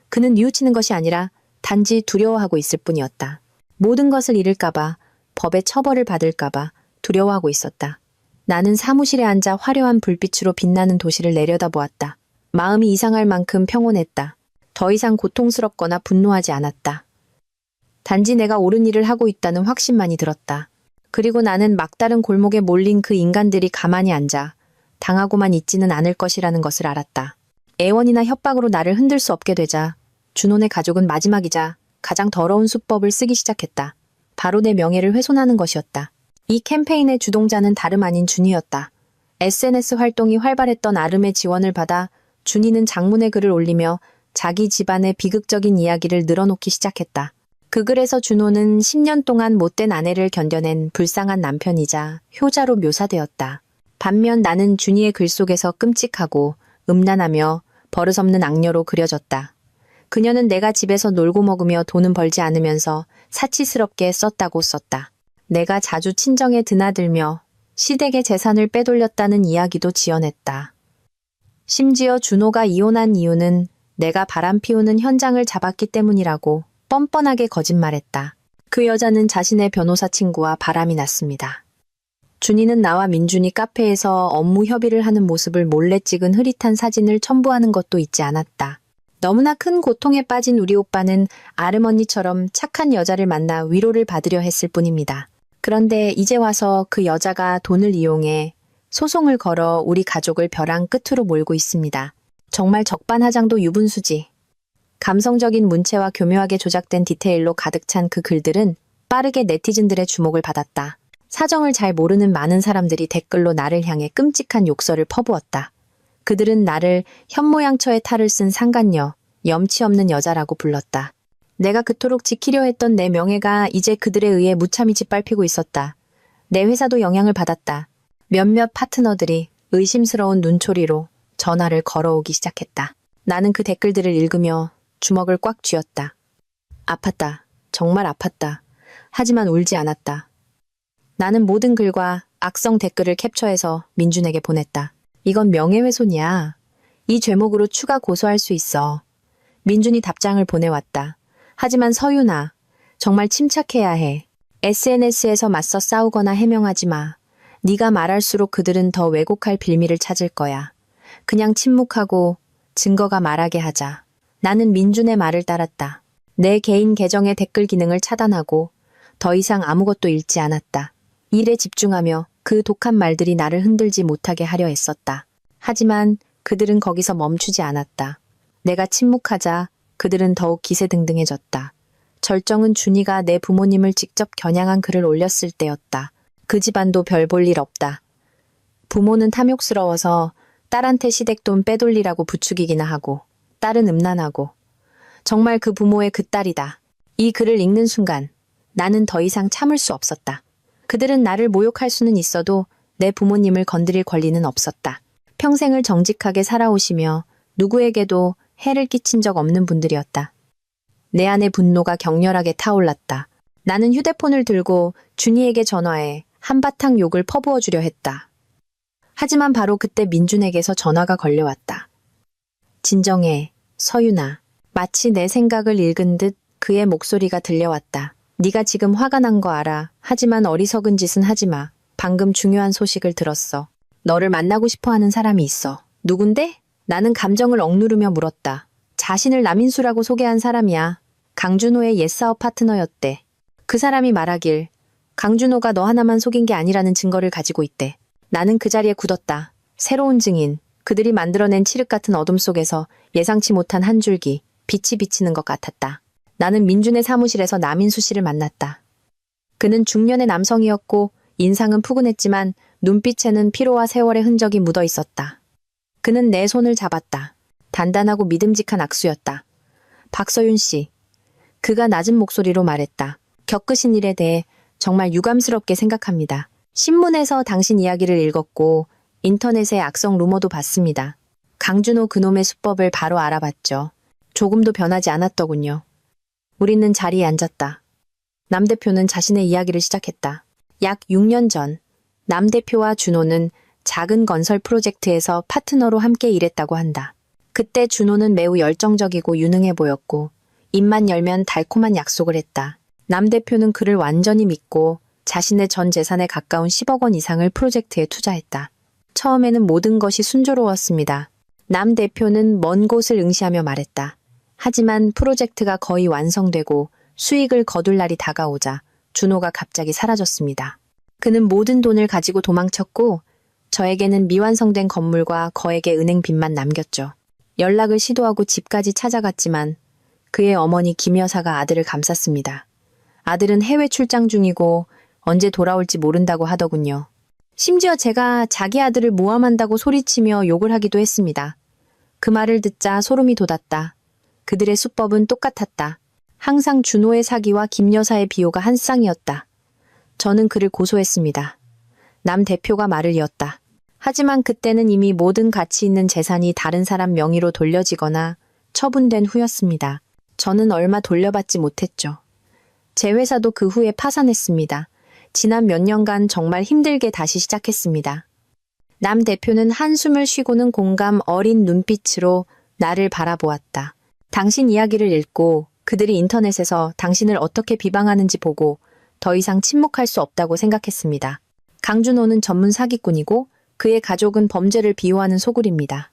그는 뉘우치는 것이 아니라 단지 두려워하고 있을 뿐이었다. 모든 것을 잃을까봐, 법의 처벌을 받을까봐 두려워하고 있었다. 나는 사무실에 앉아 화려한 불빛으로 빛나는 도시를 내려다보았다. 마음이 이상할 만큼 평온했다. 더 이상 고통스럽거나 분노하지 않았다. 단지 내가 옳은 일을 하고 있다는 확신만이 들었다. 그리고 나는 막다른 골목에 몰린 그 인간들이 가만히 앉아 당하고만 있지는 않을 것이라는 것을 알았다. 애원이나 협박으로 나를 흔들 수 없게 되자 준호네 가족은 마지막이자 가장 더러운 수법을 쓰기 시작했다. 바로 내 명예를 훼손하는 것이었다. 이 캠페인의 주동자는 다름 아닌 준이었다. SNS 활동이 활발했던 아름의 지원을 받아 준이는 장문의 글을 올리며 자기 집안의 비극적인 이야기를 늘어놓기 시작했다. 그 글에서 준호는 10년 동안 못된 아내를 견뎌낸 불쌍한 남편이자 효자로 묘사되었다. 반면 나는 준이의 글 속에서 끔찍하고 음란하며 버릇없는 악녀로 그려졌다. 그녀는 내가 집에서 놀고 먹으며 돈은 벌지 않으면서 사치스럽게 썼다고 썼다. 내가 자주 친정에 드나들며 시댁의 재산을 빼돌렸다는 이야기도 지어냈다. 심지어 준호가 이혼한 이유는 내가 바람 피우는 현장을 잡았기 때문이라고 뻔뻔하게 거짓말했다. 그 여자는 자신의 변호사 친구와 바람이 났습니다. 준이는 나와 민준이 카페에서 업무 협의를 하는 모습을 몰래 찍은 흐릿한 사진을 첨부하는 것도 잊지 않았다. 너무나 큰 고통에 빠진 우리 오빠는 아름 언니처럼 착한 여자를 만나 위로를 받으려 했을 뿐입니다. 그런데 이제 와서 그 여자가 돈을 이용해 소송을 걸어 우리 가족을 벼랑 끝으로 몰고 있습니다. 정말 적반하장도 유분수지. 감성적인 문체와 교묘하게 조작된 디테일로 가득 찬 그 글들은 빠르게 네티즌들의 주목을 받았다. 사정을 잘 모르는 많은 사람들이 댓글로 나를 향해 끔찍한 욕설을 퍼부었다. 그들은 나를 현모양처의 탈을 쓴 상간녀, 염치 없는 여자라고 불렀다. 내가 그토록 지키려 했던 내 명예가 이제 그들에 의해 무참히 짓밟히고 있었다. 내 회사도 영향을 받았다. 몇몇 파트너들이 의심스러운 눈초리로 전화를 걸어오기 시작했다. 나는 그 댓글들을 읽으며 주먹을 꽉 쥐었다. 아팠다. 정말 아팠다. 하지만 울지 않았다. 나는 모든 글과 악성 댓글을 캡처해서 민준에게 보냈다. 이건 명예훼손이야. 이 죄목으로 추가 고소할 수 있어. 민준이 답장을 보내왔다. 하지만 서윤아, 정말 침착해야 해. SNS에서 맞서 싸우거나 해명하지 마. 네가 말할수록 그들은 더 왜곡할 빌미를 찾을 거야. 그냥 침묵하고 증거가 말하게 하자. 나는 민준의 말을 따랐다. 내 개인 계정의 댓글 기능을 차단하고 더 이상 아무것도 읽지 않았다. 일에 집중하며 그 독한 말들이 나를 흔들지 못하게 하려 애썼다. 하지만 그들은 거기서 멈추지 않았다. 내가 침묵하자 그들은 더욱 기세등등해졌다. 절정은 준이가 내 부모님을 직접 겨냥한 글을 올렸을 때였다. 그 집안도 별 볼 일 없다. 부모는 탐욕스러워서 딸한테 시댁돈 빼돌리라고 부추기기나 하고 딸은 음란하고 정말 그 부모의 그 딸이다. 이 글을 읽는 순간 나는 더 이상 참을 수 없었다. 그들은 나를 모욕할 수는 있어도 내 부모님을 건드릴 권리는 없었다. 평생을 정직하게 살아오시며 누구에게도 해를 끼친 적 없는 분들이었다. 내 안의 분노가 격렬하게 타올랐다. 나는 휴대폰을 들고 준이에게 전화해 한바탕 욕을 퍼부어 주려 했다. 하지만 바로 그때 민준에게서 전화가 걸려왔다. 진정해, 서윤아. 마치 내 생각을 읽은 듯 그의 목소리가 들려왔다. 네가 지금 화가 난 거 알아. 하지만 어리석은 짓은 하지 마. 방금 중요한 소식을 들었어. 너를 만나고 싶어 하는 사람이 있어. 누군데? 나는 감정을 억누르며 물었다. 자신을 남인수라고 소개한 사람이야. 강준호의 옛사업 파트너였대. 그 사람이 말하길 강준호가 너 하나만 속인 게 아니라는 증거를 가지고 있대. 나는 그 자리에 굳었다. 새로운 증인. 그들이 만들어낸 칠흑 같은 어둠 속에서 예상치 못한 한 줄기, 빛이 비치는 것 같았다. 나는 민준의 사무실에서 남인수 씨를 만났다. 그는 중년의 남성이었고 인상은 푸근했지만 눈빛에는 피로와 세월의 흔적이 묻어 있었다. 그는 내 손을 잡았다. 단단하고 믿음직한 악수였다. 박서윤 씨. 그가 낮은 목소리로 말했다. 겪으신 일에 대해 정말 유감스럽게 생각합니다. 신문에서 당신 이야기를 읽었고 인터넷에 악성 루머도 봤습니다. 강준호 그놈의 수법을 바로 알아봤죠. 조금도 변하지 않았더군요. 우리는 자리에 앉았다. 남 대표는 자신의 이야기를 시작했다. 약 6년 전, 남 대표와 준호는 작은 건설 프로젝트에서 파트너로 함께 일했다고 한다. 그때 준호는 매우 열정적이고 유능해 보였고 입만 열면 달콤한 약속을 했다. 남 대표는 그를 완전히 믿고 자신의 전 재산에 가까운 10억 원 이상을 프로젝트에 투자했다. 처음에는 모든 것이 순조로웠습니다. 남 대표는 먼 곳을 응시하며 말했다. 하지만 프로젝트가 거의 완성되고 수익을 거둘 날이 다가오자 준호가 갑자기 사라졌습니다. 그는 모든 돈을 가지고 도망쳤고 저에게는 미완성된 건물과 거액의 은행 빚만 남겼죠. 연락을 시도하고 집까지 찾아갔지만 그의 어머니 김 여사가 아들을 감쌌습니다. 아들은 해외 출장 중이고 언제 돌아올지 모른다고 하더군요. 심지어 제가 자기 아들을 모함한다고 소리치며 욕을 하기도 했습니다. 그 말을 듣자 소름이 돋았다. 그들의 수법은 똑같았다. 항상 준호의 사기와 김 여사의 비호가 한 쌍이었다. 저는 그를 고소했습니다. 남 대표가 말을 이었다. 하지만 그때는 이미 모든 가치 있는 재산이 다른 사람 명의로 돌려지거나 처분된 후였습니다. 저는 얼마 돌려받지 못했죠. 제 회사도 그 후에 파산했습니다. 지난 몇 년간 정말 힘들게 다시 시작했습니다. 남 대표는 한숨을 쉬고는 공감 어린 눈빛으로 나를 바라보았다. 당신 이야기를 읽고 그들이 인터넷에서 당신을 어떻게 비방하는지 보고 더 이상 침묵할 수 없다고 생각했습니다. 강준호는 전문 사기꾼이고 그의 가족은 범죄를 비호하는 소굴입니다.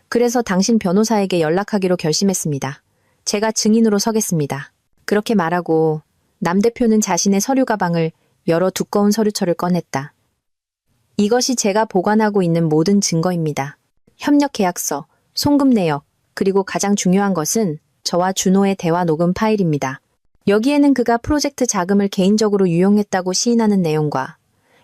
그래서 당신 변호사에게 연락하기로 결심했습니다. 제가 증인으로 서겠습니다. 그렇게 말하고 남 대표는 자신의 서류 가방을 열어 두꺼운 서류철을 꺼냈다. 이것이 제가 보관하고 있는 모든 증거입니다. 협력 계약서, 송금 내역, 그리고 가장 중요한 것은 저와 준호의 대화 녹음 파일입니다. 여기에는 그가 프로젝트 자금을 개인적으로 유용했다고 시인하는 내용과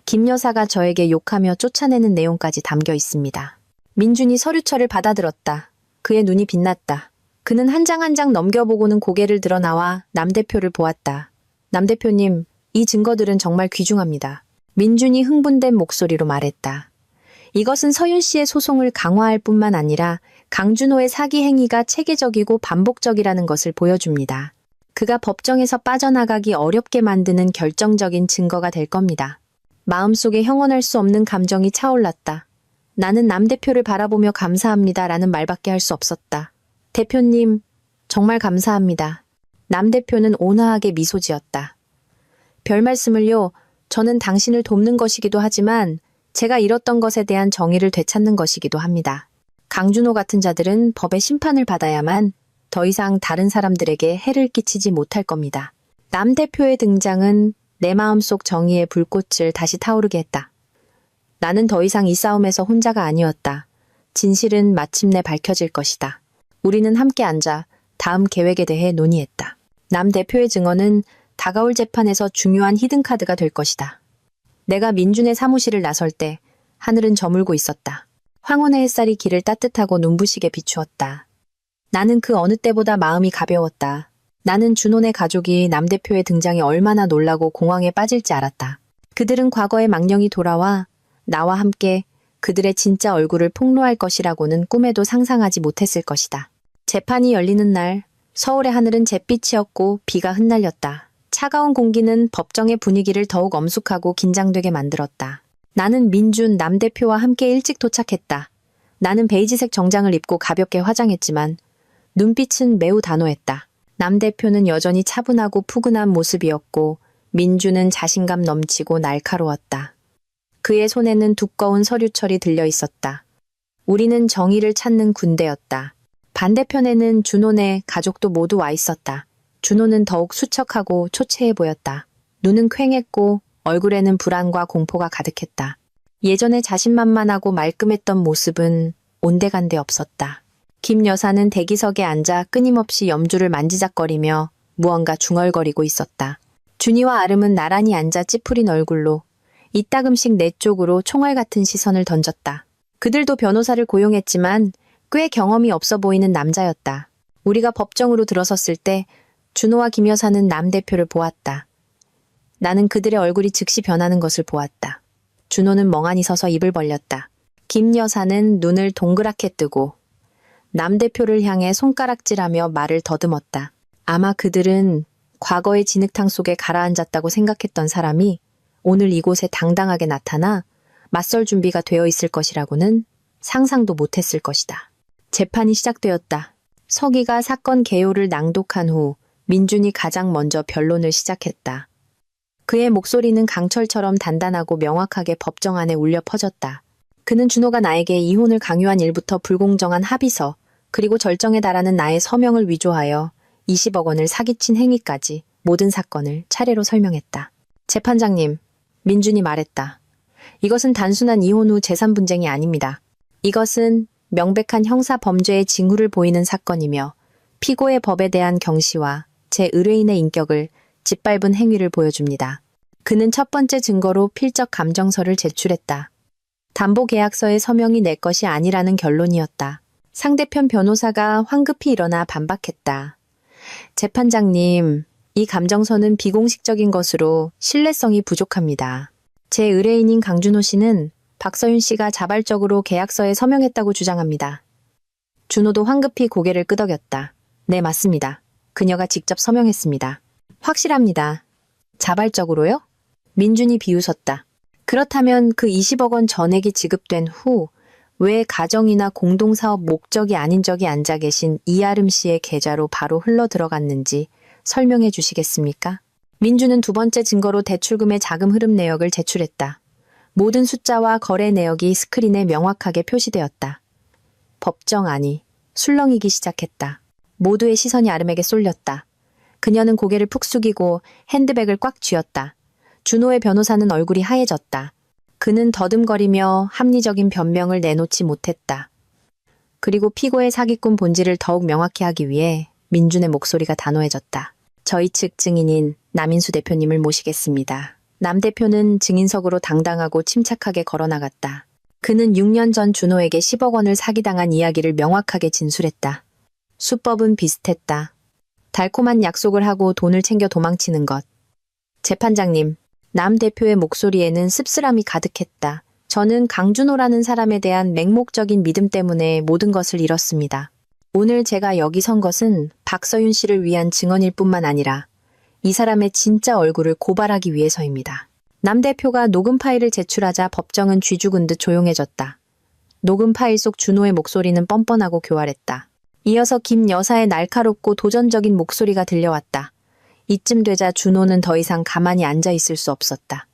김 여사가 저에게 욕하며 쫓아내는 내용까지 담겨 있습니다. 민준이 서류철을 받아들었다. 그의 눈이 빛났다. 그는 한 장 한 장 넘겨보고는 고개를 들어 나와 남 대표를 보았다. 남 대표님, 이 증거들은 정말 귀중합니다. 민준이 흥분된 목소리로 말했다. 이것은 서윤 씨의 소송을 강화할 뿐만 아니라 강준호의 사기 행위가 체계적이고 반복적이라는 것을 보여줍니다. 그가 법정에서 빠져나가기 어렵게 만드는 결정적인 증거가 될 겁니다. 마음속에 형언할 수 없는 감정이 차올랐다. 나는 남 대표를 바라보며 감사합니다라는 말밖에 할 수 없었다. 대표님, 정말 감사합니다. 남 대표는 온화하게 미소 지었다. 별 말씀을요. 저는 당신을 돕는 것이기도 하지만 제가 잃었던 것에 대한 정의를 되찾는 것이기도 합니다. 강준호 같은 자들은 법의 심판을 받아야만 더 이상 다른 사람들에게 해를 끼치지 못할 겁니다. 남 대표의 등장은 내 마음속 정의의 불꽃을 다시 타오르게 했다. 나는 더 이상 이 싸움에서 혼자가 아니었다. 진실은 마침내 밝혀질 것이다. 우리는 함께 앉아 다음 계획에 대해 논의했다. 남 대표의 증언은 다가올 재판에서 중요한 히든카드가 될 것이다. 내가 민준의 사무실을 나설 때 하늘은 저물고 있었다. 황혼의 햇살이 길을 따뜻하고 눈부시게 비추었다. 나는 그 어느 때보다 마음이 가벼웠다. 나는 준혼의 가족이 남 대표의 등장에 얼마나 놀라고 공황에 빠질지 알았다. 그들은 과거의 망령이 돌아와 나와 함께 그들의 진짜 얼굴을 폭로할 것이라고는 꿈에도 상상하지 못했을 것이다. 재판이 열리는 날, 서울의 하늘은 잿빛이었고 비가 흩날렸다. 차가운 공기는 법정의 분위기를 더욱 엄숙하고 긴장되게 만들었다. 나는 민준 남 대표와 함께 일찍 도착했다. 나는 베이지색 정장을 입고 가볍게 화장했지만 눈빛은 매우 단호했다. 남 대표는 여전히 차분하고 푸근한 모습이었고 민준은 자신감 넘치고 날카로웠다. 그의 손에는 두꺼운 서류철이 들려 있었다. 우리는 정의를 찾는 군대였다. 반대편에는 준혼의 가족도 모두 와 있었다. 준호는 더욱 수척하고 초췌해 보였다. 눈은 퀭했고 얼굴에는 불안과 공포가 가득했다. 예전에 자신만만하고 말끔했던 모습은 온데간데 없었다. 김 여사는 대기석에 앉아 끊임없이 염주를 만지작거리며 무언가 중얼거리고 있었다. 준이와 아름은 나란히 앉아 찌푸린 얼굴로 이따금씩 내 쪽으로 총알 같은 시선을 던졌다. 그들도 변호사를 고용했지만 꽤 경험이 없어 보이는 남자였다. 우리가 법정으로 들어섰을 때 준호와 김 여사는 남 대표를 보았다. 나는 그들의 얼굴이 즉시 변하는 것을 보았다. 준호는 멍하니 서서 입을 벌렸다. 김 여사는 눈을 동그랗게 뜨고 남 대표를 향해 손가락질하며 말을 더듬었다. 아마 그들은 과거의 진흙탕 속에 가라앉았다고 생각했던 사람이 오늘 이곳에 당당하게 나타나 맞설 준비가 되어 있을 것이라고는 상상도 못했을 것이다. 재판이 시작되었다. 서기가 사건 개요를 낭독한 후 민준이 가장 먼저 변론을 시작했다. 그의 목소리는 강철처럼 단단하고 명확하게 법정 안에 울려 퍼졌다. 그는 준호가 나에게 이혼을 강요한 일부터 불공정한 합의서, 그리고 절정에 달하는 나의 서명을 위조하여 20억 원을 사기친 행위까지 모든 사건을 차례로 설명했다. 재판장님, 민준이 말했다. 이것은 단순한 이혼 후 재산 분쟁이 아닙니다. 이것은 명백한 형사 범죄의 징후를 보이는 사건이며 피고의 법에 대한 경시와 제 의뢰인의 인격을 짓밟은 행위를 보여줍니다. 그는 첫 번째 증거로 필적 감정서를 제출했다. 담보계약서의 서명이 내 것이 아니라는 결론이었다. 상대편 변호사가 황급히 일어나 반박했다. 재판장님, 이 감정서는 비공식적인 것으로 신뢰성이 부족합니다. 제 의뢰인인 강준호 씨는 박서윤 씨가 자발적으로 계약서에 서명했다고 주장합니다. 준호도 황급히 고개를 끄덕였다. 네, 맞습니다. 그녀가 직접 서명했습니다. 확실합니다. 자발적으로요? 민준이 비웃었다. 그렇다면 그 20억 원 전액이 지급된 후 왜 가정이나 공동사업 목적이 아닌 적이 앉아 계신 이아름 씨의 계좌로 바로 흘러 들어갔는지 설명해 주시겠습니까? 민준은 두 번째 증거로 대출금의 자금 흐름 내역을 제출했다. 모든 숫자와 거래 내역이 스크린에 명확하게 표시되었다. 법정 안이 술렁이기 시작했다. 모두의 시선이 아름에게 쏠렸다. 그녀는 고개를 푹 숙이고 핸드백을 꽉 쥐었다. 준호의 변호사는 얼굴이 하얘졌다. 그는 더듬거리며 합리적인 변명을 내놓지 못했다. 그리고 피고의 사기꾼 본질을 더욱 명확히 하기 위해 민준의 목소리가 단호해졌다. 저희 측 증인인 남인수 대표님을 모시겠습니다. 남 대표는 증인석으로 당당하고 침착하게 걸어나갔다. 그는 6년 전 준호에게 10억 원을 사기당한 이야기를 명확하게 진술했다. 수법은 비슷했다. 달콤한 약속을 하고 돈을 챙겨 도망치는 것. 재판장님, 남 대표의 목소리에는 씁쓸함이 가득했다. 저는 강준호라는 사람에 대한 맹목적인 믿음 때문에 모든 것을 잃었습니다. 오늘 제가 여기 선 것은 박서윤 씨를 위한 증언일 뿐만 아니라 이 사람의 진짜 얼굴을 고발하기 위해서입니다. 남 대표가 녹음 파일을 제출하자 법정은 쥐 죽은 듯 조용해졌다. 녹음 파일 속 준호의 목소리는 뻔뻔하고 교활했다. 이어서 김 여사의 날카롭고 도전적인 목소리가 들려왔다. 이쯤 되자 준호는 더 이상 가만히 앉아 있을 수 없었다.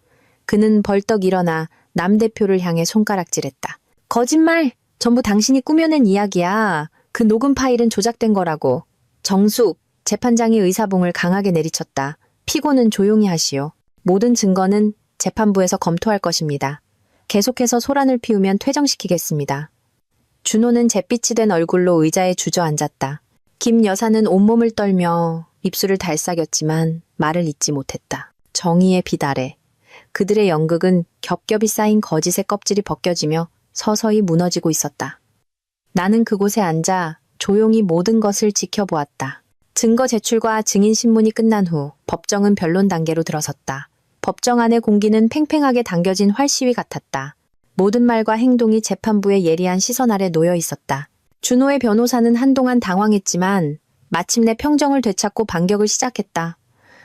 그는 벌떡 일어나 남 대표를 향해 손가락질했다. 거짓말! 전부 당신이 꾸며낸 이야기야. 그 녹음 파일은 조작된 거라고. 정숙, 재판장이 의사봉을 강하게 내리쳤다. 피고는 조용히 하시오. 모든 증거는 재판부에서 검토할 것입니다. 계속해서 소란을 피우면 퇴정시키겠습니다. 준호는 잿빛이 된 얼굴로 의자에 주저앉았다. 김 여사는 온몸을 떨며 입술을 달싹였지만 말을 잇지 못했다. 정의의 빛 아래 그들의 연극은 겹겹이 쌓인 거짓의 껍질이 벗겨지며 서서히 무너지고 있었다. 나는 그곳에 앉아 조용히 모든 것을 지켜보았다. 증거 제출과 증인 신문이 끝난 후 법정은 변론 단계로 들어섰다. 법정 안의 공기는 팽팽하게 당겨진 활시위 같았다. 모든 말과 행동이 재판부의 예리한 시선 아래 놓여 있었다. 준호의 변호사는 한동안 당황했지만 마침내 평정을 되찾고 반격을 시작했다.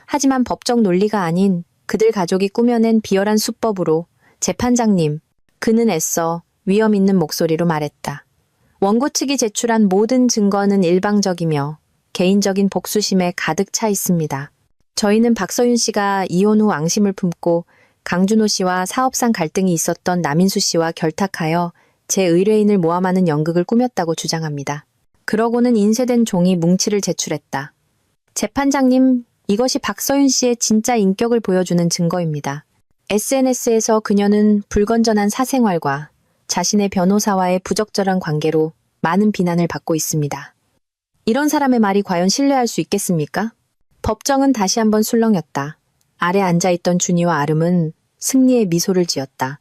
하지만 법정 논리가 아닌 그들 가족이 꾸며낸 비열한 수법으로 재판장님, 그는 애써 위험 있는 목소리로 말했다. 원고 측이 제출한 모든 증거는 일방적이며 개인적인 복수심에 가득 차 있습니다. 저희는 박서윤 씨가 이혼 후 앙심을 품고 강준호 씨와 사업상 갈등이 있었던 남인수 씨와 결탁하여 제 의뢰인을 모함하는 연극을 꾸몄다고 주장합니다. 그러고는 인쇄된 종이 뭉치를 제출했다. 재판장님, 이것이 박서윤 씨의 진짜 인격을 보여주는 증거입니다. SNS에서 그녀는 불건전한 사생활과 자신의 변호사와의 부적절한 관계로 많은 비난을 받고 있습니다. 이런 사람의 말이 과연 신뢰할 수 있겠습니까? 법정은 다시 한번 술렁였다. 아래 앉아있던 준이와 아름은 승리의 미소를 지었다.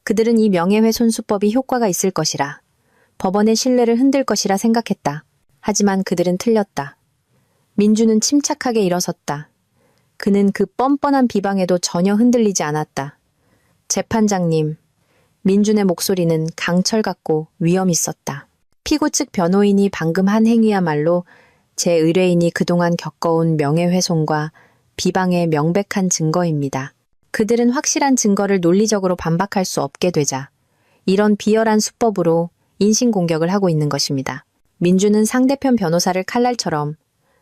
그들은 이 명예훼손 수법이 효과가 있을 것이라, 법원의 신뢰를 흔들 것이라 생각했다. 하지만 그들은 틀렸다. 민주는 침착하게 일어섰다. 그는 그 뻔뻔한 비방에도 전혀 흔들리지 않았다. 재판장님, 민준의 목소리는 강철 같고 위험 있었다. 피고 측 변호인이 방금 한 행위야말로 제 의뢰인이 그동안 겪어온 명예훼손과 비방의 명백한 증거입니다. 그들은 확실한 증거를 논리적으로 반박할 수 없게 되자 이런 비열한 수법으로 인신공격을 하고 있는 것입니다. 민주는 상대편 변호사를 칼날처럼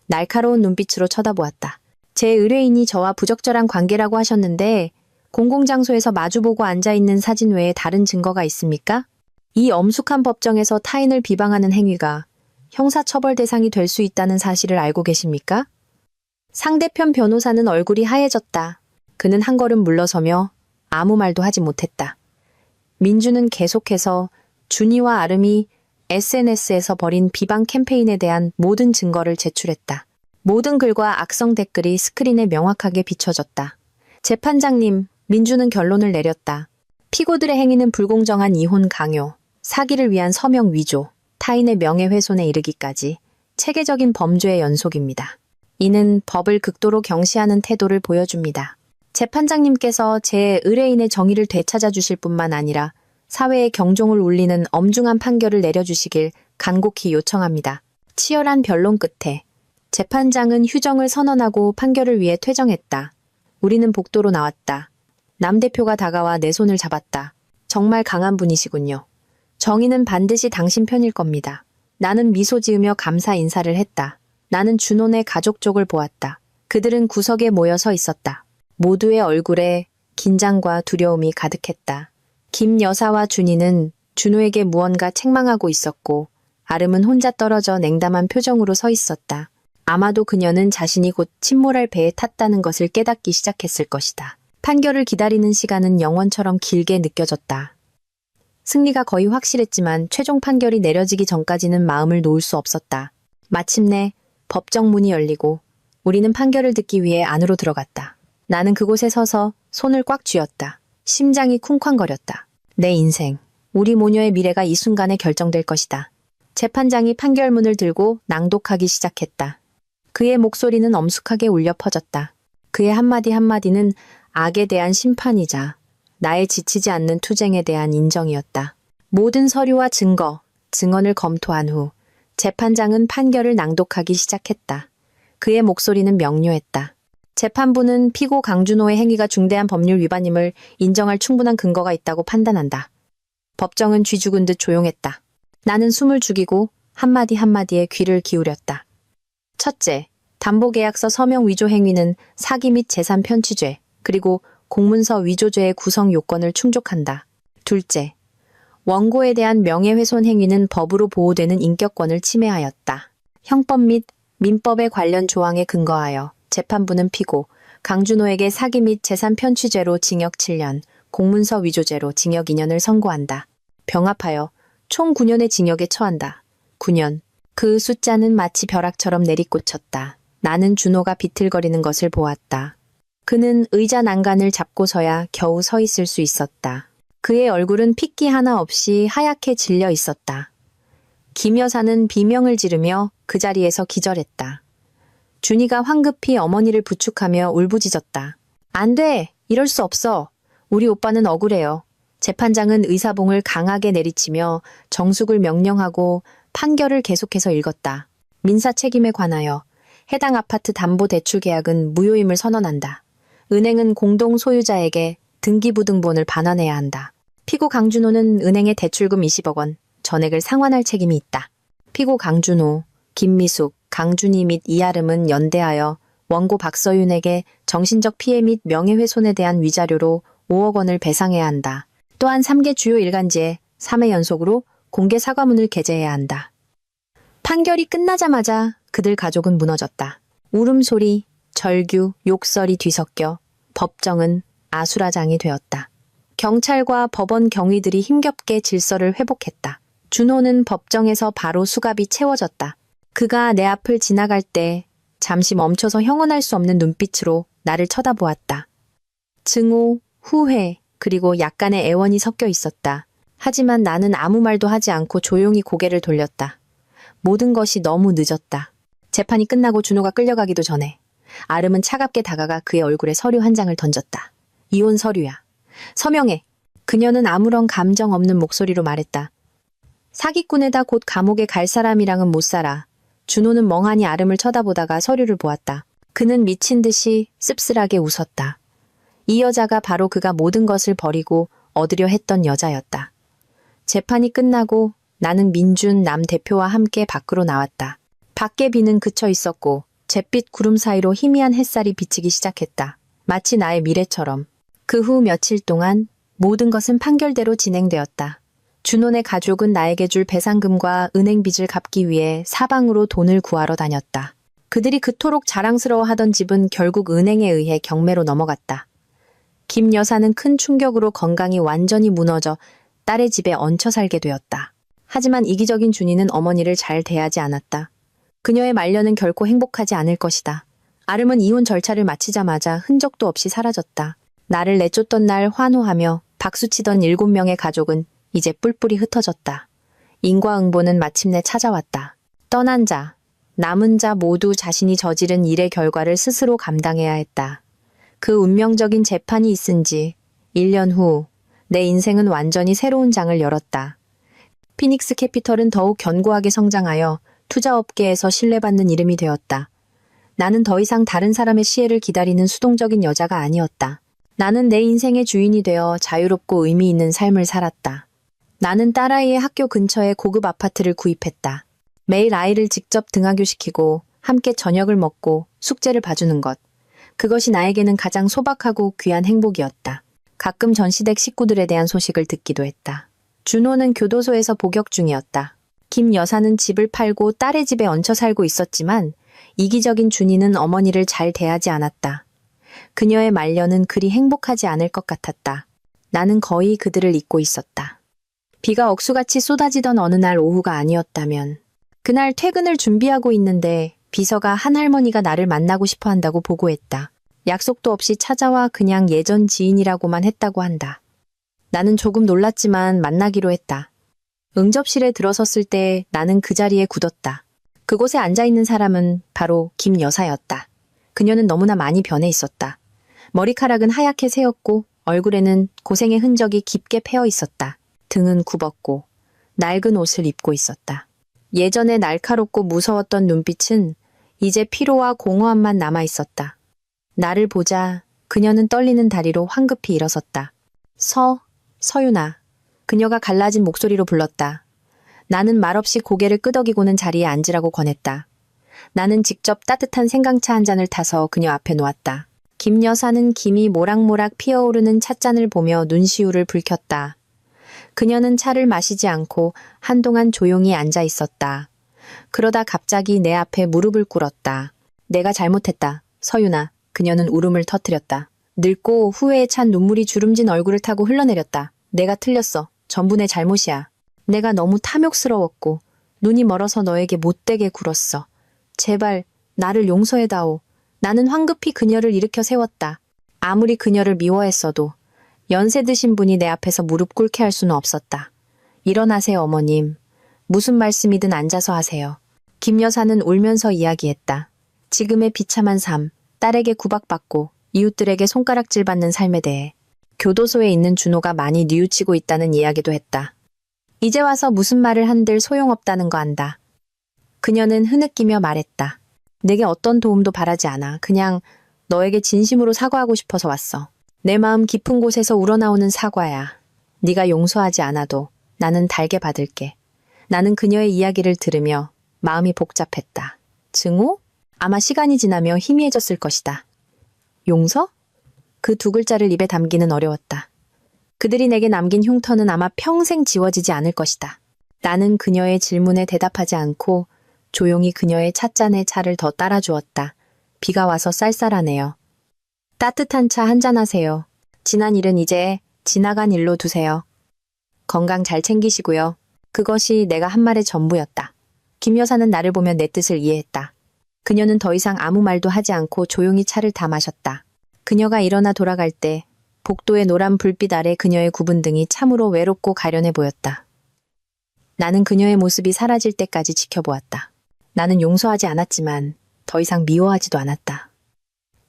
날카로운 눈빛으로 쳐다보았다. 제 의뢰인이 저와 부적절한 관계라고 하셨는데 공공장소에서 마주보고 앉아있는 사진 외에 다른 증거가 있습니까? 이 엄숙한 법정에서 타인을 비방하는 행위가 형사처벌 대상이 될 수 있다는 사실을 알고 계십니까? 상대편 변호사는 얼굴이 하얘졌다. 그는 한 걸음 물러서며 아무 말도 하지 못했다. 민주는 계속해서 준이와 아름이 SNS에서 벌인 비방 캠페인에 대한 모든 증거를 제출했다. 모든 글과 악성 댓글이 스크린에 명확하게 비춰졌다. 재판장님, 민주는 결론을 내렸다. 피고들의 행위는 불공정한 이혼 강요, 사기를 위한 서명 위조, 타인의 명예훼손에 이르기까지 체계적인 범죄의 연속입니다. 이는 법을 극도로 경시하는 태도를 보여줍니다. 재판장님께서 제 의뢰인의 정의를 되찾아 주실 뿐만 아니라 사회의 경종을 울리는 엄중한 판결을 내려주시길 간곡히 요청합니다. 치열한 변론 끝에 재판장은 휴정을 선언하고 판결을 위해 퇴정했다. 우리는 복도로 나왔다. 남 대표가 다가와 내 손을 잡았다. 정말 강한 분이시군요. 정의는 반드시 당신 편일 겁니다. 나는 미소 지으며 감사 인사를 했다. 나는 준혼의 가족 쪽을 보았다. 그들은 구석에 모여 서 있었다. 모두의 얼굴에 긴장과 두려움이 가득했다. 김 여사와 준이는 준호에게 무언가 책망하고 있었고 아름은 혼자 떨어져 냉담한 표정으로 서 있었다. 아마도 그녀는 자신이 곧 침몰할 배에 탔다는 것을 깨닫기 시작했을 것이다. 판결을 기다리는 시간은 영원처럼 길게 느껴졌다. 승리가 거의 확실했지만 최종 판결이 내려지기 전까지는 마음을 놓을 수 없었다. 마침내 법정 문이 열리고 우리는 판결을 듣기 위해 안으로 들어갔다. 나는 그곳에 서서 손을 꽉 쥐었다. 심장이 쿵쾅거렸다. 내 인생, 우리 모녀의 미래가 이 순간에 결정될 것이다. 재판장이 판결문을 들고 낭독하기 시작했다. 그의 목소리는 엄숙하게 울려 퍼졌다. 그의 한마디 한마디는 악에 대한 심판이자 나의 지치지 않는 투쟁에 대한 인정이었다. 모든 서류와 증거, 증언을 검토한 후 재판장은 판결을 낭독하기 시작했다. 그의 목소리는 명료했다. 재판부는 피고 강준호의 행위가 중대한 법률 위반임을 인정할 충분한 근거가 있다고 판단한다. 법정은 쥐 죽은 듯 조용했다. 나는 숨을 죽이고 한마디 한마디에 귀를 기울였다. 첫째, 담보계약서 서명 위조 행위는 사기 및 재산 편취죄, 그리고 공문서 위조죄의 구성 요건을 충족한다. 둘째, 원고에 대한 명예훼손 행위는 법으로 보호되는 인격권을 침해하였다. 형법 및 민법에 관련 조항에 근거하여 재판부는 피고 강준호에게 사기 및 재산 편취죄로 징역 7년, 공문서 위조죄로 징역 2년을 선고한다. 병합하여 총 9년의 징역에 처한다. 9년. 그 숫자는 마치 벼락처럼 내리꽂혔다. 나는 준호가 비틀거리는 것을 보았다. 그는 의자 난간을 잡고서야 겨우 서 있을 수 있었다. 그의 얼굴은 핏기 하나 없이 하얗게 질려 있었다. 김 여사는 비명을 지르며 그 자리에서 기절했다. 준이가 황급히 어머니를 부축하며 울부짖었다. 안 돼! 이럴 수 없어! 우리 오빠는 억울해요. 재판장은 의사봉을 강하게 내리치며 정숙을 명령하고 판결을 계속해서 읽었다. 민사 책임에 관하여 해당 아파트 담보대출 계약은 무효임을 선언한다. 은행은 공동 소유자에게 등기부등본을 반환해야 한다. 피고 강준호는 은행의 대출금 20억 원, 전액을 상환할 책임이 있다. 피고 강준호, 김미숙, 강준희 및 이아름은 연대하여 원고 박서윤에게 정신적 피해 및 명예훼손에 대한 위자료로 5억 원을 배상해야 한다. 또한 3개 주요 일간지에 3회 연속으로 공개 사과문을 게재해야 한다. 판결이 끝나자마자 그들 가족은 무너졌다. 울음소리, 절규, 욕설이 뒤섞여 법정은 아수라장이 되었다. 경찰과 법원 경위들이 힘겹게 질서를 회복했다. 준호는 법정에서 바로 수갑이 채워졌다. 그가 내 앞을 지나갈 때 잠시 멈춰서 형언할 수 없는 눈빛으로 나를 쳐다보았다. 증오, 후회, 그리고 약간의 애원이 섞여 있었다. 하지만 나는 아무 말도 하지 않고 조용히 고개를 돌렸다. 모든 것이 너무 늦었다. 재판이 끝나고 준호가 끌려가기도 전에 아름은 차갑게 다가가 그의 얼굴에 서류 한 장을 던졌다. 이혼 서류야. 서명해. 그녀는 아무런 감정 없는 목소리로 말했다. 사기꾼에다 곧 감옥에 갈 사람이랑은 못 살아. 준호는 멍하니 아름을 쳐다보다가 서류를 보았다. 그는 미친 듯이 씁쓸하게 웃었다. 이 여자가 바로 그가 모든 것을 버리고 얻으려 했던 여자였다. 재판이 끝나고 나는 민준 남 대표와 함께 밖으로 나왔다. 밖에 비는 그쳐 있었고 잿빛 구름 사이로 희미한 햇살이 비치기 시작했다. 마치 나의 미래처럼. 그 후 며칠 동안 모든 것은 판결대로 진행되었다. 준호네 가족은 나에게 줄 배상금과 은행 빚을 갚기 위해 사방으로 돈을 구하러 다녔다. 그들이 그토록 자랑스러워하던 집은 결국 은행에 의해 경매로 넘어갔다. 김 여사는 큰 충격으로 건강이 완전히 무너져 딸의 집에 얹혀 살게 되었다. 하지만 이기적인 준이는 어머니를 잘 대하지 않았다. 그녀의 말년은 결코 행복하지 않을 것이다. 아름은 이혼 절차를 마치자마자 흔적도 없이 사라졌다. 나를 내쫓던 날 환호하며 박수치던 7명의 가족은 이제 뿔뿔이 흩어졌다. 인과응보는 마침내 찾아왔다. 떠난 자, 남은 자 모두 자신이 저지른 일의 결과를 스스로 감당해야 했다. 그 운명적인 재판이 있은 지 1년 후 내 인생은 완전히 새로운 장을 열었다. 피닉스 캐피털은 더욱 견고하게 성장하여 투자업계에서 신뢰받는 이름이 되었다. 나는 더 이상 다른 사람의 시혜를 기다리는 수동적인 여자가 아니었다. 나는 내 인생의 주인이 되어 자유롭고 의미 있는 삶을 살았다. 나는 딸아이의 학교 근처에 고급 아파트를 구입했다. 매일 아이를 직접 등하교시키고 함께 저녁을 먹고 숙제를 봐주는 것. 그것이 나에게는 가장 소박하고 귀한 행복이었다. 가끔 전시댁 식구들에 대한 소식을 듣기도 했다. 준호는 교도소에서 복역 중이었다. 김 여사는 집을 팔고 딸의 집에 얹혀 살고 있었지만 이기적인 준이는 어머니를 잘 대하지 않았다. 그녀의 말년은 그리 행복하지 않을 것 같았다. 나는 거의 그들을 잊고 있었다. 비가 억수같이 쏟아지던 어느 날 오후가 아니었다면 그날 퇴근을 준비하고 있는데 비서가 한 할머니가 나를 만나고 싶어 한다고 보고했다. 약속도 없이 찾아와 그냥 예전 지인이라고만 했다고 한다. 나는 조금 놀랐지만 만나기로 했다. 응접실에 들어섰을 때 나는 그 자리에 굳었다. 그곳에 앉아있는 사람은 바로 김 여사였다. 그녀는 너무나 많이 변해 있었다. 머리카락은 하얗게 새었고 얼굴에는 고생의 흔적이 깊게 패어 있었다. 등은 굽었고 낡은 옷을 입고 있었다. 예전에 날카롭고 무서웠던 눈빛은 이제 피로와 공허함만 남아 있었다. 나를 보자 그녀는 떨리는 다리로 황급히 일어섰다. 서윤아. 그녀가 갈라진 목소리로 불렀다. 나는 말없이 고개를 끄덕이고는 자리에 앉으라고 권했다. 나는 직접 따뜻한 생강차 한 잔을 타서 그녀 앞에 놓았다. 김 여사는 김이 모락모락 피어오르는 찻잔을 보며 눈시울을 붉혔다. 그녀는 차를 마시지 않고 한동안 조용히 앉아 있었다. 그러다 갑자기 내 앞에 무릎을 꿇었다. 내가 잘못했다. 서윤아. 그녀는 울음을 터뜨렸다. 늙고 후회에 찬 눈물이 주름진 얼굴을 타고 흘러내렸다. 내가 틀렸어. 전부 내 잘못이야. 내가 너무 탐욕스러웠고 눈이 멀어서 너에게 못되게 굴었어. 제발 나를 용서해다오. 나는 황급히 그녀를 일으켜 세웠다. 아무리 그녀를 미워했어도 연세 드신 분이 내 앞에서 무릎 꿇게 할 수는 없었다. 일어나세요, 어머님. 무슨 말씀이든 앉아서 하세요. 김 여사는 울면서 이야기했다. 지금의 비참한 삶, 딸에게 구박받고 이웃들에게 손가락질 받는 삶에 대해 교도소에 있는 준호가 많이 뉘우치고 있다는 이야기도 했다. 이제 와서 무슨 말을 한들 소용없다는 거 안다. 그녀는 흐느끼며 말했다. 내게 어떤 도움도 바라지 않아. 그냥 너에게 진심으로 사과하고 싶어서 왔어. 내 마음 깊은 곳에서 우러나오는 사과야. 네가 용서하지 않아도 나는 달게 받을게. 나는 그녀의 이야기를 들으며 마음이 복잡했다. 증오? 아마 시간이 지나며 희미해졌을 것이다. 용서? 그 두 글자를 입에 담기는 어려웠다. 그들이 내게 남긴 흉터는 아마 평생 지워지지 않을 것이다. 나는 그녀의 질문에 대답하지 않고 조용히 그녀의 찻잔에 차를 더 따라주었다. 비가 와서 쌀쌀하네요. 따뜻한 차 한잔하세요. 지난 일은 이제 지나간 일로 두세요. 건강 잘 챙기시고요. 그것이 내가 한 말의 전부였다. 김 여사는 나를 보며 내 뜻을 이해했다. 그녀는 더 이상 아무 말도 하지 않고 조용히 차를 다 마셨다. 그녀가 일어나 돌아갈 때 복도의 노란 불빛 아래 그녀의 굽은 등이 참으로 외롭고 가련해 보였다. 나는 그녀의 모습이 사라질 때까지 지켜보았다. 나는 용서하지 않았지만 더 이상 미워하지도 않았다.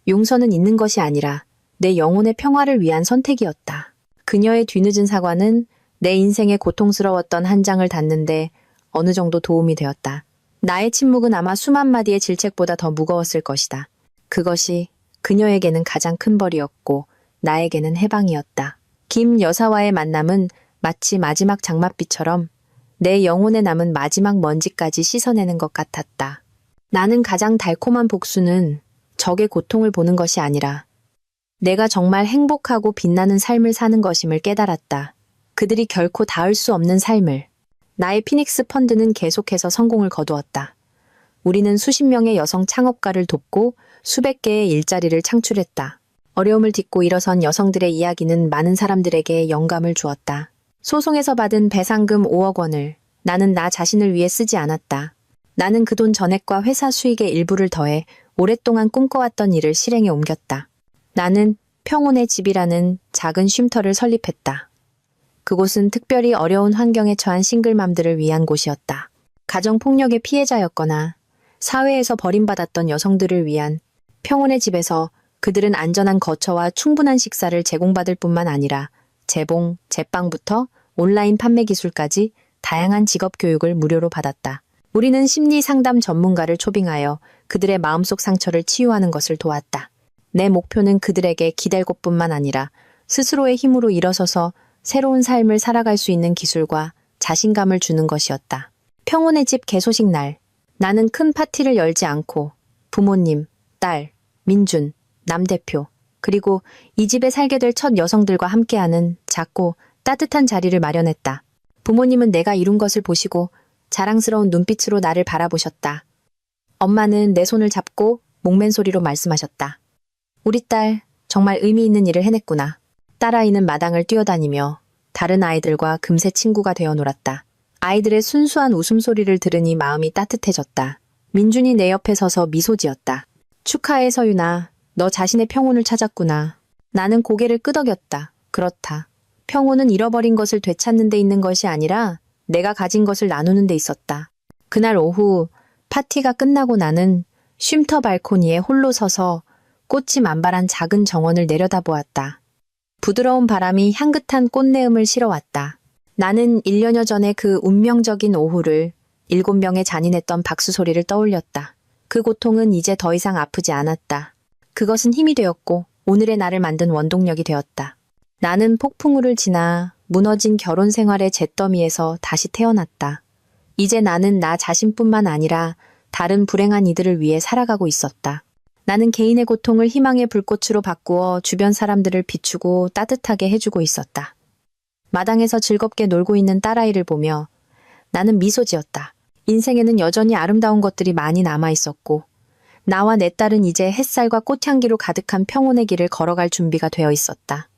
용서는 있는 것이 아니라 내 영혼의 평화를 위한 선택이었다. 그녀의 뒤늦은 사과는 내 인생의 고통스러웠던 한 장을 닫는데 어느 정도 도움이 되었다. 나의 침묵은 아마 수만 마디의 질책보다 더 무거웠을 것이다. 그것이 그녀에게는 가장 큰 벌이었고 나에게는 해방이었다. 김 여사와의 만남은 마치 마지막 장맛비처럼 내 영혼에 남은 마지막 먼지까지 씻어내는 것 같았다. 나는 가장 달콤한 복수는 적의 고통을 보는 것이 아니라 내가 정말 행복하고 빛나는 삶을 사는 것임을 깨달았다. 그들이 결코 닿을 수 없는 삶을. 나의 피닉스 펀드는 계속해서 성공을 거두었다. 우리는 수십 명의 여성 창업가를 돕고 수백 개의 일자리를 창출했다. 어려움을 딛고 일어선 여성들의 이야기는 많은 사람들에게 영감을 주었다. 소송에서 받은 배상금 5억 원을 나는 나 자신을 위해 쓰지 않았다. 나는 그 돈 전액과 회사 수익의 일부를 더해 오랫동안 꿈꿔왔던 일을 실행에 옮겼다. 나는 평온의 집이라는 작은 쉼터를 설립했다. 그곳은 특별히 어려운 환경에 처한 싱글맘들을 위한 곳이었다. 가정폭력의 피해자였거나 사회에서 버림받았던 여성들을 위한 평온의 집에서 그들은 안전한 거처와 충분한 식사를 제공받을 뿐만 아니라 재봉, 제빵부터 온라인 판매 기술까지 다양한 직업 교육을 무료로 받았다. 우리는 심리 상담 전문가를 초빙하여 그들의 마음속 상처를 치유하는 것을 도왔다. 내 목표는 그들에게 기댈 곳뿐만 아니라 스스로의 힘으로 일어서서 새로운 삶을 살아갈 수 있는 기술과 자신감을 주는 것이었다. 평온의 집 개소식 날, 나는 큰 파티를 열지 않고 부모님, 딸, 민준, 남 대표, 그리고 이 집에 살게 될 첫 여성들과 함께하는 작고 따뜻한 자리를 마련했다. 부모님은 내가 이룬 것을 보시고 자랑스러운 눈빛으로 나를 바라보셨다. 엄마는 내 손을 잡고 목맨 소리로 말씀하셨다. 우리 딸 정말 의미 있는 일을 해냈구나. 딸아이는 마당을 뛰어다니며 다른 아이들과 금세 친구가 되어 놀았다. 아이들의 순수한 웃음소리를 들으니 마음이 따뜻해졌다. 민준이 내 옆에 서서 미소 지었다. 축하해 서윤아. 너 자신의 평온을 찾았구나. 나는 고개를 끄덕였다. 그렇다. 평온은 잃어버린 것을 되찾는 데 있는 것이 아니라 내가 가진 것을 나누는 데 있었다. 그날 오후 파티가 끝나고 나는 쉼터 발코니에 홀로 서서 꽃이 만발한 작은 정원을 내려다보았다. 부드러운 바람이 향긋한 꽃내음을 실어왔다. 나는 1년여 전에 그 운명적인 오후를 7명의 잔인했던 박수 소리를 떠올렸다. 그 고통은 이제 더 이상 아프지 않았다. 그것은 힘이 되었고 오늘의 나를 만든 원동력이 되었다. 나는 폭풍우를 지나 무너진 결혼 생활의 잿더미에서 다시 태어났다. 이제 나는 나 자신뿐만 아니라 다른 불행한 이들을 위해 살아가고 있었다. 나는 개인의 고통을 희망의 불꽃으로 바꾸어 주변 사람들을 비추고 따뜻하게 해주고 있었다. 마당에서 즐겁게 놀고 있는 딸아이를 보며 나는 미소 지었다. 인생에는 여전히 아름다운 것들이 많이 남아 있었고 나와 내 딸은 이제 햇살과 꽃향기로 가득한 평온의 길을 걸어갈 준비가 되어 있었다.